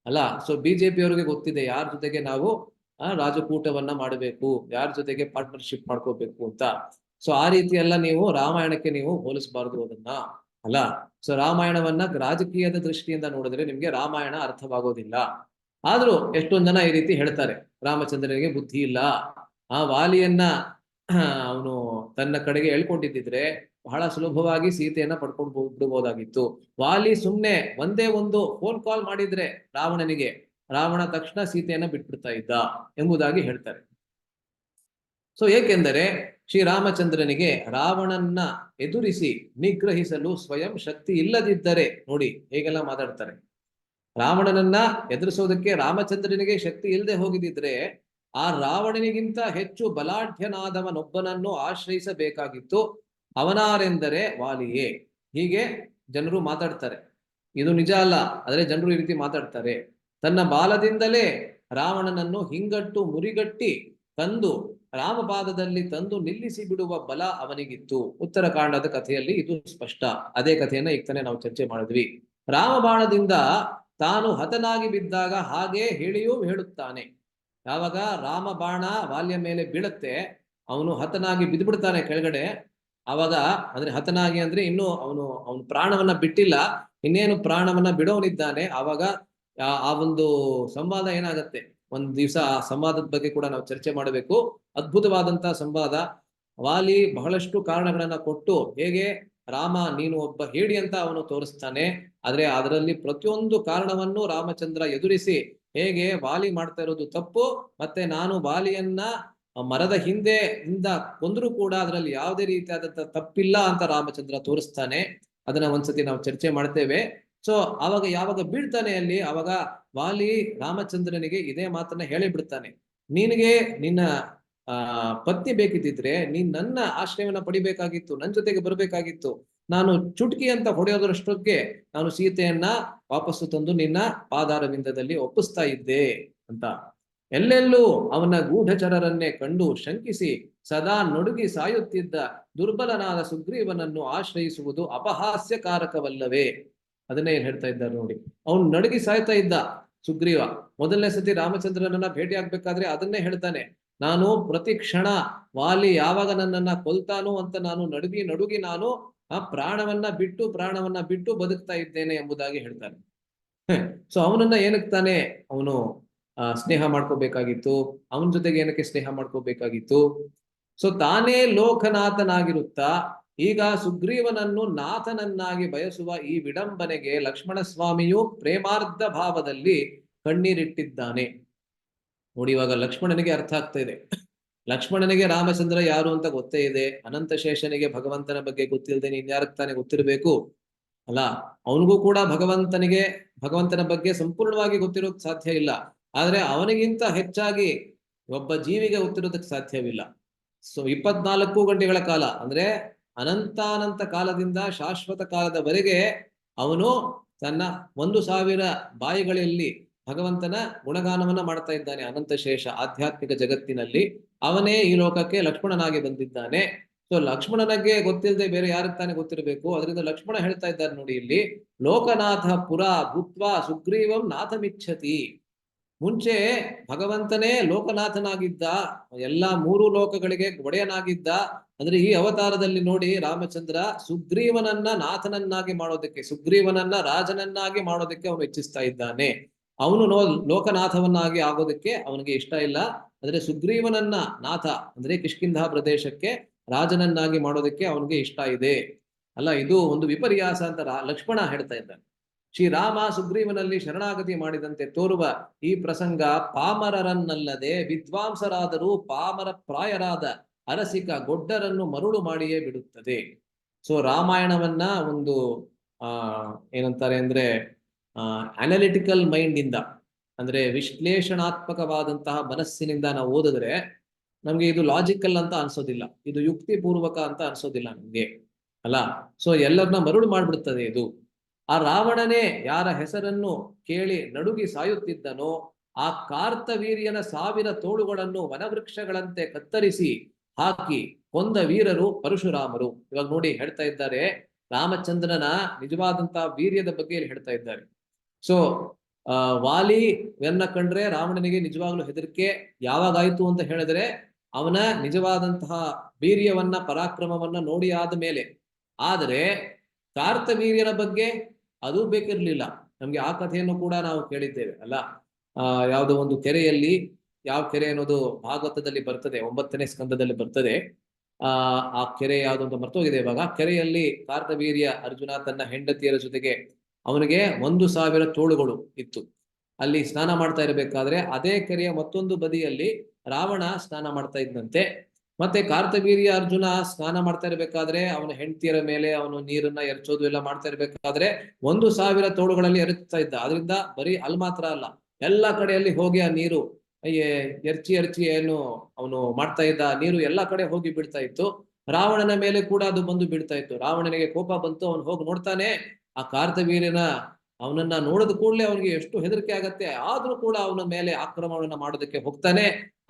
ಅಲ್ಲ. ಸೊ ಬಿಜೆಪಿ ಅವರಿಗೆ ಗೊತ್ತಿದೆ ಯಾರ ಜೊತೆಗೆ ನಾವು ರಾಜಕೂಟವನ್ನ ಮಾಡಬೇಕು, ಯಾರ ಜೊತೆಗೆ ಪಾರ್ಟ್ನರ್ಶಿಪ್ ಮಾಡ್ಕೋಬೇಕು ಅಂತ. ಸೊ ಆ ರೀತಿ ಎಲ್ಲ ನೀವು ರಾಮಾಯಣಕ್ಕೆ ನೀವು ಹೋಲಿಸಬಾರದು ಅದನ್ನ ಅಲ್ಲ. ಸೊ ರಾಮಾಯಣವನ್ನ ರಾಜಕೀಯದ ದೃಷ್ಟಿಯಿಂದ ನೋಡಿದ್ರೆ ನಿಮ್ಗೆ ರಾಮಾಯಣ ಅರ್ಥವಾಗೋದಿಲ್ಲ. ಆದ್ರೂ ಎಷ್ಟೊಂದ್ ಜನ ಈ ರೀತಿ ಹೇಳ್ತಾರೆ, ರಾಮಚಂದ್ರನಿಗೆ ಬುದ್ಧಿ ಇಲ್ಲ, ವಾಲಿಯನ್ನ ಅವನು ತನ್ನ ಕಡೆಗೆ ಎಳ್ಕೊಂಡಿದ್ದಿದ್ರೆ ಬಹಳ ಸುಲಭವಾಗಿ ಸೀತೆಯನ್ನ ಪಡ್ಕೊಂಡು ಬಿಡ್ಬೋದಾಗಿತ್ತು. ವಾಲಿ ಸುಮ್ನೆ ಒಂದೇ ಒಂದು ಫೋನ್ ಕಾಲ್ ಮಾಡಿದ್ರೆ ರಾವಣನಿಗೆ, ರಾವಣ ತಕ್ಷಣ ಸೀತೆಯನ್ನ ಬಿಟ್ಬಿಡ್ತಾ ಇದ್ದ ಎಂಬುದಾಗಿ ಹೇಳ್ತಾರೆ. ಸೊ ಏಕೆಂದರೆ ಶ್ರೀರಾಮಚಂದ್ರನಿಗೆ ರಾವಣನ್ನ ಎದುರಿಸಿ ನಿಗ್ರಹಿಸಲು ಸ್ವಯಂ ಶಕ್ತಿ ಇಲ್ಲದಿದ್ದರೆ, ನೋಡಿ ಹೇಗೆಲ್ಲ ಮಾತಾಡ್ತಾರೆ. ರಾವಣನನ್ನ ಎದುರಿಸೋದಕ್ಕೆ ರಾಮಚಂದ್ರನಿಗೆ ಶಕ್ತಿ ಇಲ್ಲದೆ ಹೋಗಿದ್ದಿದ್ರೆ ಆ ರಾವಣನಿಗಿಂತ ಹೆಚ್ಚು ಬಲಾಢ್ಯನಾದವನೊಬ್ಬನನ್ನು ಆಶ್ರಯಿಸಬೇಕಾಗಿತ್ತು. ಅವನಾರೆಂದರೆ ವಾಲಿಯೇ. ಹೀಗೆ ಜನರು ಮಾತಾಡ್ತಾರೆ. ಇದು ನಿಜ ಅಲ್ಲ, ಆದ್ರೆ ಜನರು ಈ ರೀತಿ ಮಾತಾಡ್ತಾರೆ. ತನ್ನ ಬಾಲದಿಂದಲೇ ರಾವಣನನ್ನು ಹಿಂಗಟ್ಟು ಮುರಿಗಟ್ಟಿ ತಂದು ರಾಮಪಾದದಲ್ಲಿ ತಂದು ನಿಲ್ಲಿಸಿ ಬಿಡುವ ಬಲ ಅವನಿಗಿತ್ತು. ಉತ್ತರಕಾಂಡದ ಕಥೆಯಲ್ಲಿ ಇದು ಸ್ಪಷ್ಟ. ಅದೇ ಕಥೆಯನ್ನ ಈಗ ತಾನೇ ನಾವು ಚರ್ಚೆ ಮಾಡಿದ್ವಿ. ರಾಮಬಾಣದಿಂದ ತಾನು ಹತನಾಗಿ ಬಿದ್ದಾಗ ಹಾಗೆ ಹೇಳಿಯೂ ಹೇಳುತ್ತಾನೆ. ಯಾವಾಗ ರಾಮಬಾಣ ವಾಲಿಯ ಮೇಲೆ ಬೀಳುತ್ತೆ, ಅವನು ಹತನಾಗಿ ಬಿದ್ದುಬಿಡ್ತಾನೆ ಕೆಳಗಡೆ. ಅವಾಗ ಅಂದ್ರೆ ಹತನಾಗಿ ಅಂದ್ರೆ ಇನ್ನು ಅವನು ಪ್ರಾಣವನ್ನ ಬಿಟ್ಟಿಲ್ಲ, ಇನ್ನೇನು ಪ್ರಾಣವನ್ನ ಬಿಡೋನಿದ್ದಾನೆ. ಆವಾಗ ಆ ಒಂದು ಸಂವಾದ ಏನಾಗತ್ತೆ, ಒಂದ್ ದಿವಸ ಆ ಸಂವಾದದ ಬಗ್ಗೆ ಕೂಡ ನಾವು ಚರ್ಚೆ ಮಾಡಬೇಕು. ಅದ್ಭುತವಾದಂತಹ ಸಂವಾದ. ವಾಲಿ ಬಹಳಷ್ಟು ಕಾರಣಗಳನ್ನ ಕೊಟ್ಟು ಹೇಗೆ ರಾಮ ನೀನು ಒಬ್ಬ ಹೇಡಿ ಅಂತ ಅವನು ತೋರಿಸ್ತಾನೆ. ಆದ್ರೆ ಅದರಲ್ಲಿ ಪ್ರತಿಯೊಂದು ಕಾರಣವನ್ನು ರಾಮಚಂದ್ರ ಎದುರಿಸಿ ಹೇಗೆ ವಾಲಿ ಮಾಡ್ತಾ ಇರೋದು ತಪ್ಪು, ಮತ್ತೆ ನಾನು ವಾಲಿಯನ್ನ ಮರದ ಹಿಂದೆ ಕೊಂದ್ರು ಕೂಡ ಅದರಲ್ಲಿ ಯಾವುದೇ ರೀತಿಯಾದಂತಹ ತಪ್ಪಿಲ್ಲ ಅಂತ ರಾಮಚಂದ್ರ ತೋರಿಸ್ತಾನೆ. ಅದನ್ನ ಒಂದ್ಸತಿ ನಾವು ಚರ್ಚೆ ಮಾಡ್ತೇವೆ. ಸೊ ಅವಾಗ ಯಾವಾಗ ಬೀಳ್ತಾನೆ ಅಲ್ಲಿ, ಅವಾಗ ವಾಲಿ ರಾಮಚಂದ್ರನಿಗೆ ಇದೇ ಮಾತನ್ನ ಹೇಳಿ ಬಿಡ್ತಾನೆ, ನಿನಗೆ ನಿನ್ನ ಪತ್ನಿ ಬೇಕಿದ್ದಿದ್ರೆ ನೀನ್ ನನ್ನ ಆಶ್ರಯವನ್ನ ಪಡಿಬೇಕಾಗಿತ್ತು, ನನ್ನ ಜೊತೆಗೆ ಬರ್ಬೇಕಾಗಿತ್ತು. ನಾನು ಚುಟ್ಕಿ ಅಂತ ಹೊಡೆಯೋದ್ರಷ್ಟೊತ್ತಿಗೆ ನಾನು ಸೀತೆಯನ್ನ ವಾಪಸ್ಸು ತಂದು ನಿನ್ನ ಪಾದಾರವಿಂದದಲ್ಲಿ ಒಪ್ಪಿಸ್ತಾ ಇದ್ದೆ ಅಂತ. ಎಲ್ಲೆಲ್ಲೂ ಅವನ ಗೂಢಚರರನ್ನೇ ಕಂಡು ಶಂಕಿಸಿ ಸದಾ ನಡುಗಿ ಸಾಯುತ್ತಿದ್ದ ದುರ್ಬಲನಾದ ಸುಗ್ರೀವನನ್ನು ಆಶ್ರಯಿಸುವುದು ಅಪಹಾಸ್ಯಕಾರಕವಲ್ಲವೇ? ಅದನ್ನೇ ಹೇಳ್ತಾ ಇದ್ದಾರೆ ನೋಡಿ. ಅವನು ನಡುಗಿ ಸಾಯ್ತಾ ಇದ್ದ ಸುಗ್ರೀವ. ಮೊದಲನೇ ಸತಿ ರಾಮಚಂದ್ರನನ್ನ ಭೇಟಿ ಆಗ್ಬೇಕಾದ್ರೆ ಅದನ್ನೇ ಹೇಳ್ತಾನೆ, ನಾನು ಪ್ರತಿ ಕ್ಷಣ ವಾಲಿ ಯಾವಾಗ ನನ್ನನ್ನ ಕೊಲ್ತಾನೋ ಅಂತ ನಾನು ನಡುಗಿ ನಾನು ಆ ಪ್ರಾಣವನ್ನ ಬಿಟ್ಟು ಬದುಕ್ತಾ ಇದ್ದೇನೆ ಎಂಬುದಾಗಿ ಹೇಳ್ತಾನೆ. ಸೊ ಅವನನ್ನ ಏನಕ್ಕೆ ತಾನೆ ಅವನು ಸ್ನೇಹ ಮಾಡ್ಕೋಬೇಕಾಗಿತ್ತು, ಅವನ ಜೊತೆಗೆ ಏನಕ್ಕೆ ಸ್ನೇಹ ಮಾಡ್ಕೋಬೇಕಾಗಿತ್ತು? ಸೊ ತಾನೇ ಲೋಕನಾಥನಾಗಿರುತ್ತಾ ಈಗ ಸುಗ್ರೀವನನ್ನು ನಾಥನನ್ನಾಗಿ ಬಯಸುವ ಈ ವಿಡಂಬನೆಗೆ ಲಕ್ಷ್ಮಣ ಸ್ವಾಮಿಯು ಪ್ರೇಮಾರ್ಧ ಭಾವದಲ್ಲಿ ಕಣ್ಣೀರಿಟ್ಟಿದ್ದಾನೆ. ನೋಡಿ, ಇವಾಗ ಲಕ್ಷ್ಮಣನಿಗೆ ಅರ್ಥ ಆಗ್ತಾ ಇದೆ. ಲಕ್ಷ್ಮಣನಿಗೆ ರಾಮಚಂದ್ರ ಯಾರು ಅಂತ ಗೊತ್ತೇ ಇದೆ. ಅನಂತ ಶೇಷನಿಗೆ ಭಗವಂತನ ಬಗ್ಗೆ ಗೊತ್ತಿಲ್ಲದೆ ಇನ್ಯಾರಕ್ ತಾನೇ ಗೊತ್ತಿರಬೇಕು ಅಲ್ಲ? ಅವನಿಗೂ ಕೂಡ ಭಗವಂತನ ಬಗ್ಗೆ ಸಂಪೂರ್ಣವಾಗಿ ಗೊತ್ತಿರೋಕ್ ಸಾಧ್ಯ ಇಲ್ಲ. ಆದ್ರೆ ಅವನಿಗಿಂತ ಹೆಚ್ಚಾಗಿ ಒಬ್ಬ ಜೀವಿಗೆ ಗೊತ್ತಿರೋದಕ್ಕೆ ಸಾಧ್ಯವಿಲ್ಲ. ಸೊ 24 ಗಂಟೆಗಳ ಕಾಲ ಅಂದ್ರೆ ಅನಂತಾನಂತ ಕಾಲದಿಂದ ಶಾಶ್ವತ ಕಾಲದವರೆಗೆ ಅವನು ತನ್ನ 1000 ಬಾಯಿಗಳಲ್ಲಿ ಭಗವಂತನ ಗುಣಗಾನವನ್ನ ಮಾಡ್ತಾ ಇದ್ದಾನೆ. ಅನಂತ ಶೇಷ ಆಧ್ಯಾತ್ಮಿಕ ಜಗತ್ತಿನಲ್ಲಿ ಅವನೇ ಈ ಲೋಕಕ್ಕೆ ಲಕ್ಷ್ಮಣನಾಗಿ ಬಂದಿದ್ದಾನೆ. ಸೊ ಲಕ್ಷ್ಮಣನಿಗೆ ಗೊತ್ತಿಲ್ಲದೆ ಬೇರೆ ಯಾರಿಗೆ ತಾನೇ ಗೊತ್ತಿರಬೇಕು? ಅದರಿಂದ ಲಕ್ಷ್ಮಣ ಹೇಳ್ತಾ ಇದ್ದಾರೆ ನೋಡಿ ಇಲ್ಲಿ, ಲೋಕನಾಥ ಪುರ ಭೂತ್ವಾ ಸುಗ್ರೀವಂ ನಾಥಮಿಚ್ಛತಿ. ಮುಂಚೆ ಭಗವಂತನೇ ಲೋಕನಾಥನಾಗಿದ್ದ, ಎಲ್ಲಾ 3 ಲೋಕಗಳಿಗೆ ಒಡೆಯನಾಗಿದ್ದ. ಅಂದ್ರೆ ಈ ಅವತಾರದಲ್ಲಿ ನೋಡಿ ರಾಮಚಂದ್ರ ಸುಗ್ರೀವನನ್ನ ನಾಥನನ್ನಾಗಿ ಮಾಡೋದಕ್ಕೆ, ಸುಗ್ರೀವನನ್ನ ರಾಜನನ್ನಾಗಿ ಮಾಡೋದಕ್ಕೆ ಅವನು ಇಚ್ಛಿಸ್ತಾ ಇದ್ದಾನೆ. ಅವನು ಲೋಕನಾಥವನ್ನಾಗಿ ಆಗೋದಕ್ಕೆ ಅವನಿಗೆ ಇಷ್ಟ ಇಲ್ಲ. ಅಂದ್ರೆ ಸುಗ್ರೀವನನ್ನ ನಾಥ ಅಂದ್ರೆ ಕಿಷ್ಕಿಂಧ ಪ್ರದೇಶಕ್ಕೆ ರಾಜನನ್ನಾಗಿ ಮಾಡೋದಕ್ಕೆ ಅವನಿಗೆ ಇಷ್ಟ ಇದೆ ಅಲ್ಲ. ಇದು ಒಂದು ವಿಪರ್ಯಾಸ ಅಂತ ಲಕ್ಷ್ಮಣ ಹೇಳ್ತಾ ಇದ್ದಾನೆ. ಶ್ರೀರಾಮ ಸುಗ್ರೀವನಲ್ಲಿ ಶರಣಾಗತಿ ಮಾಡಿದಂತೆ ತೋರುವ ಈ ಪ್ರಸಂಗ ಪಾಮರರನ್ನಲ್ಲದೆ ವಿದ್ವಾಂಸರಾದರೂ ಪಾಮರ ಪ್ರಾಯರಾದ ಅರಸಿಕ ಗೊಡ್ಡರನ್ನು ಮರುಳು ಮಾಡಿಯೇ ಬಿಡುತ್ತದೆ. ಸೊ ರಾಮಾಯಣವನ್ನ ಒಂದು ಏನಂತಾರೆ ಅಂದ್ರೆ ಅನಾಲಿಟಿಕಲ್ ಮೈಂಡ್ ಇಂದ, ಅಂದ್ರೆ ವಿಶ್ಲೇಷಣಾತ್ಮಕವಾದಂತಹ ಮನಸ್ಸಿನಿಂದ ನಾವು ಓದಿದ್ರೆ ನಮ್ಗೆ ಇದು ಲಾಜಿಕಲ್ ಅಂತ ಅನ್ಸೋದಿಲ್ಲ, ಇದು ಯುಕ್ತಿ ಪೂರ್ವಕ ಅಂತ ಅನ್ಸೋದಿಲ್ಲ ನಮ್ಗೆ ಅಲ್ಲ. ಸೊ ಎಲ್ಲರನ್ನ ಮರುಳು ಮಾಡ್ಬಿಡ್ತದೆ ಇದು. ಆ ರಾವಣನೇ ಯಾರ ಹೆಸರನ್ನು ಕೇಳಿ ನಡುಗಿ ಸಾಯುತ್ತಿದ್ದನೋ ಆ ಕಾರ್ತವೀರ್ಯನ 1000 ತೋಳುಗಳನ್ನು ವನವೃಕ್ಷಗಳಂತೆ ಕತ್ತರಿಸಿ ಹಾಕಿ ಕೊಂದ ವೀರರು ಪರಶುರಾಮರು. ಇವಾಗ ನೋಡಿ ಹೇಳ್ತಾ ಇದ್ದಾರೆ, ರಾಮಚಂದ್ರನ ನಿಜವಾದಂತಹ ವೀರ್ಯದ ಬಗ್ಗೆ ಹೇಳ್ತಾ ಇದ್ದಾರೆ. ಸೊ ವಾಲಿಯನ್ನ ಕಂಡ್ರೆ ರಾವಣನಿಗೆ ನಿಜವಾಗ್ಲೂ ಹೆದರಿಕೆ ಯಾವಾಗಾಯ್ತು ಅಂತ ಹೇಳಿದ್ರೆ ಅವನ ನಿಜವಾದಂತಹ ವೀರ್ಯವನ್ನ ಪರಾಕ್ರಮವನ್ನ ನೋಡಿ ಆದ ಮೇಲೆ. ಆದರೆ ಕಾರ್ತವೀರ್ಯನ ಬಗ್ಗೆ ಅದು ಬೇಕಿರ್ಲಿಲ್ಲ ನಮ್ಗೆ. ಆ ಕಥೆಯನ್ನು ಕೂಡ ನಾವು ಕೇಳಿದ್ದೇವೆ ಅಲ್ಲ. ಯಾವುದೋ ಒಂದು ಕೆರೆಯಲ್ಲಿ, ಯಾವ ಕೆರೆ ಅನ್ನೋದು ಭಾಗವತದಲ್ಲಿ ಬರ್ತದೆ, 9ನೇ ಸ್ಕಂದದಲ್ಲಿ ಬರ್ತದೆ. ಆ ಕೆರೆ ಯಾವ್ದು ಅಂತ ಮರ್ತೋಗಿದೆ ಇವಾಗ. ಕೆರೆಯಲ್ಲಿ ಕಾರ್ತವೀರ್ಯ ಅರ್ಜುನ ತನ್ನ ಹೆಂಡತಿಯರ ಜೊತೆಗೆ ಅವನಿಗೆ 1000 ತೋಳುಗಳು ಇತ್ತು. ಅಲ್ಲಿ ಸ್ನಾನ ಮಾಡ್ತಾ ಇರಬೇಕಾದ್ರೆ ಅದೇ ಕೆರೆಯ ಮತ್ತೊಂದು ಬದಿಯಲ್ಲಿ ರಾವಣ ಸ್ನಾನ ಮಾಡ್ತಾ ಇದ್ದಂತೆ. ಮತ್ತೆ ಕಾರ್ತವೀರ್ಯ ಅರ್ಜುನ ಸ್ನಾನ ಮಾಡ್ತಾ ಇರ್ಬೇಕಾದ್ರೆ ಅವನ ಹೆಂಡತಿಯರ ಮೇಲೆ ಅವನು ನೀರನ್ನ ಎರಚೋದು ಎಲ್ಲ ಮಾಡ್ತಾ ಇರ್ಬೇಕಾದ್ರೆ 1000 ತೋಳುಗಳಲ್ಲಿ ಎರಚ್ತಾ ಇದ್ದ. ಅದರಿಂದ ಬರೀ ಅಲ್ಲಿ ಮಾತ್ರ ಅಲ್ಲ, ಎಲ್ಲಾ ಕಡೆಯಲ್ಲಿ ಹೋಗಿ ಆ ನೀರು ಎರಚಿ ಏನು ಅವನು ಮಾಡ್ತಾ ಇದ್ದ ನೀರು ಎಲ್ಲಾ ಕಡೆ ಹೋಗಿ ಬೀಳ್ತಾ ಇತ್ತು. ರಾವಣನ ಮೇಲೆ ಕೂಡ ಅದು ಬಂದು ಬೀಳ್ತಾ ಇತ್ತು. ರಾವಣನಿಗೆ ಕೋಪ ಬಂತು. ಅವನು ಹೋಗಿ ನೋಡ್ತಾನೆ, ಆ ಕಾರ್ತವೀರ್ಯನ ಅವನನ್ನ ನೋಡಿದ ಕೂಡಲೇ ಅವನಿಗೆ ಎಷ್ಟು ಹೆದರಿಕೆ ಆಗತ್ತೆ. ಆದ್ರೂ ಕೂಡ ಅವನ ಮೇಲೆ ಆಕ್ರಮಣವನ್ನ ಮಾಡೋದಕ್ಕೆ ಹೋಗ್ತಾನೆ.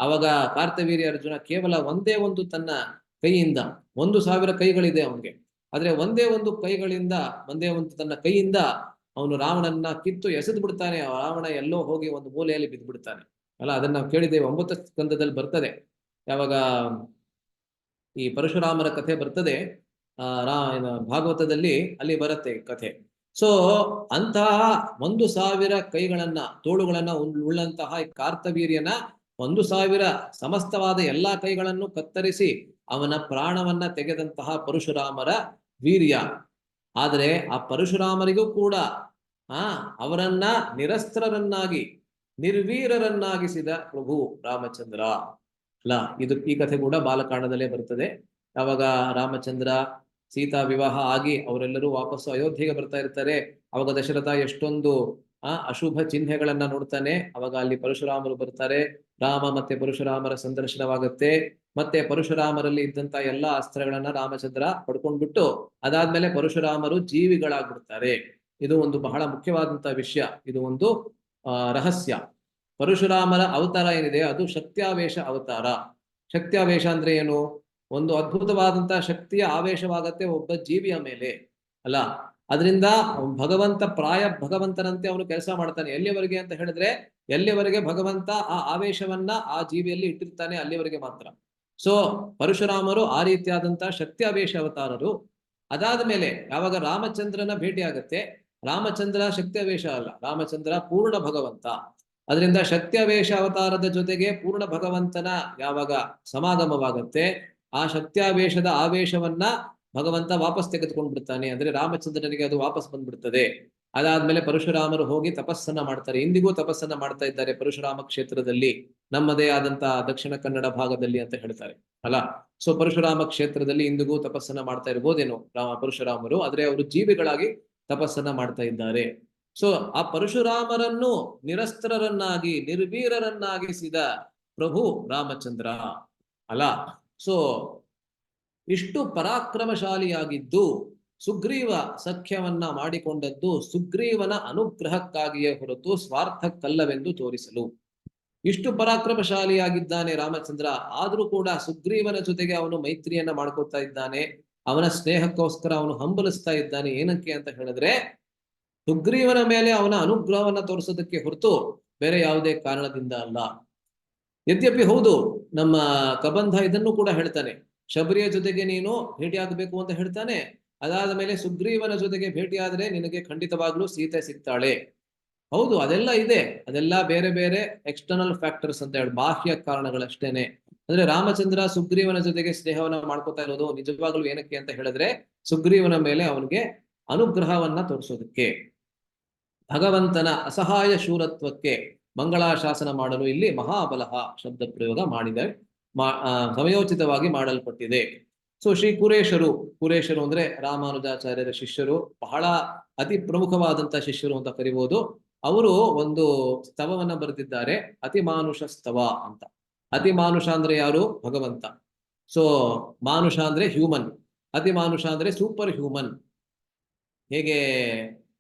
ಅವಾಗ ಕಾರ್ತವೀರ್ಯ ಅರ್ಜುನ ಕೇವಲ ಒಂದೇ ಒಂದು ತನ್ನ ಕೈಯಿಂದ, 1000 ಕೈಗಳಿದೆ ಅವನಿಗೆ, ಆದ್ರೆ ಒಂದೇ ಒಂದು ತನ್ನ ಕೈಯಿಂದ ಅವನು ರಾವಣನ್ನ ಕಿತ್ತು ಎಸೆದು ಬಿಡ್ತಾನೆ. ರಾವಣ ಎಲ್ಲೋ ಹೋಗಿ ಒಂದು ಮೂಲೆಯಲ್ಲಿ ಬಿದ್ದು ಬಿಡ್ತಾನೆ ಅಲ್ಲ. ಅದನ್ನ ನಾವು ಕೇಳಿದ್ದೇವೆ, 9ನೇ ಸ್ಕಂದದಲ್ಲಿ ಬರ್ತದೆ. ಯಾವಾಗ ಈ ಪರಶುರಾಮರ ಕಥೆ ಬರ್ತದೆ ಭಾಗವತದಲ್ಲಿ, ಅಲ್ಲಿ ಬರುತ್ತೆ ಕಥೆ. ಸೊ ಅಂತಹ 1000 ಕೈಗಳನ್ನ, ತೋಳುಗಳನ್ನ ಉಳ್ಳಂತಹ ಕಾರ್ತವೀರ್ಯನ 1000 ಸಮಸ್ತವಾದ ಎಲ್ಲಾ ಕೈಗಳನ್ನು ಕತ್ತರಿಸಿ ಅವನ ಪ್ರಾಣವನ್ನ ತೆಗೆದಂತಹ ಪರಶುರಾಮರ ವೀರ್ಯ. ಆದರೆ ಆ ಪರಶುರಾಮರಿಗೂ ಕೂಡ ಅವರನ್ನ ನಿರಸ್ತ್ರರನ್ನಾಗಿ ನಿರ್ವೀರರನ್ನಾಗಿಸಿದ ಪ್ರಭು ರಾಮಚಂದ್ರ. ಅಲ್ಲ. ಈ ಕಥೆ ಕೂಡ ಬಾಲಕಾಂಡದಲ್ಲೇ ಬರ್ತದೆ. ಯಾವಾಗ ರಾಮಚಂದ್ರ ಸೀತಾ ವಿವಾಹ ಆಗಿ ಅವರೆಲ್ಲರೂ ವಾಪಸ್ಸು ಅಯೋಧ್ಯೆಗೆ ಬರ್ತಾ ಇರ್ತಾರೆ, ಅವಾಗ ದಶರಥ ಎಷ್ಟೊಂದು ಅಶುಭ ಚಿಹ್ನೆಗಳನ್ನ ನೋಡ್ತಾನೆ. ಅವಾಗ ಅಲ್ಲಿ ಪರಶುರಾಮರು ಬರ್ತಾರೆ, ರಾಮ ಮತ್ತೆ ಪರಶುರಾಮರ ಸಂದರ್ಶನವಾಗುತ್ತೆ. ಮತ್ತೆ ಪರಶುರಾಮರಲ್ಲಿ ಇದ್ದಂತ ಎಲ್ಲಾ ಅಸ್ತ್ರಗಳನ್ನ ರಾಮಚಂದ್ರ ಪಡ್ಕೊಂಡ್ಬಿಟ್ಟು ಅದಾದ್ಮೇಲೆ ಪರಶುರಾಮರು ಜೀವಿಗಳಾಗ್ಬಿಡ್ತಾರೆ. ಇದು ಒಂದು ಬಹಳ ಮುಖ್ಯವಾದಂತಹ ವಿಷಯ. ಇದು ಒಂದು ರಹಸ್ಯ. ಪರಶುರಾಮರ ಅವತಾರ ಏನಿದೆ ಅದು ಶಕ್ತ್ಯಾವೇಶ ಅವತಾರ. ಶಕ್ತ್ಯಾವೇಶ ಅಂದ್ರೆ ಏನು? ಒಂದು ಅದ್ಭುತವಾದಂತಹ ಶಕ್ತಿಯ ಆವೇಶವಾಗತ್ತೆ ಒಬ್ಬ ಜೀವಿಯ ಮೇಲೆ, ಅಲ್ಲ. ಅದರಿಂದ ಭಗವಂತ ಭಗವಂತನಂತೆ ಅವನು ಕೆಲಸ ಮಾಡ್ತಾನೆ. ಎಲ್ಲಿವರೆಗೆ ಅಂತ ಹೇಳಿದ್ರೆ, ಎಲ್ಲಿವರೆಗೆ ಭಗವಂತ ಆ ಆವೇಶವನ್ನ ಆ ಜೀವಿಯಲ್ಲಿ ಇಟ್ಟಿರ್ತಾನೆ ಅಲ್ಲಿವರೆಗೆ ಮಾತ್ರ. ಸೊ ಪರಶುರಾಮರು ಆ ರೀತಿಯಾದಂತಹ ಶಕ್ತ್ಯಾವೇಶ ಅವತಾರರು. ಅದಾದ ಮೇಲೆ ಯಾವಾಗ ರಾಮಚಂದ್ರನ ಭೇಟಿ ಆಗತ್ತೆ, ರಾಮಚಂದ್ರ ಶಕ್ತ್ಯಾವೇಶ ಅಲ್ಲ, ರಾಮಚಂದ್ರ ಪೂರ್ಣ ಭಗವಂತ. ಅದರಿಂದ ಶಕ್ತ್ಯಾವೇಶ ಅವತಾರದ ಜೊತೆಗೆ ಪೂರ್ಣ ಭಗವಂತನ ಯಾವಾಗ ಸಮಾಗಮವಾಗತ್ತೆ, ಆ ಶಕ್ತ್ಯಾವೇಶದ ಆವೇಶವನ್ನ ಭಗವಂತ ವಾಪಸ್ ತೆಗೆದುಕೊಂಡು ಬಿಡ್ತಾನೆ. ಅಂದ್ರೆ ರಾಮಚಂದ್ರನಿಗೆ ಅದು ವಾಪಸ್ ಬಂದ್ಬಿಡ್ತದೆ. ಅದಾದ್ಮೇಲೆ ಪರಶುರಾಮರು ಹೋಗಿ ತಪಸ್ಸನ್ನ ಮಾಡ್ತಾರೆ. ಇಂದಿಗೂ ತಪಸ್ಸನ್ನ ಮಾಡ್ತಾ ಇದ್ದಾರೆ ಪರಶುರಾಮ ಕ್ಷೇತ್ರದಲ್ಲಿ, ನಮ್ಮದೇ ಆದಂತಹ ದಕ್ಷಿಣ ಕನ್ನಡ ಭಾಗದಲ್ಲಿ ಅಂತ ಹೇಳ್ತಾರೆ, ಅಲ್ಲ. ಸೊ ಪರಶುರಾಮ ಕ್ಷೇತ್ರದಲ್ಲಿ ಇಂದಿಗೂ ತಪಸ್ಸನ್ನ ಮಾಡ್ತಾ ಇರ್ಬೋದೇನೋ ಪರಶುರಾಮರು, ಆದ್ರೆ ಅವರು ಜೀವಿಗಳಾಗಿ ತಪಸ್ಸನ್ನ ಮಾಡ್ತಾ ಇದ್ದಾರೆ. ಸೊ ಆ ಪರಶುರಾಮರನ್ನು ನಿರಸ್ತ್ರರನ್ನಾಗಿ ನಿರ್ವೀರರನ್ನಾಗಿಸಿದ ಪ್ರಭು ರಾಮಚಂದ್ರ, ಅಲ್ಲ. ಸೊ ಇಷ್ಟು ಪರಾಕ್ರಮಶಾಲಿಯಾಗಿದ್ದು ಸುಗ್ರೀವ ಸಖ್ಯವನ್ನ ಮಾಡಿಕೊಂಡದ್ದು ಸುಗ್ರೀವನ ಅನುಗ್ರಹಕ್ಕಾಗಿಯೇ ಹೊರತು ಸ್ವಾರ್ಥಕ್ಕಲ್ಲವೆಂದು ತೋರಿಸಲು. ಇಷ್ಟು ಪರಾಕ್ರಮಶಾಲಿಯಾಗಿದ್ದಾನೆ ರಾಮಚಂದ್ರ, ಆದ್ರೂ ಕೂಡ ಸುಗ್ರೀವನ ಜೊತೆಗೆ ಅವನು ಮೈತ್ರಿಯನ್ನ ಮಾಡ್ಕೊತಾ ಇದ್ದಾನೆ. ಅವನ ಸ್ನೇಹಕ್ಕೋಸ್ಕರ ಅವನು ಹಂಬಲಿಸ್ತಾ ಇದ್ದಾನೆ. ಏನಕ್ಕೆ ಅಂತ ಹೇಳಿದ್ರೆ, ಸುಗ್ರೀವನ ಮೇಲೆ ಅವನ ಅನುಗ್ರಹವನ್ನ ತೋರಿಸೋದಕ್ಕೆ ಹೊರತು ಬೇರೆ ಯಾವುದೇ ಕಾರಣದಿಂದ ಅಲ್ಲ. ಯದ್ಯಪಿ ಹೌದು, ನಮ್ಮ ಕಬಂಧ ಇದನ್ನು ಕೂಡ ಹೇಳ್ತಾನೆ, ಶಬರಿಯ ಜೊತೆಗೆ ನೀನು ಭೇಟಿಯಾಗಬೇಕು ಅಂತ ಹೇಳ್ತಾನೆ. ಅದಾದ ಮೇಲೆ ಸುಗ್ರೀವನ ಜೊತೆಗೆ ಭೇಟಿಯಾದ್ರೆ ನಿನಗೆ ಖಂಡಿತವಾಗ್ಲೂ ಸೀತೆ ಸಿಗ್ತಾಳೆ. ಹೌದು, ಅದೆಲ್ಲ ಇದೆ. ಅದೆಲ್ಲ ಬೇರೆ ಬೇರೆ ಎಕ್ಸ್ಟರ್ನಲ್ ಫ್ಯಾಕ್ಟರ್ಸ್ ಅಂತ ಹೇಳಿ, ಬಾಹ್ಯ ಕಾರಣಗಳಷ್ಟೇನೆ. ಅಂದ್ರೆ ರಾಮಚಂದ್ರ ಸುಗ್ರೀವನ ಜೊತೆಗೆ ಸ್ನೇಹವನ್ನ ಮಾಡ್ಕೋತಾ ಇರೋದು ನಿಜವಾಗ್ಲೂ ಏನಕ್ಕೆ ಅಂತ ಹೇಳಿದ್ರೆ, ಸುಗ್ರೀವನ ಮೇಲೆ ಅವನಿಗೆ ಅನುಗ್ರಹವನ್ನ ತೋರಿಸೋದಕ್ಕೆ, ಭಗವಂತನ ಅಸಹಾಯ ಶೂರತ್ವಕ್ಕೆ ಮಂಗಳಾಶಾಸನ ಮಾಡಲು ಇಲ್ಲಿ ಮಹಾಬಲಹ ಶಬ್ದ ಪ್ರಯೋಗ ಮಾಡಿದೆ, ಸಮಯೋಚಿತವಾಗಿ ಮಾಡಲ್ಪಟ್ಟಿದೆ. ಸೊ ಶ್ರೀ ಕುರೇಶರು ಅಂದ್ರೆ ರಾಮಾನುಜಾಚಾರ್ಯರ ಶಿಷ್ಯರು, ಬಹಳ ಅತಿ ಪ್ರಮುಖವಾದಂತಹ ಶಿಷ್ಯರು ಅಂತ ಕರಿಬಹುದು. ಅವರು ಒಂದು ಸ್ತವವನ್ನ ಬರೆದಿದ್ದಾರೆ, ಅತಿಮಾನುಷ ಸ್ತವ ಅಂತ. ಅತಿಮಾನುಷ ಅಂದ್ರೆ ಯಾರು? ಭಗವಂತ. ಸೊ ಮಾನುಷ ಅಂದ್ರೆ ಹ್ಯೂಮನ್, ಅತಿಮಾನುಷ ಅಂದ್ರೆ ಸೂಪರ್ ಹ್ಯೂಮನ್. ಹೇಗೆ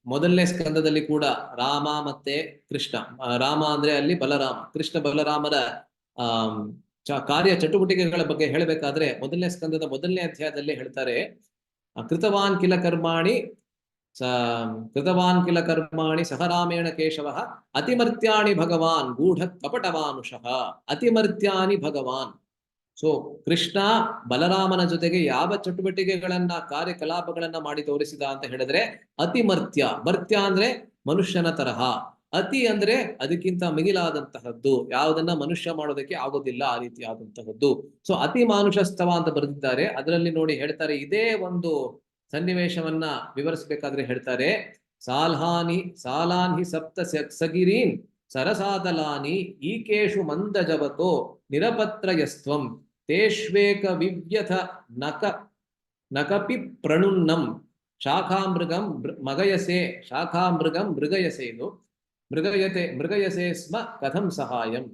ಮೊದಲನೇ ಸ್ಕಂದದಲ್ಲಿ ಕೂಡ ರಾಮ ಮತ್ತೆ ಕೃಷ್ಣ, ರಾಮ ಅಂದ್ರೆ ಅಲ್ಲಿ ಬಲರಾಮ, ಕೃಷ್ಣ ಬಲರಾಮರ ಕಾರ್ಯ ಚಟುವಟಿಕೆಗಳ ಬಗ್ಗೆ ಹೇಳಬೇಕಾದ್ರೆ ಮೊದಲನೇ ಸ್ಕಂದದ ಮೊದಲನೇ ಅಧ್ಯಾಯದಲ್ಲಿ ಹೇಳ್ತಾರೆ, ಕೃತವಾನ್ ಕಿಲ ಕರ್ಮಾಣಿ ಸಹ ರಾಮೇಣ ಕೇಶವ ಅತಿಮರ್ತ್ಯಾಣಿ ಭಗವಾನ್ ಗೂಢ ಕಪಟಮಾನುಷಃ. ಅತಿಮರ್ತ್ಯಾನಿ ಭಗವಾನ್. ಸೊ ಕೃಷ್ಣ ಬಲರಾಮನ ಜೊತೆಗೆ ಯಾವ ಚಟುವಟಿಕೆಗಳನ್ನ ಕಾರ್ಯಕಲಾಪಗಳನ್ನ ಮಾಡಿ ತೋರಿಸಿದ ಅಂತ ಹೇಳಿದ್ರೆ ಅತಿಮರ್ತ್ಯ. ಮರ್ತ್ಯ ಅಂದ್ರೆ ಮನುಷ್ಯನ ತರಹ, ಅತಿ ಅಂದ್ರೆ ಅದಕ್ಕಿಂತ ಮಿಗಿಲಾದಂತಹದ್ದು, ಯಾವುದನ್ನ ಮನುಷ್ಯ ಮಾಡೋದಕ್ಕೆ ಆಗೋದಿಲ್ಲ ಆ ರೀತಿಯಾದಂತಹದ್ದು. ಸೊ ಅತಿ ಮಾನುಷಸ್ತವ ಅಂತ ಬರೆದಿದ್ದಾರೆ. ಅದರಲ್ಲಿ ನೋಡಿ ಹೇಳ್ತಾರೆ, ಇದೇ ಒಂದು ಸನ್ನಿವೇಶವನ್ನ ವಿವರಿಸಬೇಕಾದ್ರೆ ಹೇಳ್ತಾರೆ, ಸಾಲಾನ್ಹಿ ಸಪ್ತ ಸಗಿರೀನ್ ಸರಸಾತಲಾನಿ ಈಕೇಶು ಮಂದಜವತೋ ನಿರಪತ್ರಯಸ್ತ್ವಂ ತೇಷ್ವೇಕ ವಿವ್ಯಥ ನಕಪಿ ಪ್ರಣುನ್ನಂ ಶಾಖಾಮೃಗಂ ಮಗಯಸೆ ಶಾಖಾಮೃಗಂ ಮೃಗಯಸೇನು ಮೃಗಯಸೆ ಸ್ಮ ಕಥಂ ಸಹಾಯಂ.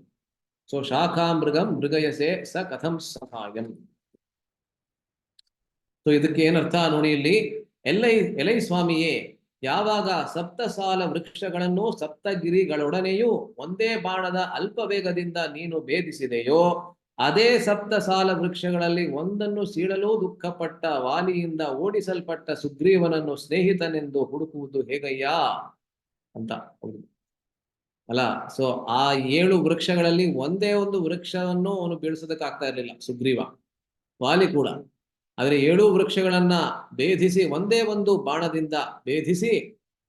ಸೊ ಶಾಖಾಮೃಗಂ ಮೃಗಯಸೆ ಸ ಕಥಂ ಸಹಾಯಂ. ಸೊ ಇದಕ್ಕೆ ಏನರ್ಥ ನೋಡಿ ಇಲ್ಲಿ, ಎಲೈ ಸ್ವಾಮಿಯೇ, ಯಾವಾಗ ಸಪ್ತಸಾಲ ವೃಕ್ಷಗಳನ್ನು ಸಪ್ತಗಿರಿಗಳೊಡನೆಯೂ ಒಂದೇ ಬಾಣದ ಅಲ್ಪ ವೇಗದಿಂದ ನೀನು ಭೇದಿಸಿದೆಯೋ, ಅದೇ ಸಪ್ತಸಾಲ ವೃಕ್ಷಗಳಲ್ಲಿ ಒಂದನ್ನು ಸೀಳಲು ದುಃಖಪಟ್ಟ ವಾಲಿಯಿಂದ ಓಡಿಸಲ್ಪಟ್ಟ ಸುಗ್ರೀವನನ್ನು ಸ್ನೇಹಿತನೆಂದು ಹುಡುಕುವುದು ಹೇಗಯ್ಯ ಅಂತ. ಅಲ್ಲ. ಸೊ ಆ 7 ವೃಕ್ಷಗಳಲ್ಲಿ ಒಂದೇ ಒಂದು ವೃಕ್ಷವನ್ನು ಅವನು ಬೀಳ್ಸೋದಕ್ಕೆ ಆಗ್ತಾ ಇರ್ಲಿಲ್ಲ ಸುಗ್ರೀವ, ವಾಲಿ ಕೂಡ. ಆದ್ರೆ 7 ವೃಕ್ಷಗಳನ್ನ ಭೇದಿಸಿ ಒಂದೇ ಒಂದು ಬಾಣದಿಂದ ಭೇದಿಸಿ,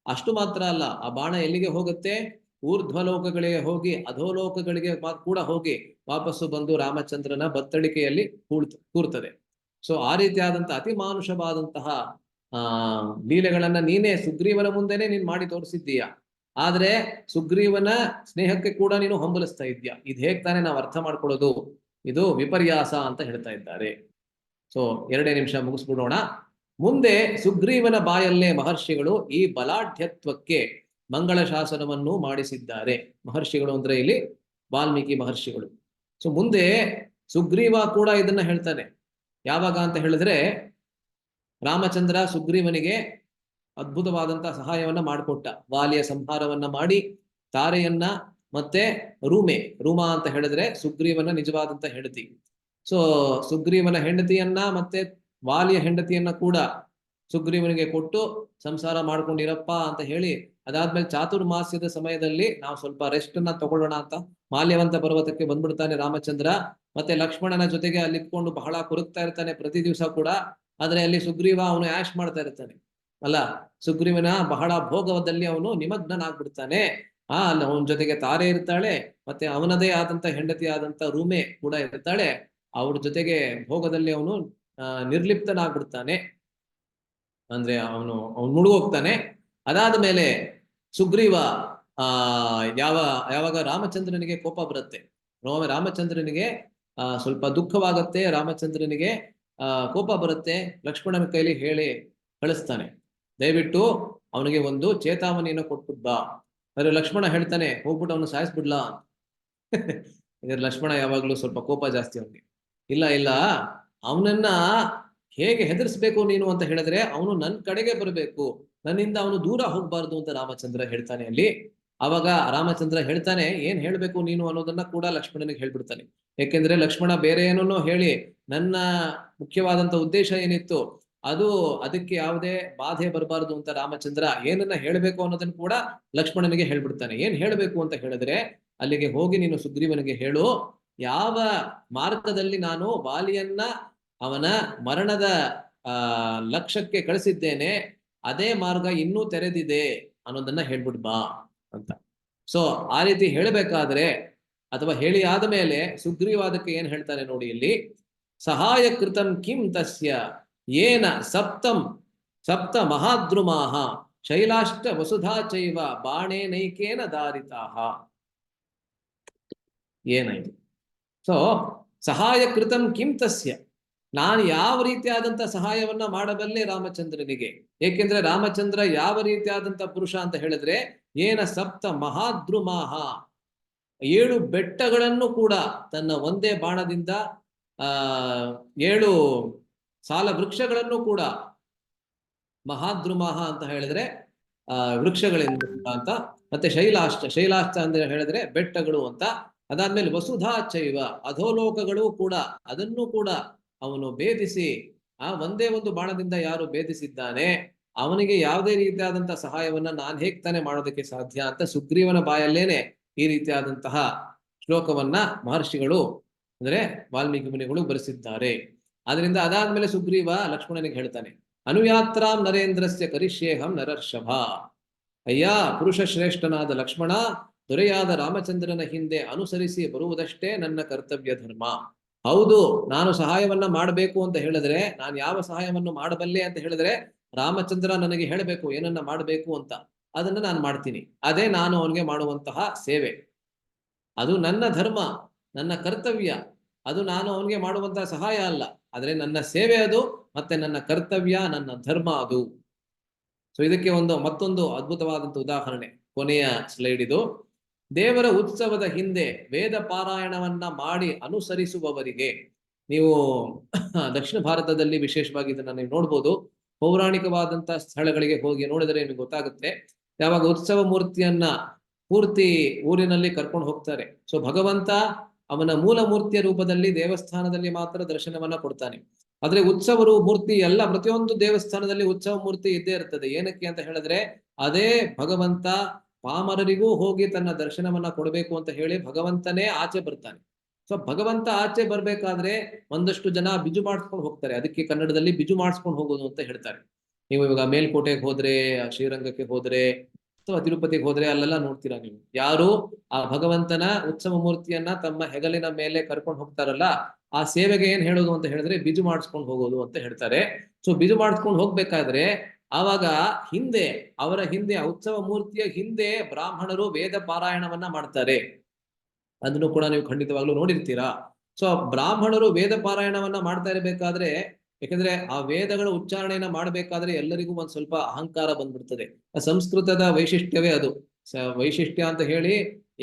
ಅಷ್ಟು ಮಾತ್ರ ಅಲ್ಲ, ಆ ಬಾಣ ಎಲ್ಲಿಗೆ ಹೋಗುತ್ತೆ? ಊರ್ಧ್ವಲೋಕಗಳಿಗೆ ಹೋಗಿ ಅಧೋಲೋಕಗಳಿಗೆ ಕೂಡ ಹೋಗಿ ವಾಪಸ್ಸು ಬಂದು ರಾಮಚಂದ್ರನ ಬತ್ತಳಿಕೆಯಲ್ಲಿ ಕೂರ್ತದೆ. ಸೊ ಆ ರೀತಿಯಾದಂತಹ ಅತಿ ಮಾನುಷವಾದಂತಹ ಲೀಲೆಗಳನ್ನ ನೀನೇ ಸುಗ್ರೀವನ ಮುಂದೆನೆ ನೀನ್ ಮಾಡಿ ತೋರಿಸಿದ್ದೀಯ. ಆದ್ರೆ ಸುಗ್ರೀವನ ಸ್ನೇಹಕ್ಕೆ ಕೂಡ ನೀನು ಹಂಬಲಿಸ್ತಾ ಇದ್ಯಾ. ಇದು ಹೇಗ್ ತಾನೇ ನಾವು ಅರ್ಥ ಮಾಡ್ಕೊಳ್ಳೋದು ಇದು ವಿಪರ್ಯಾಸ ಅಂತ ಹೇಳ್ತಾ ಇದ್ದಾರೆ. ಸೊ 2 ನಿಮಿಷ ಮುಗಿಸ್ಬಿಡೋಣ. ಮುಂದೆ ಸುಗ್ರೀವನ ಬಾಯಲ್ಲೇ ಮಹರ್ಷಿಗಳು ಈ ಬಲಾಢ್ಯತ್ವಕ್ಕೆ ಮಂಗಳ ಶಾಸನವನ್ನು ಮಾಡಿಸಿದ್ದಾರೆ. ಮಹರ್ಷಿಗಳು ಅಂದ್ರೆ ಇಲ್ಲಿ ವಾಲ್ಮೀಕಿ ಮಹರ್ಷಿಗಳು. ಸೊ ಮುಂದೆ ಸುಗ್ರೀವ ಕೂಡ ಇದನ್ನ ಹೇಳ್ತಾನೆ. ಯಾವಾಗ ಅಂತ ಹೇಳಿದ್ರೆ, ರಾಮಚಂದ್ರ ಸುಗ್ರೀವನಿಗೆ ಅದ್ಭುತವಾದಂತಹ ಸಹಾಯವನ್ನ ಮಾಡಿಕೊಟ್ಟ. ವಾಲಿಯ ಸಂಹಾರವನ್ನ ಮಾಡಿ ತಾರೆಯನ್ನ ಮತ್ತೆ ರೂಮಾ ಅಂತ ಹೇಳಿದ್ರೆ ಸುಗ್ರೀವನ ನಿಜವಾದಂತ ಹೆಂಡತಿ. ಸೊ ಸುಗ್ರೀವನ ಹೆಂಡತಿಯನ್ನ ಮತ್ತೆ ವಾಲಿಯ ಹೆಂಡತಿಯನ್ನ ಕೂಡ ಸುಗ್ರೀವನಿಗೆ ಕೊಟ್ಟು ಸಂಸಾರ ಮಾಡ್ಕೊಂಡಿರಪ್ಪ ಅಂತ ಹೇಳಿ, ಅದಾದ್ಮೇಲೆ ಚಾತುರ್ಮಾಸ್ಯದ ಸಮಯದಲ್ಲಿ ನಾವು ಸ್ವಲ್ಪ ರೆಸ್ಟ್ ಅನ್ನ ತಗೊಳ್ಳೋಣ ಅಂತ ಮಾಲ್ಯವಂತ ಪರ್ವತಕ್ಕೆ ಬಂದ್ಬಿಡ್ತಾನೆ ರಾಮಚಂದ್ರ. ಮತ್ತೆ ಲಕ್ಷ್ಮಣನ ಜೊತೆಗೆ ಅಲ್ಲಿ ಇಟ್ಕೊಂಡು ಬಹಳ ಕೊರಗ್ತಾ ಇರ್ತಾನೆ ಪ್ರತಿ ದಿವಸ ಕೂಡ. ಆದ್ರೆ ಅಲ್ಲಿ ಸುಗ್ರೀವ ಅವನು ಆಶ್ ಮಾಡ್ತಾ ಇರ್ತಾನೆ ಅಲ್ಲ. ಸುಗ್ರೀವನ ಬಹಳ ಭೋಗವದಲ್ಲಿ ಅವನು ನಿಮಗ್ನನಾಗ್ಬಿಡ್ತಾನೆ. ಅಲ್ಲಿ ಅವನ ಜೊತೆಗೆ ತಾರೆ ಇರ್ತಾಳೆ, ಮತ್ತೆ ಅವನದೇ ಆದಂತ ಹೆಂಡತಿ ಆದಂತ ರೂಮೆ ಕೂಡ ಇರ್ತಾಳೆ. ಅವ್ರ ಜೊತೆಗೆ ಭೋಗದಲ್ಲಿ ಅವನು ನಿರ್ಲಿಪ್ತನಾಗ್ಬಿಡ್ತಾನೆ, ಅಂದ್ರೆ ಅವನು ಮುಳುಗೋಗ್ತಾನೆ. ಅದಾದ ಮೇಲೆ ಸುಗ್ರೀವ ಯಾವಾಗ ರಾಮಚಂದ್ರನಿಗೆ ಕೋಪ ಬರುತ್ತೆ, ರಾಮಚಂದ್ರನಿಗೆ ಸ್ವಲ್ಪ ದುಃಖವಾಗತ್ತೆ, ರಾಮಚಂದ್ರನಿಗೆ ಕೋಪ ಬರುತ್ತೆ, ಲಕ್ಷ್ಮಣನ ಕೈಲಿ ಹೇಳಿ ಕಳಿಸ್ತಾನೆ, ದಯವಿಟ್ಟು ಅವನಿಗೆ ಒಂದು ಚೇತಾವಣಿಯನ್ನು ಕೊಟ್ಬಿಟ್ ಬಾ. ಆದ್ರೆ ಲಕ್ಷ್ಮಣ ಹೇಳ್ತಾನೆ, ಹೋಗ್ಬಿಟ್ಟು ಅವನು ಸಾಯಿಸ್ಬಿಡ್ಲಾ. ಲಕ್ಷ್ಮಣ ಯಾವಾಗ್ಲೂ ಸ್ವಲ್ಪ ಕೋಪ ಜಾಸ್ತಿ ಅವನಿಗೆ. ಇಲ್ಲ ಅವನನ್ನ ಹೇಗೆ ಹೆದರ್ಸ್ಬೇಕು ನೀನು ಅಂತ ಹೇಳಿದ್ರೆ, ಅವನು ನನ್ನ ಕಡೆಗೆ ಬರಬೇಕು, ನನ್ನಿಂದ ಅವನು ದೂರ ಹೋಗ್ಬಾರ್ದು ಅಂತ ರಾಮಚಂದ್ರ ಹೇಳ್ತಾನೆ ಅಲ್ಲಿ. ಅವಾಗ ರಾಮಚಂದ್ರ ಹೇಳ್ತಾನೆ, ಏನ್ ಹೇಳ್ಬೇಕು ನೀನು ಅನ್ನೋದನ್ನ ಕೂಡ ಲಕ್ಷ್ಮಣನಿಗೆ ಹೇಳ್ಬಿಡ್ತಾನೆ. ಯಾಕೆಂದ್ರೆ ಲಕ್ಷ್ಮಣ ಬೇರೆ ಏನನ್ನೋ ಹೇಳಿ ನನ್ನ ಮುಖ್ಯವಾದಂತ ಉದ್ದೇಶ ಏನಿತ್ತು ಅದಕ್ಕೆ ಯಾವುದೇ ಬಾಧೆ ಬರಬಾರದು ಅಂತ ರಾಮಚಂದ್ರ ಏನನ್ನ ಹೇಳ್ಬೇಕು ಅನ್ನೋದನ್ನ ಕೂಡ ಲಕ್ಷ್ಮಣನಿಗೆ ಹೇಳ್ಬಿಡ್ತಾನೆ. ಏನ್ ಹೇಳ್ಬೇಕು ಅಂತ ಹೇಳಿದ್ರೆ, ಅಲ್ಲಿಗೆ ಹೋಗಿ ನೀನು ಸುಗ್ರೀವನಿಗೆ ಹೇಳು, ಯಾವ ಮಾರ್ಗದಲ್ಲಿ ನಾನು ವಾಲಿಯನ್ನ ಅವನ ಮರಣದ ಲಕ್ಷ್ಯಕ್ಕೆ ಕಳಿಸಿದ್ದೇನೆ, ಅದೇ ಮಾರ್ಗ ಇನ್ನೂ ತೆರೆದಿದೆ ಅನ್ನೋದನ್ನ ಹೇಳ್ಬಿಡ್ ಬಾ ಅಂತ. ಸೊ ಆ ರೀತಿ ಹೇಳಬೇಕಾದ್ರೆ, ಅಥವಾ ಹೇಳಿ ಆದ ಮೇಲೆ ಸುಗ್ರೀವಾದಕ್ಕೆ ಏನ್ ಹೇಳ್ತಾನೆ ನೋಡಿ ಇಲ್ಲಿ, ಸಹಾಯ ಕೃತಂ ಕಿಂ ತಸ್ಯ ಏನ ಸಪ್ತ ಮಹಾದ್ರುಮಾಹ ಶೈಲಾಷ್ಟ ವಸುಧಾ ಚೈವ ಬಾಣೇನೈಕೇನ ದಾರಿತಾಹ. ಏನಾಯ್ತು? ಸೊ ಸಹಾಯ ಕೃತಂ ಕಿಂ ತಸ್ಯ, ನಾನು ಯಾವ ರೀತಿಯಾದಂತ ಸಹಾಯವನ್ನ ಮಾಡಬಲ್ಲೆ ರಾಮಚಂದ್ರನಿಗೆ. ಏಕೆಂದ್ರೆ ರಾಮಚಂದ್ರ ಯಾವ ರೀತಿಯಾದಂತ ಪುರುಷ ಅಂತ ಹೇಳಿದ್ರೆ, ಏನ ಸಪ್ತ ಮಹಾದ್ರುಮಾಹ 7 ಬೆಟ್ಟಗಳನ್ನು ಕೂಡ ತನ್ನ ಒಂದೇ ಬಾಣದಿಂದ 7 ಸಾಲ ವೃಕ್ಷಗಳನ್ನು ಕೂಡ, ಮಹಾದ್ರುಮಾಹ ಅಂತ ಹೇಳಿದ್ರೆ ವೃಕ್ಷಗಳಿಂದ ಅಂತ, ಮತ್ತೆ ಶೈಲಾಷ್ಟ ಅಂತ ಹೇಳಿದ್ರೆ ಬೆಟ್ಟಗಳು ಅಂತ. ಅದಾದ್ಮೇಲೆ ವಸುಧಾ ಚೈವ, ಅಧೋಲೋಕಗಳು ಕೂಡ, ಅದನ್ನು ಕೂಡ ಅವನು ಭೇದಿಸಿ, ಒಂದೇ ಒಂದು ಬಾಣದಿಂದ ಯಾರು ಭೇದಿಸಿದ್ದಾನೆ ಅವನಿಗೆ ಯಾವುದೇ ರೀತಿಯಾದಂತ ಸಹಾಯವನ್ನ ನಾನು ಹೇಗ್ ತಾನೆ ಮಾಡೋದಕ್ಕೆ ಸಾಧ್ಯ ಅಂತ ಸುಗ್ರೀವನ ಬಾಯಲ್ಲೇನೆ ಈ ರೀತಿಯಾದಂತಹ ಶ್ಲೋಕವನ್ನ ಮಹರ್ಷಿಗಳು ಅಂದ್ರೆ ವಾಲ್ಮೀಕಿ ಮುನಿಗಳು ಬರೆಸಿದ್ದಾರೆ. ಆದ್ರಿಂದ ಅದಾದ್ಮೇಲೆ ಸುಗ್ರೀವ ಲಕ್ಷ್ಮಣನಿಗೆ ಹೇಳ್ತಾನೆ, ಅನುಯಾತ್ರಾಂ ನರೇಂದ್ರಸ್ಯ ಕರಿಷ್ಯೇಹಂ ನರರ್ಷಭ. ಅಯ್ಯ ಪುರುಷ ಶ್ರೇಷ್ಠನಾದ ಲಕ್ಷ್ಮಣ, ದೊರೆಯಾದ ರಾಮಚಂದ್ರನ ಹಿಂದೆ ಅನುಸರಿಸಿ ಬರುವುದಷ್ಟೇ ನನ್ನ ಕರ್ತವ್ಯ ಧರ್ಮ. ಹೌದು, ನಾನು ಸಹಾಯವನ್ನ ಮಾಡಬೇಕು ಅಂತ ಹೇಳಿದ್ರೆ, ನಾನು ಯಾವ ಸಹಾಯವನ್ನು ಮಾಡಬಲ್ಲೆ ಅಂತ ಹೇಳಿದ್ರೆ, ರಾಮಚಂದ್ರ ನನಗೆ ಹೇಳಬೇಕು ಏನನ್ನ ಮಾಡಬೇಕು ಅಂತ, ಅದನ್ನ ನಾನು ಮಾಡ್ತೀನಿ. ಅದೇ ನಾನು ಅವನಿಗೆ ಮಾಡುವಂತಹ ಸೇವೆ. ಅದು ನನ್ನ ಧರ್ಮ, ನನ್ನ ಕರ್ತವ್ಯ. ಅದು ನಾನು ಅವನಿಗೆ ಮಾಡುವಂತಹ ಸಹಾಯ ಅಲ್ಲ, ಆದ್ರೆ ನನ್ನ ಸೇವೆ ಅದು, ಮತ್ತೆ ನನ್ನ ಕರ್ತವ್ಯ, ನನ್ನ ಧರ್ಮ ಅದು. ಸೊ ಇದಕ್ಕೆ ಮತ್ತೊಂದು ಅದ್ಭುತವಾದಂತ ಉದಾಹರಣೆ, ಕೊನೆಯ ಸ್ಲೈಡ್ ಇದು. ದೇವರ ಉತ್ಸವದ ಹಿಂದೆ ವೇದ ಪಾರಾಯಣವನ್ನ ಮಾಡಿ ಅನುಸರಿಸುವವರಿಗೆ, ನೀವು ದಕ್ಷಿಣ ಭಾರತದಲ್ಲಿ ವಿಶೇಷವಾಗಿ ಇದನ್ನ ನೀವು ನೋಡ್ಬೋದು. ಪೌರಾಣಿಕವಾದಂತ ಸ್ಥಳಗಳಿಗೆ ಹೋಗಿ ನೋಡಿದರೆ ನಿಮಗೆ ಗೊತ್ತಾಗುತ್ತೆ. ಯಾವಾಗ ಉತ್ಸವ ಮೂರ್ತಿಯನ್ನ ಪೂರ್ತಿ ಊರಿನಲ್ಲಿ ಕರ್ಕೊಂಡು ಹೋಗ್ತಾರೆ, ಸೊ ಭಗವಂತ ಅವನ ಮೂಲ ಮೂರ್ತಿಯ ರೂಪದಲ್ಲಿ ದೇವಸ್ಥಾನದಲ್ಲಿ ಮಾತ್ರ ದರ್ಶನವನ್ನ ಕೊಡ್ತಾನೆ. ಆದ್ರೆ ಉತ್ಸವ ಮೂರ್ತಿ ಎಲ್ಲ ಪ್ರತಿಯೊಂದು ದೇವಸ್ಥಾನದಲ್ಲಿ ಉತ್ಸವ ಮೂರ್ತಿ ಇದ್ದೇ ಇರ್ತದೆ. ಏನಕ್ಕೆ ಅಂತ ಹೇಳಿದ್ರೆ, ಅದೇ ಭಗವಂತ ಪಾಮರರಿಗೂ ಹೋಗಿ ತನ್ನ ದರ್ಶನವನ್ನ ಕೊಡಬೇಕು ಅಂತ ಹೇಳಿ ಭಗವಂತನೇ ಆಚೆ ಬರ್ತಾನೆ. ಸೊ ಭಗವಂತ ಆಚೆ ಬರ್ಬೇಕಾದ್ರೆ ಒಂದಷ್ಟು ಜನ ಬಿಜು ಮಾಡಿಸ್ಕೊಂಡು ಹೋಗ್ತಾರೆ. ಅದಕ್ಕೆ ಕನ್ನಡದಲ್ಲಿ ಬಿಜು ಮಾಡಿಸ್ಕೊಂಡು ಹೋಗೋದು ಅಂತ ಹೇಳ್ತಾರೆ. ನೀವು ಇವಾಗ ಮೇಲ್ಕೋಟೆಗೆ ಹೋದ್ರೆ, ಶ್ರೀರಂಗಕ್ಕೆ ಹೋದ್ರೆ, ಅಥವಾ ತಿರುಪತಿಗೆ ಹೋದ್ರೆ ಅಲ್ಲೆಲ್ಲ ನೋಡ್ತೀರಾ ನೀವು, ಯಾರು ಆ ಭಗವಂತನ ಉತ್ಸವ ಮೂರ್ತಿಯನ್ನ ತಮ್ಮ ಹೆಗಲಿನ ಮೇಲೆ ಕರ್ಕೊಂಡು ಹೋಗ್ತಾರಲ್ಲ, ಆ ಸೇವೆಗೆ ಏನ್ ಹೇಳೋದು ಅಂತ ಹೇಳಿದ್ರೆ ಬಿಜು ಮಾಡಿಸ್ಕೊಂಡು ಹೋಗೋದು ಅಂತ ಹೇಳ್ತಾರೆ. ಸೊ ಬಿಜು ಮಾಡಿಸ್ಕೊಂಡು ಹೋಗ್ಬೇಕಾದ್ರೆ ಆವಾಗ ಅವರ ಹಿಂದೆ ಉತ್ಸವ ಮೂರ್ತಿಯ ಹಿಂದೆ ಬ್ರಾಹ್ಮಣರು ವೇದ ಪಾರಾಯಣವನ್ನ ಮಾಡ್ತಾರೆ. ಅದನ್ನು ಕೂಡ ನೀವು ಖಂಡಿತವಾಗ್ಲೂ ನೋಡಿರ್ತೀರಾ. ಸೊ ಬ್ರಾಹ್ಮಣರು ವೇದ ಪಾರಾಯಣವನ್ನ ಮಾಡ್ತಾ ಇರಬೇಕಾದ್ರೆ, ಯಾಕಂದ್ರೆ ಆ ವೇದಗಳ ಉಚ್ಚಾರಣೆಯನ್ನ ಮಾಡ್ಬೇಕಾದ್ರೆ ಎಲ್ಲರಿಗೂ ಒಂದ್ ಸ್ವಲ್ಪ ಅಹಂಕಾರ ಬಂದ್ಬಿಡ್ತದೆ. ಸಂಸ್ಕೃತದ ವೈಶಿಷ್ಟ್ಯವೇ ಅದು. ವೈಶಿಷ್ಟ್ಯ ಅಂತ ಹೇಳಿ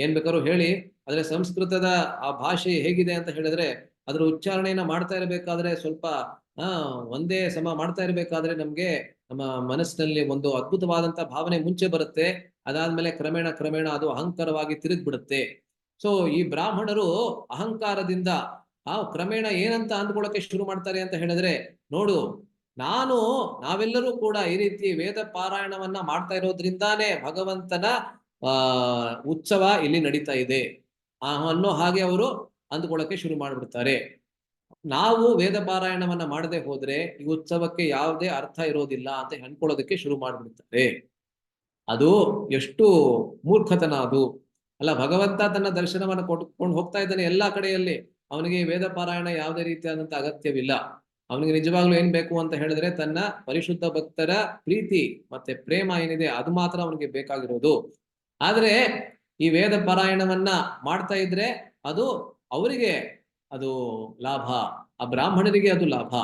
ಏನ್ ಬೇಕಾದ್ರೂ ಹೇಳಿ, ಆದ್ರೆ ಸಂಸ್ಕೃತದ ಆ ಭಾಷೆ ಹೇಗಿದೆ ಅಂತ ಹೇಳಿದ್ರೆ ಅದ್ರ ಉಚ್ಚಾರಣೆಯನ್ನ ಮಾಡ್ತಾ ಇರಬೇಕಾದ್ರೆ ಸ್ವಲ್ಪ ಒಂದೇ ಸಮ ಮಾಡ್ತಾ ಇರಬೇಕಾದ್ರೆ ನಮ್ಗೆ ನಮ್ಮ ಮನಸ್ಸಿನಲ್ಲಿ ಒಂದು ಅದ್ಭುತವಾದಂತ ಭಾವನೆ ಮುಂಚೆ ಬರುತ್ತೆ. ಅದಾದ್ಮೇಲೆ ಕ್ರಮೇಣ ಕ್ರಮೇಣ ಅದು ಅಹಂಕಾರವಾಗಿ ತಿರುಗ್ಬಿಡುತ್ತೆ. ಸೊ ಈ ಬ್ರಾಹ್ಮಣರು ಅಹಂಕಾರದಿಂದ ಕ್ರಮೇಣ ಏನಂತ ಅಂದ್ಕೊಳ್ಳೋಕೆ ಶುರು ಮಾಡ್ತಾರೆ ಅಂತ ಹೇಳಿದ್ರೆ, ನೋಡು ನಾವೆಲ್ಲರೂ ಕೂಡ ಈ ರೀತಿ ವೇದ ಪಾರಾಯಣವನ್ನ ಮಾಡ್ತಾ ಇರೋದ್ರಿಂದಾನೇ ಭಗವಂತನ ಉತ್ಸವ ಇಲ್ಲಿ ನಡೀತಾ ಇದೆ ಅನ್ನೋ ಹಾಗೆ ಅವರು ಅಂದ್ಕೊಳ್ಳೋಕೆ ಶುರು ಮಾಡ್ಬಿಡ್ತಾರೆ. ನಾವು ವೇದ ಪಾರಾಯಣವನ್ನ ಮಾಡದೆ ಹೋದ್ರೆ ಈ ಉತ್ಸವಕ್ಕೆ ಯಾವುದೇ ಅರ್ಥ ಇರೋದಿಲ್ಲ ಅಂತ ಅನ್ಕೊಳ್ಳೋದಕ್ಕೆ ಶುರು ಮಾಡ್ಬಿಡ್ತಾರೆ. ಅದು ಎಷ್ಟು ಮೂರ್ಖತನ ಅದು ಅಲ್ಲ. ಭಗವಂತ ತನ್ನ ದರ್ಶನವನ್ನು ಕೊಟ್ಕೊಂಡು ಹೋಗ್ತಾ ಇದ್ದಾನೆ ಎಲ್ಲಾ ಕಡೆಯಲ್ಲಿ. ಅವನಿಗೆ ವೇದ ಪಾರಾಯಣ ಯಾವುದೇ ರೀತಿಯಾದಂತ ಅಗತ್ಯವಿಲ್ಲ. ಅವನಿಗೆ ನಿಜವಾಗ್ಲೂ ಏನ್ ಬೇಕು ಅಂತ ಹೇಳಿದ್ರೆ ತನ್ನ ಪರಿಶುದ್ಧ ಭಕ್ತರ ಪ್ರೀತಿ ಮತ್ತೆ ಪ್ರೇಮ ಏನಿದೆ ಅದು ಮಾತ್ರ ಅವನಿಗೆ ಬೇಕಾಗಿರೋದು. ಆದ್ರೆ ಈ ವೇದ ಪಾರಾಯಣವನ್ನ ಮಾಡ್ತಾ ಇದ್ರೆ ಅದು ಅವರಿಗೆ ಅದು ಲಾಭ, ಆ ಬ್ರಾಹ್ಮಣರಿಗೆ ಅದು ಲಾಭ.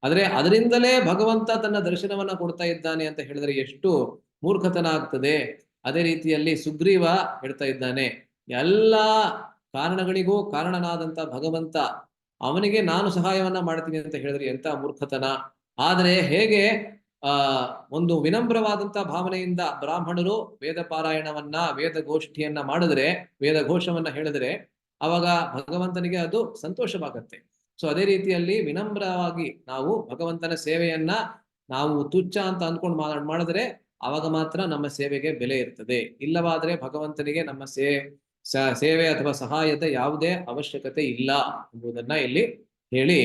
ಆದ್ರೆ ಅದರಿಂದಲೇ ಭಗವಂತ ತನ್ನ ದರ್ಶನವನ್ನ ಕೊಡ್ತಾ ಇದ್ದಾನೆ ಅಂತ ಹೇಳಿದ್ರೆ ಎಷ್ಟು ಮೂರ್ಖತನ ಆಗ್ತದೆ. ಅದೇ ರೀತಿಯಲ್ಲಿ ಸುಗ್ರೀವ ಹೇಳ್ತಾ ಇದ್ದಾನೆ, ಎಲ್ಲಾ ಕಾರಣಗಳಿಗೂ ಕಾರಣನಾದಂತ ಭಗವಂತ ಅವನಿಗೆ ನಾನು ಸಹಾಯವನ್ನ ಮಾಡ್ತೀನಿ ಅಂತ ಹೇಳಿದ್ರೆ ಎಂತ ಮೂರ್ಖತನ. ಆದ್ರೆ ಹೇಗೆ ಒಂದು ವಿನಮ್ರವಾದಂತ ಭಾವನೆಯಿಂದ ಬ್ರಾಹ್ಮಣರು ವೇದ ಪಾರಾಯಣವನ್ನ ವೇದ ಗೋಷ್ಠಿಯನ್ನ ಮಾಡಿದ್ರೆ, ವೇದ ಘೋಷವನ್ನ ಹೇಳಿದ್ರೆ ಅವಾಗ ಭಗವಂತನಿಗೆ ಅದು ಸಂತೋಷವಾಗತ್ತೆ. ಸೊ ಅದೇ ರೀತಿಯಲ್ಲಿ ವಿನಮ್ರವಾಗಿ ನಾವು ಭಗವಂತನ ಸೇವೆಯನ್ನ ನಾವು ತುಚ್ಛ ಅಂತ ಅಂದ್ಕೊಂಡು ಮಾಡಿದ್ರೆ ಅವಾಗ ಮಾತ್ರ ನಮ್ಮ ಸೇವೆಗೆ ಬೆಲೆ ಇರ್ತದೆ. ಇಲ್ಲವಾದ್ರೆ ಭಗವಂತನಿಗೆ ನಮ್ಮ ಸೇವೆ ಅಥವಾ ಸಹಾಯದ ಯಾವುದೇ ಅವಶ್ಯಕತೆ ಇಲ್ಲ ಎಂಬುದನ್ನ ಇಲ್ಲಿ ಹೇಳಿ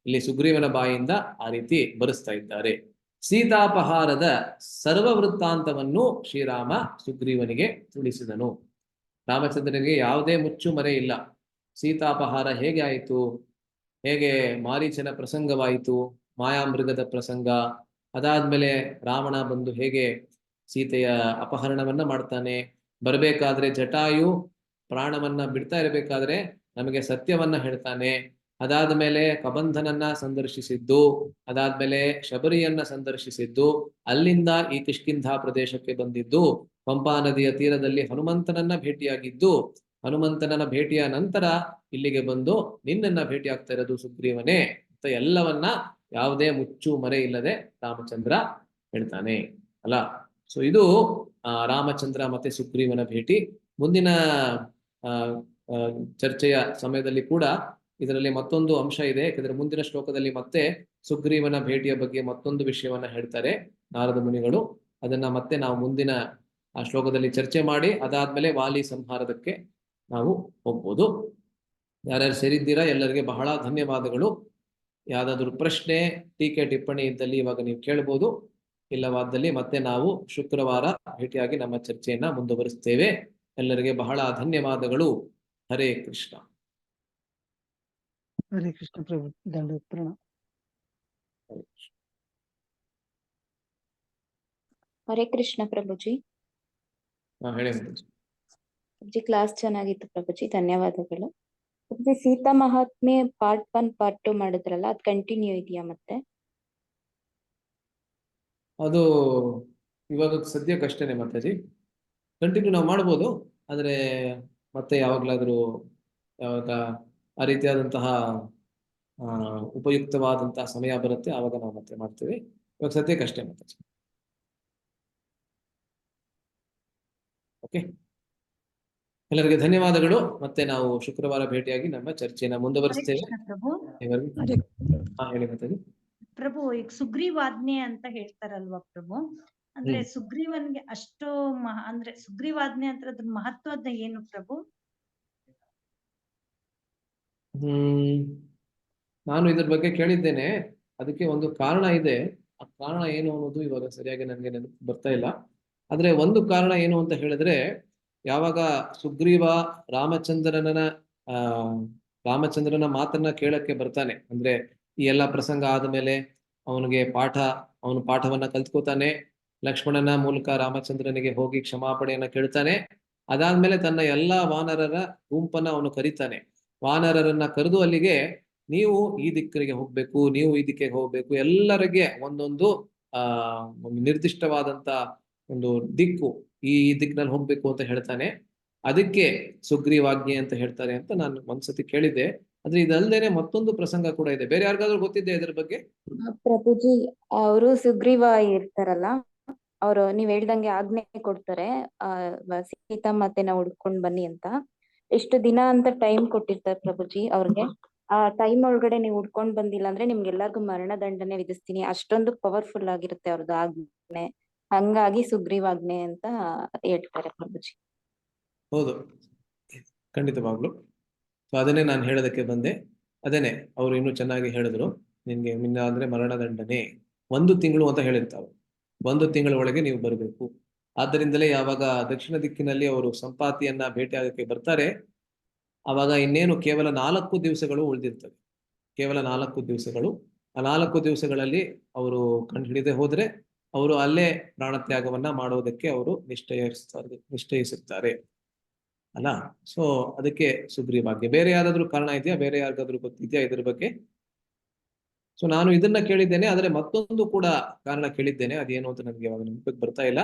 ಇಲ್ಲಿ ಸುಗ್ರೀವನ ಬಾಯಿಂದ ಆ ರೀತಿ ಬರೆಸ್ತಾ ಇದ್ದಾರೆ. ಸೀತಾಪಹಾರದ ಸರ್ವ ವೃತ್ತಾಂತವನ್ನು ಶ್ರೀರಾಮ ಸುಗ್ರೀವನಿಗೆ ತಿಳಿಸಿದನು. ರಾಮಚಂದ್ರನಿಗೆ ಯಾವುದೇ ಮುಚ್ಚುಮರೆ ಇಲ್ಲ. ಸೀತಾಪಹಾರ ಹೇಗೆ ಆಯಿತು, ಹೇಗೆ ಮಾರೀಚನ ಪ್ರಸಂಗವಾಯಿತು, ಮಾಯಾಮೃಗದ ಪ್ರಸಂಗ, ಅದಾದ್ಮೇಲೆ ರಾವಣ ಬಂದು ಹೇಗೆ ಸೀತೆಯ ಅಪಹರಣವನ್ನ ಮಾಡ್ತಾನೆ, ಬರಬೇಕಾದ್ರೆ ಜಟಾಯು ಪ್ರಾಣವನ್ನ ಬಿಡ್ತಾ ಇರಬೇಕಾದ್ರೆ ನಮಗೆ ಸತ್ಯವನ್ನ ಹೇಳ್ತಾನೆ, ಅದಾದ ಮೇಲೆ ಕಬಂಧನನ್ನ ಸಂದರ್ಶಿಸಿದ್ದು, ಅದಾದ್ಮೇಲೆ ಶಬರಿಯನ್ನ ಸಂದರ್ಶಿಸಿದ್ದು, ಅಲ್ಲಿಂದ ಈ ಕಿಷ್ಕಿಂಧ ಪ್ರದೇಶಕ್ಕೆ ಬಂದಿದ್ದು, ಪಂಪಾ ನದಿಯ ತೀರದಲ್ಲಿ ಹನುಮಂತನನ್ನ ಭೇಟಿಯಾಗಿದ್ದು, ಹನುಮಂತನನ್ನ ಭೇಟಿಯ ನಂತರ ಇಲ್ಲಿಗೆ ಬಂದು ನಿನ್ನನ್ನ ಭೇಟಿ ಆಗ್ತಾ ಇರೋದು ಸುಗ್ರೀವನೇ ಅಂತ ಎಲ್ಲವನ್ನ ಯಾವುದೇ ಮುಚ್ಚು ಮರೆ ಇಲ್ಲದೆ ರಾಮಚಂದ್ರ ಹೇಳ್ತಾನೆ ಅಲ್ಲ. ಸೊ ಇದು ರಾಮಚಂದ್ರ ಮತ್ತೆ ಸುಗ್ರೀವನ ಭೇಟಿ. ಮುಂದಿನ ಚರ್ಚೆಯ ಸಮಯದಲ್ಲಿ ಕೂಡ ಇದರಲ್ಲಿ ಮತ್ತೊಂದು ಅಂಶ ಇದೆ. ಯಾಕಂದ್ರೆ ಮುಂದಿನ ಶ್ಲೋಕದಲ್ಲಿ ಮತ್ತೆ ಸುಗ್ರೀವನ ಭೇಟಿಯ ಬಗ್ಗೆ ಮತ್ತೊಂದು ವಿಷಯವನ್ನ ಹೇಳ್ತಾರೆ ನಾರದ ಮುನಿಗಳು. ಅದನ್ನ ಮತ್ತೆ ನಾವು ಮುಂದಿನ ಆ ಶ್ಲೋಕದಲ್ಲಿ ಚರ್ಚೆ ಮಾಡಿ ಅದಾದ್ಮೇಲೆ ವಾಲಿ ಸಂಹಾರದಕ್ಕೆ ನಾವು ಹೋಗ್ಬೋದು. ಯಾರ್ಯಾರು ಸೇರಿದ್ದೀರಾ ಎಲ್ಲರಿಗೆ ಬಹಳ ಧನ್ಯವಾದಗಳು. ಯಾವ್ದಾದ್ರು ಪ್ರಶ್ನೆ ಟೀಕೆ ಟಿಪ್ಪಣಿ ಇದ್ದಲ್ಲಿ ಇವಾಗ ನೀವು ಕೇಳ್ಬೋದು. ಇಲ್ಲವಾದಲ್ಲಿ ಮತ್ತೆ ನಾವು ಶುಕ್ರವಾರ ಭೇಟಿಯಾಗಿ ನಮ್ಮ ಚರ್ಚೆಯನ್ನ ಮುಂದುವರಿಸ್ತೇವೆ. ಎಲ್ಲರಿಗೆ ಬಹಳ ಧನ್ಯವಾದಗಳು. ಹರೇ ಕೃಷ್ಣ. ಹರೇ ಕೃಷ್ಣ ಪ್ರಭು, ದಂಡ ಪ್ರಣಾಮ. ಹರೇ ಕೃಷ್ಣ ಪ್ರಭುಜಿ. ಹೇಳಿ ಪ್ರಭುಜಿ, ಕ್ಲಾಸ್ ಚೆನ್ನಾಗಿತ್ತು ಪ್ರಭುಜಿ, ಧನ್ಯವಾದಗಳು. ಪ್ರಭುಜಿ, ಸೀತಾ ಮಹಾತ್ಮೆ ಪಾರ್ಟ್ 1 ಪಾರ್ಟ್ 2 ಮಾಡಿದ್ರಲ್ಲ, ಅದು ಕಂಟಿನ್ಯೂ ಇದೆಯಾ ಮತ್ತೆ? ಅದು ಇವಾಗ ಸದ್ಯಕ್ಕಷ್ಟೇನೆ ಮಾತಾಜಿ, ಕಂಟಿನ್ಯೂ ನಾವು ಮಾಡ್ಬೋದು. ಆದ್ರೆ ಮತ್ತೆ ಯಾವಾಗ್ಲಾದ್ರೂ ಯಾವಾಗ ಆ ರೀತಿಯಾದಂತಹ ಉಪಯುಕ್ತವಾದಂತಹ ಸಮಯ ಬರುತ್ತೆ ಆವಾಗ ನಾವು ಮತ್ತೆ ಮಾಡ್ತೀವಿ. ಇವಾಗ ಸದ್ಯಕ್ಕಷ್ಟೇ ಮಾತಾಜಿ. ಓಕೆ, ಎಲ್ಲರಿಗೆ ಧನ್ಯವಾದಗಳು. ಮತ್ತೆ ನಾವು ಶುಕ್ರವಾರ ಭೇಟಿಯಾಗಿ ನಮ್ಮ ಚರ್ಚೆನ ಮುಂದುವರಿಸ್ತೇವೆ. ಪ್ರಭು ಹೇಳಿ ಮಾತಾಜಿ. ಪ್ರಭು, ಈಗ ಸುಗ್ರೀವಾಜ್ಞೆ ಅಂತ ಹೇಳ್ತಾರಲ್ವಾ ಪ್ರಭು, ಅಂದ್ರೆ ಸುಗ್ರೀವನ್ಗೆ ಅಷ್ಟು ಅಂದ್ರೆ ಸುಗ್ರೀವಾಜ್ಞೆ ಅಂತ ಅದ್ರ ಮಹತ್ವದ ಏನು ಪ್ರಭು? ನಾನು ಇದ್ರ ಬಗ್ಗೆ ಕೇಳಿದ್ದೇನೆ. ಅದಕ್ಕೆ ಒಂದು ಕಾರಣ ಇದೆ. ಆ ಕಾರಣ ಏನು ಅನ್ನೋದು ಇವಾಗ ಸರಿಯಾಗಿ ನನಗೆ ನೆನಪು ಬರ್ತಾ ಇಲ್ಲ. ಆದ್ರೆ ಒಂದು ಕಾರಣ ಏನು ಅಂತ ಹೇಳಿದ್ರೆ, ಯಾವಾಗ ಸುಗ್ರೀವ ರಾಮಚಂದ್ರನ ಮಾತನ್ನ ಕೇಳಕ್ಕೆ ಬರ್ತಾನೆ, ಅಂದ್ರೆ ಈ ಎಲ್ಲಾ ಪ್ರಸಂಗ ಆದ್ಮೇಲೆ ಅವನಿಗೆ ಅವನು ಪಾಠವನ್ನ ಕಲ್ತ್ಕೋತಾನೆ. ಲಕ್ಷ್ಮಣನ ಮೂಲಕ ರಾಮಚಂದ್ರನಿಗೆ ಹೋಗಿ ಕ್ಷಮಾಪಣೆಯನ್ನ ಕೇಳ್ತಾನೆ. ಅದಾದ್ಮೇಲೆ ತನ್ನ ಎಲ್ಲಾ ವಾನರರ ಗುಂಪನ್ನ ಅವನು ಕರೀತಾನೆ. ವಾನರರನ್ನ ಕರೆದು ಅಲ್ಲಿಗೆ ನೀವು ಈ ದಿಕ್ಕಿಗೆ ಹೋಗ್ಬೇಕು, ನೀವು ಈ ದಿಕ್ಕಿಗೆ ಹೋಗ್ಬೇಕು, ಎಲ್ಲರಿಗೆ ಒಂದೊಂದು ಒಂದು ನಿರ್ದಿಷ್ಟವಾದಂತ ಒಂದು ದಿಕ್ಕು, ಈ ದಿಕ್ಕಿನಲ್ಲಿ ಹೋಗ್ಬೇಕು ಅಂತ ಹೇಳ್ತಾನೆ. ಅದಕ್ಕೆ ಸುಗ್ರೀವಾಜ್ಞೆ ಅಂತ ಹೇಳ್ತಾರೆ ಅಂತ ನಾನು ಒಂದ್ಸತಿ ಕೇಳಿದ್ದೆ. ಆದ್ರೆ ಇದಲ್ದೇನೆ ಮತ್ತೊಂದು ಪ್ರಸಂಗ ಕೂಡ ಇದೆ. ಬೇರೆ ಯಾರಿಗಾದ್ರೂ ಗೊತ್ತಿದೆ ಇದ್ರ ಬಗ್ಗೆ? ಪ್ರಭುಜಿ, ಅವರು ಸುಗ್ರೀವ ಇರ್ತಾರಲ್ಲ, ಅವರು ನೀವ್ ಹೇಳ್ದಂಗೆ ಆಜ್ಞೆ ಕೊಡ್ತಾರೆ, ಸೀತಾಮಾತೆನ ಹುಡ್ಕೊಂಡ್ ಬನ್ನಿ ಅಂತ. ಎಷ್ಟು ದಿನ ಅಂತ ಟೈಮ್ ಕೊಟ್ಟಿರ್ತಾರೆ ಪ್ರಭುಜಿ ಅವ್ರಿಗೆ. ಆ ಟೈಮ್ ಒಳಗಡೆ ನೀವು ಹುಡ್ಕೊಂಡ್ ಬಂದಿಲ್ಲ ಅಂದ್ರೆ ನಿಮ್ಗೆಲ್ಲರಿಗೂ ಮರಣದಂಡನೆ ವಿಧಿಸ್ತೀನಿ, ಅಷ್ಟೊಂದು ಪವರ್ಫುಲ್ ಆಗಿರುತ್ತೆ ಅವ್ರದ್ದು ಆಜ್ಞೆ. ಹಂಗಾಗಿ ಸುಗ್ರೀವಾಜ್ಞೆ ಅಂತ ಹೇಳ್ತಾರೆ ಪ್ರಭುಜಿ. ಹೌದು, ಖಂಡಿತವಾಗ್ಲು. ಸೊ ಅದನ್ನೇ ನಾನು ಹೇಳೋದಕ್ಕೆ ಬಂದೆ. ಅದೇನೆ ಅವ್ರು ಇನ್ನೂ ಚೆನ್ನಾಗಿ ಹೇಳಿದ್ರು, ನಿನ್ಗೆ ಅಂದ್ರೆ ಮರಣದಂಡನೆ 1 ತಿಂಗಳು ಅಂತ ಹೇಳಿರ್ತಾರೆ. 1 ತಿಂಗಳ ಒಳಗೆ ನೀವು ಬರಬೇಕು. ಆದ್ದರಿಂದಲೇ ಯಾವಾಗ ದಕ್ಷಿಣ ದಿಕ್ಕಿನಲ್ಲಿ ಅವರು ಸಂಪಾತಿಯನ್ನ ಭೇಟಿಯಾಗಕ್ಕೆ ಬರ್ತಾರೆ, ಆವಾಗ ಇನ್ನೇನು ಕೇವಲ 4 ದಿವಸಗಳು ಉಳಿದಿರ್ತವೆ. ಕೇವಲ 4 ದಿವಸಗಳು. ಆ 4 ದಿವಸಗಳಲ್ಲಿ ಅವರು ಕಂಡು ಹಿಡಿದೇ ಹೋದ್ರೆ ಅವರು ಅಲ್ಲೇ ಪ್ರಾಣತ್ಯಾಗವನ್ನ ಮಾಡೋದಕ್ಕೆ ಅವರು ನಿಶ್ಚಯಿಸುತ್ತಾರೆ ಅಲ್ಲ. ಸೊ ಅದಕ್ಕೆ ಸುಗ್ರೀವಾಜ್ಞೆ. ಬೇರೆ ಯಾರಾದ್ರೂ ಕಾರಣ ಇದೆಯಾ? ಬೇರೆ ಯಾರಿಗಾದ್ರೂ ಗೊತ್ತಿದ್ಯಾ ಇದ್ರ ಬಗ್ಗೆ? ಸೊ ನಾನು ಇದನ್ನ ಕೇಳಿದ್ದೇನೆ, ಆದ್ರೆ ಮತ್ತೊಂದು ಕೂಡ ಕಾರಣ ಕೇಳಿದ್ದೇನೆ. ಅದೇನು ಅಂತ ನನಗೆ ಇವಾಗ ನೆನಪಿಗೆ ಬರ್ತಾ ಇಲ್ಲ.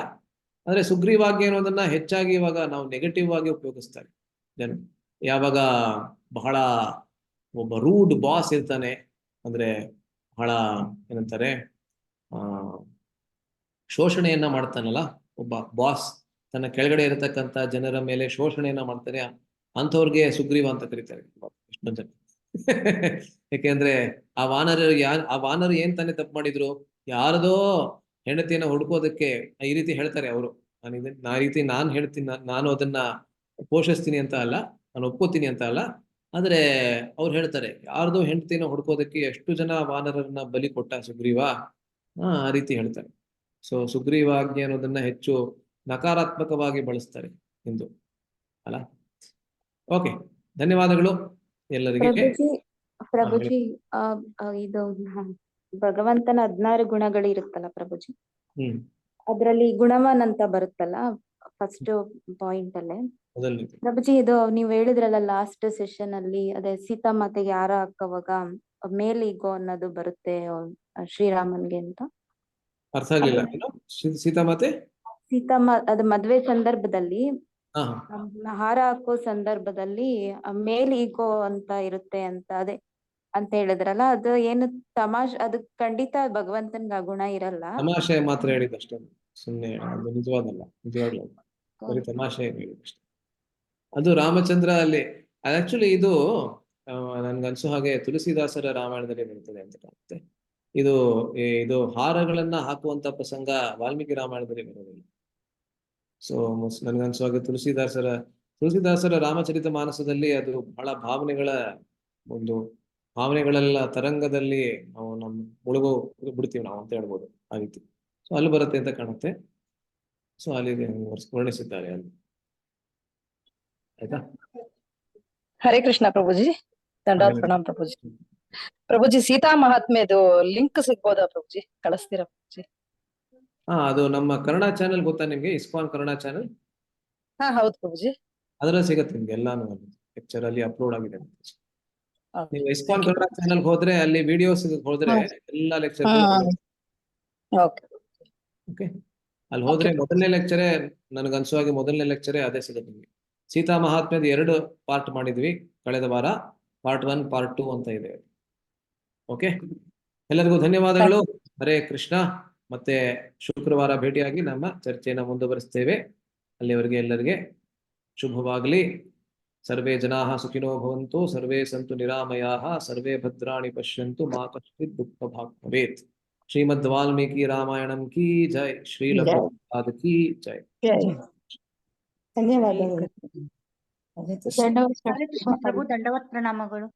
ಆದ್ರೆ ಸುಗ್ರೀವಾಜ್ಞೆ ಅನ್ನೋದನ್ನ ಹೆಚ್ಚಾಗಿ ಇವಾಗ ನಾವು ನೆಗೆಟಿವ್ ಆಗಿ ಉಪಯೋಗಿಸ್ತಾರೆ ಜನ. ಯಾವಾಗ ಬಹಳ ಒಬ್ಬ ರೂಡ್ ಬಾಸ್ ಇರ್ತಾನೆ, ಅಂದ್ರೆ ಬಹಳ ಏನಂತಾರೆ ಶೋಷಣೆಯನ್ನ ಮಾಡ್ತಾನಲ್ಲ ಒಬ್ಬ ಬಾಸ್, ತನ್ನ ಕೆಳಗಡೆ ಇರತಕ್ಕಂತ ಜನರ ಮೇಲೆ ಶೋಷಣೆಯನ್ನ ಮಾಡ್ತಾನೆ, ಅಂಥವ್ರಿಗೆ ಸುಗ್ರೀವ ಅಂತ ಕರೀತಾರೆ ಎಷ್ಟೊಂದು ಜನ. ಯಾಕೆಂದ್ರೆ ಆ ವಾನರು ಏನ್ ತಾನೇ ತಪ್ಪು ಮಾಡಿದ್ರು? ಯಾರದೋ ಹೆಂಡತಿಯನ್ನ ಹುಡ್ಕೋದಕ್ಕೆ ಈ ರೀತಿ ಹೇಳ್ತಾರೆ ಅವರು. ನಾನು ಹೇಳ್ತೀನಿ, ನಾನು ಅದನ್ನ ಪೋಷಿಸ್ತೀನಿ ಅಂತ ಅಲ್ಲ, ನಾನು ಒಪ್ಕೋತೀನಿ ಅಂತ ಅಲ್ಲ, ಆದ್ರೆ ಅವ್ರು ಹೇಳ್ತಾರೆ ಯಾರ್ದೋ ಹೆಂಡತಿನ ಹುಡ್ಕೋದಕ್ಕೆ ಎಷ್ಟು ಜನ ವಾನರನ್ನ ಬಲಿ ಕೊಟ್ಟ ಸುಗ್ರೀವ, ಆ ರೀತಿ ಹೇಳ್ತಾರೆ. ಸೊ ಸುಗ್ರೀವಾಜ್ಞೆ ಅನ್ನೋದನ್ನ ಹೆಚ್ಚು ನಕಾರಾತ್ಮಕವಾಗಿ ಬಳಸ್ತಾರೆ ಇಂದು ಅಲ್ಲ. ಓಕೆ, ಧನ್ಯವಾದಗಳು ಎಲ್ಲರಿಗೆ. ಪ್ರಭುಜಿ ಇದು ಭಗವಂತನ 16 ಗುಣಗಳು ಇರುತ್ತಲ್ಲ ಪ್ರಭುಜಿ, ಅದ್ರಲ್ಲಿ ಗುಣವಾನ್ ಅಂತ ಬರುತ್ತಲ್ಲ ಫಸ್ಟ್ ಪಾಯಿಂಟ್ ಅಲ್ಲೇ ಪ್ರಭುಜಿ. ಇದು ನೀವ್ ಹೇಳಿದ್ರಲ್ಲ ಲಾಸ್ಟ್ ಸೆಷನ್ ಅಲ್ಲಿ, ಅದೇ ಸೀತಾಮಾತೆಗೆ ಯಾರ ಹಾಕುವಾಗ ಮೇಲ್ ಈಗೋ ಅನ್ನೋದು ಬರುತ್ತೆ ಶ್ರೀರಾಮನ್ಗೆ ಅಂತ. ಅರ್ಥ ಆಗ್ಲಿಲ್ಲ. ಸೀತಾಮಾತೆ ಅದು ಮದ್ವೆ ಸಂದರ್ಭದಲ್ಲಿ ಹಾರ ಹಾಕೋ ಸಂದರ್ಭದಲ್ಲಿ ಮೇಲ್ ಈಗೋ ಅಂತ ಇರುತ್ತೆ ಅಂತ, ಅದೇ ಅಂತ ಹೇಳಿದ್ರಲ್ಲ, ಅದು ಏನು ಅದು ಖಂಡಿತ ಭಗವಂತನ್ಗೆ ಆ ಗುಣ ಇರಲ್ಲ. ತಮಾಷೆ ಮಾತ್ರ ಹೇಳಿದಷ್ಟೇ, ಸುಮ್ಮನೆ ಅದು ನಿಜವಾದಲ್ಲ, ನಿಜವಾಗ್ಲೂ ಬರೀ ತಮಾಷೆ ಹೇಳಿದಷ್ಟೇ. ಅದು ರಾಮಚಂದ್ರ ಅಲ್ಲಿ ಆಕ್ಚುಲಿ ಇದು ನನ್ಗನ್ಸೋ ಹಾಗೆ ತುಳಸಿದಾಸರ ರಾಮಾಯಣದಲ್ಲಿ ಬರ್ತದೆ ಅಂತ ಕಾಣುತ್ತೆ. ಇದು ಹಾರಗಳನ್ನ ಹಾಕುವಂತ ಪ್ರಸಂಗ ವಾಲ್ಮೀಕಿ ರಾಮಾಯಣದಲ್ಲಿ ಬರೋದಿಲ್ಲ. ಸೊ ನನ್ಗನ್ಸೋ ಹಾಗೆ ತುಳಸಿದಾಸರ ರಾಮಚರಿತ ಮಾನಸದಲ್ಲಿ ಅದು ಬಹಳ ಭಾವನೆಗಳೆಲ್ಲ ತರಂಗದಲ್ಲಿ ನಾವು ಮುಳುಗೋ ಬಿಡ್ತೀವಿ ನಾವು ಅಂತ ಹೇಳ್ಬೋದು, ಆ ರೀತಿ. ಸೊ ಅಲ್ಲಿ ಬರುತ್ತೆ ಅಂತ ಕಾಣುತ್ತೆ. ಸೊ ಅಲ್ಲಿ ವರ್ಣಿಸಿದ್ದಾರೆ ಅಲ್ಲಿ. ಆಯ್ತಾ? ಹರೇ ಕೃಷ್ಣ ಪ್ರಭುಜಿ, ದಂಡಾತ್ ಪ್ರಣಾಮ್ ಪ್ರಭುಜಿ. ಪ್ರಭುಜಿ ಸೀತಾ ಮಹಾತ್ಮೆದು ಲಿಂಕ್ ಸಿಗ್ಬೋದಾ ಪ್ರಭುಜಿ? ಕಳಿಸ್ತೀರಾ ಪ್ರಭುಜಿ? ಅದು ನಮ್ಮ ಕನ್ನಡ ಚಾನೆಲ್ ಗೊತ್ತಾ ನಿಮ್ಗೆ? ISKCON Kannada channel. ಹೌದು ಪ್ರಭುಜಿ. ಅದ್ರಲ್ಲಿ ಸಿಗತ್ತೆ ನಿಮ್ಗೆ ಎಲ್ಲಾನು, ಲೆಕ್ಚರ್ ಅಲ್ಲಿ ಅಪ್ಲೋಡ್ ಆಗಿದೆ. ನೀವು ಇಸ್ಕಾನ್ ಕನ್ನಡ ಚಾನೆಲ್ ಹೋದ್ರೆ ಅಲ್ಲಿ ವಿಡಿಯೋಸ್ ಹೋದ್ರೆ ಎಲ್ಲಾ ಲೆಕ್ಚರ್ ಓಕೆ. ಅಲ್ಲಿ ಹೋದ್ರೆ ಮೊದಲನೇ ಲೆಕ್ಚರೇ ನನಗನ್ಸುವಾಗಿ ಮೊದಲನೇ ಲೆಕ್ಚರೇ ಅದೇ ಸಿಗುತ್ತೆ ನಿಮ್ಗೆ. ಸೀತಾ ಮಹಾತ್ಮೆದ 2 ಪಾರ್ಟ್ ಮಾಡಿದ್ವಿ ಕಳೆದ ವಾರ, ಪಾರ್ಟ್ 1 ಪಾರ್ಟ್ 2 ಅಂತ ಇದೆ. ಓಕೆ, ಎಲ್ಲರಿಗೂ ಧನ್ಯವಾದಗಳು. ಹರೇ ಕೃಷ್ಣ. ಮತ್ತೆ ಶುಕ್ರವಾರ ಭೇಟಿಯಾಗಿ ನಮ್ಮ ಚರ್ಚೆಯನ್ನು ಮುಂದುವರಿಸ್ತೇವೆ. ಅಲ್ಲಿವರೆಗೆ ಎಲ್ಲರಿಗೆ ಶುಭವಾಗಲಿ. ಸರ್ವೇ ಜನಾಃ ಸುಖಿನೋ ಭವಂತು, ಸರ್ವೇ ಸಂತು ನಿರಾಮಯಾಃ, ಸರ್ವೇ ಭದ್ರಾಣಿ ಪಶ್ಯಂತು, ಮಾ ಕಶ್ಚಿತ್ ದುಃಖ ಭಾಗ್ ಭವೇತ್. ಶ್ರೀಮದ್ ವಾಲ್ಮೀಕಿ ರಾಮಾಯಣಂ ಕೀ ಜೈ, ಶ್ರೀಲ ಪ್ರಭುಪಾದ ಕೀ ಜೈ. ಧನ್ಯವಾದಗಳು ಪ್ರಭು ದಂಡವತ್ ಪ್ರಣಾಮಗಳು.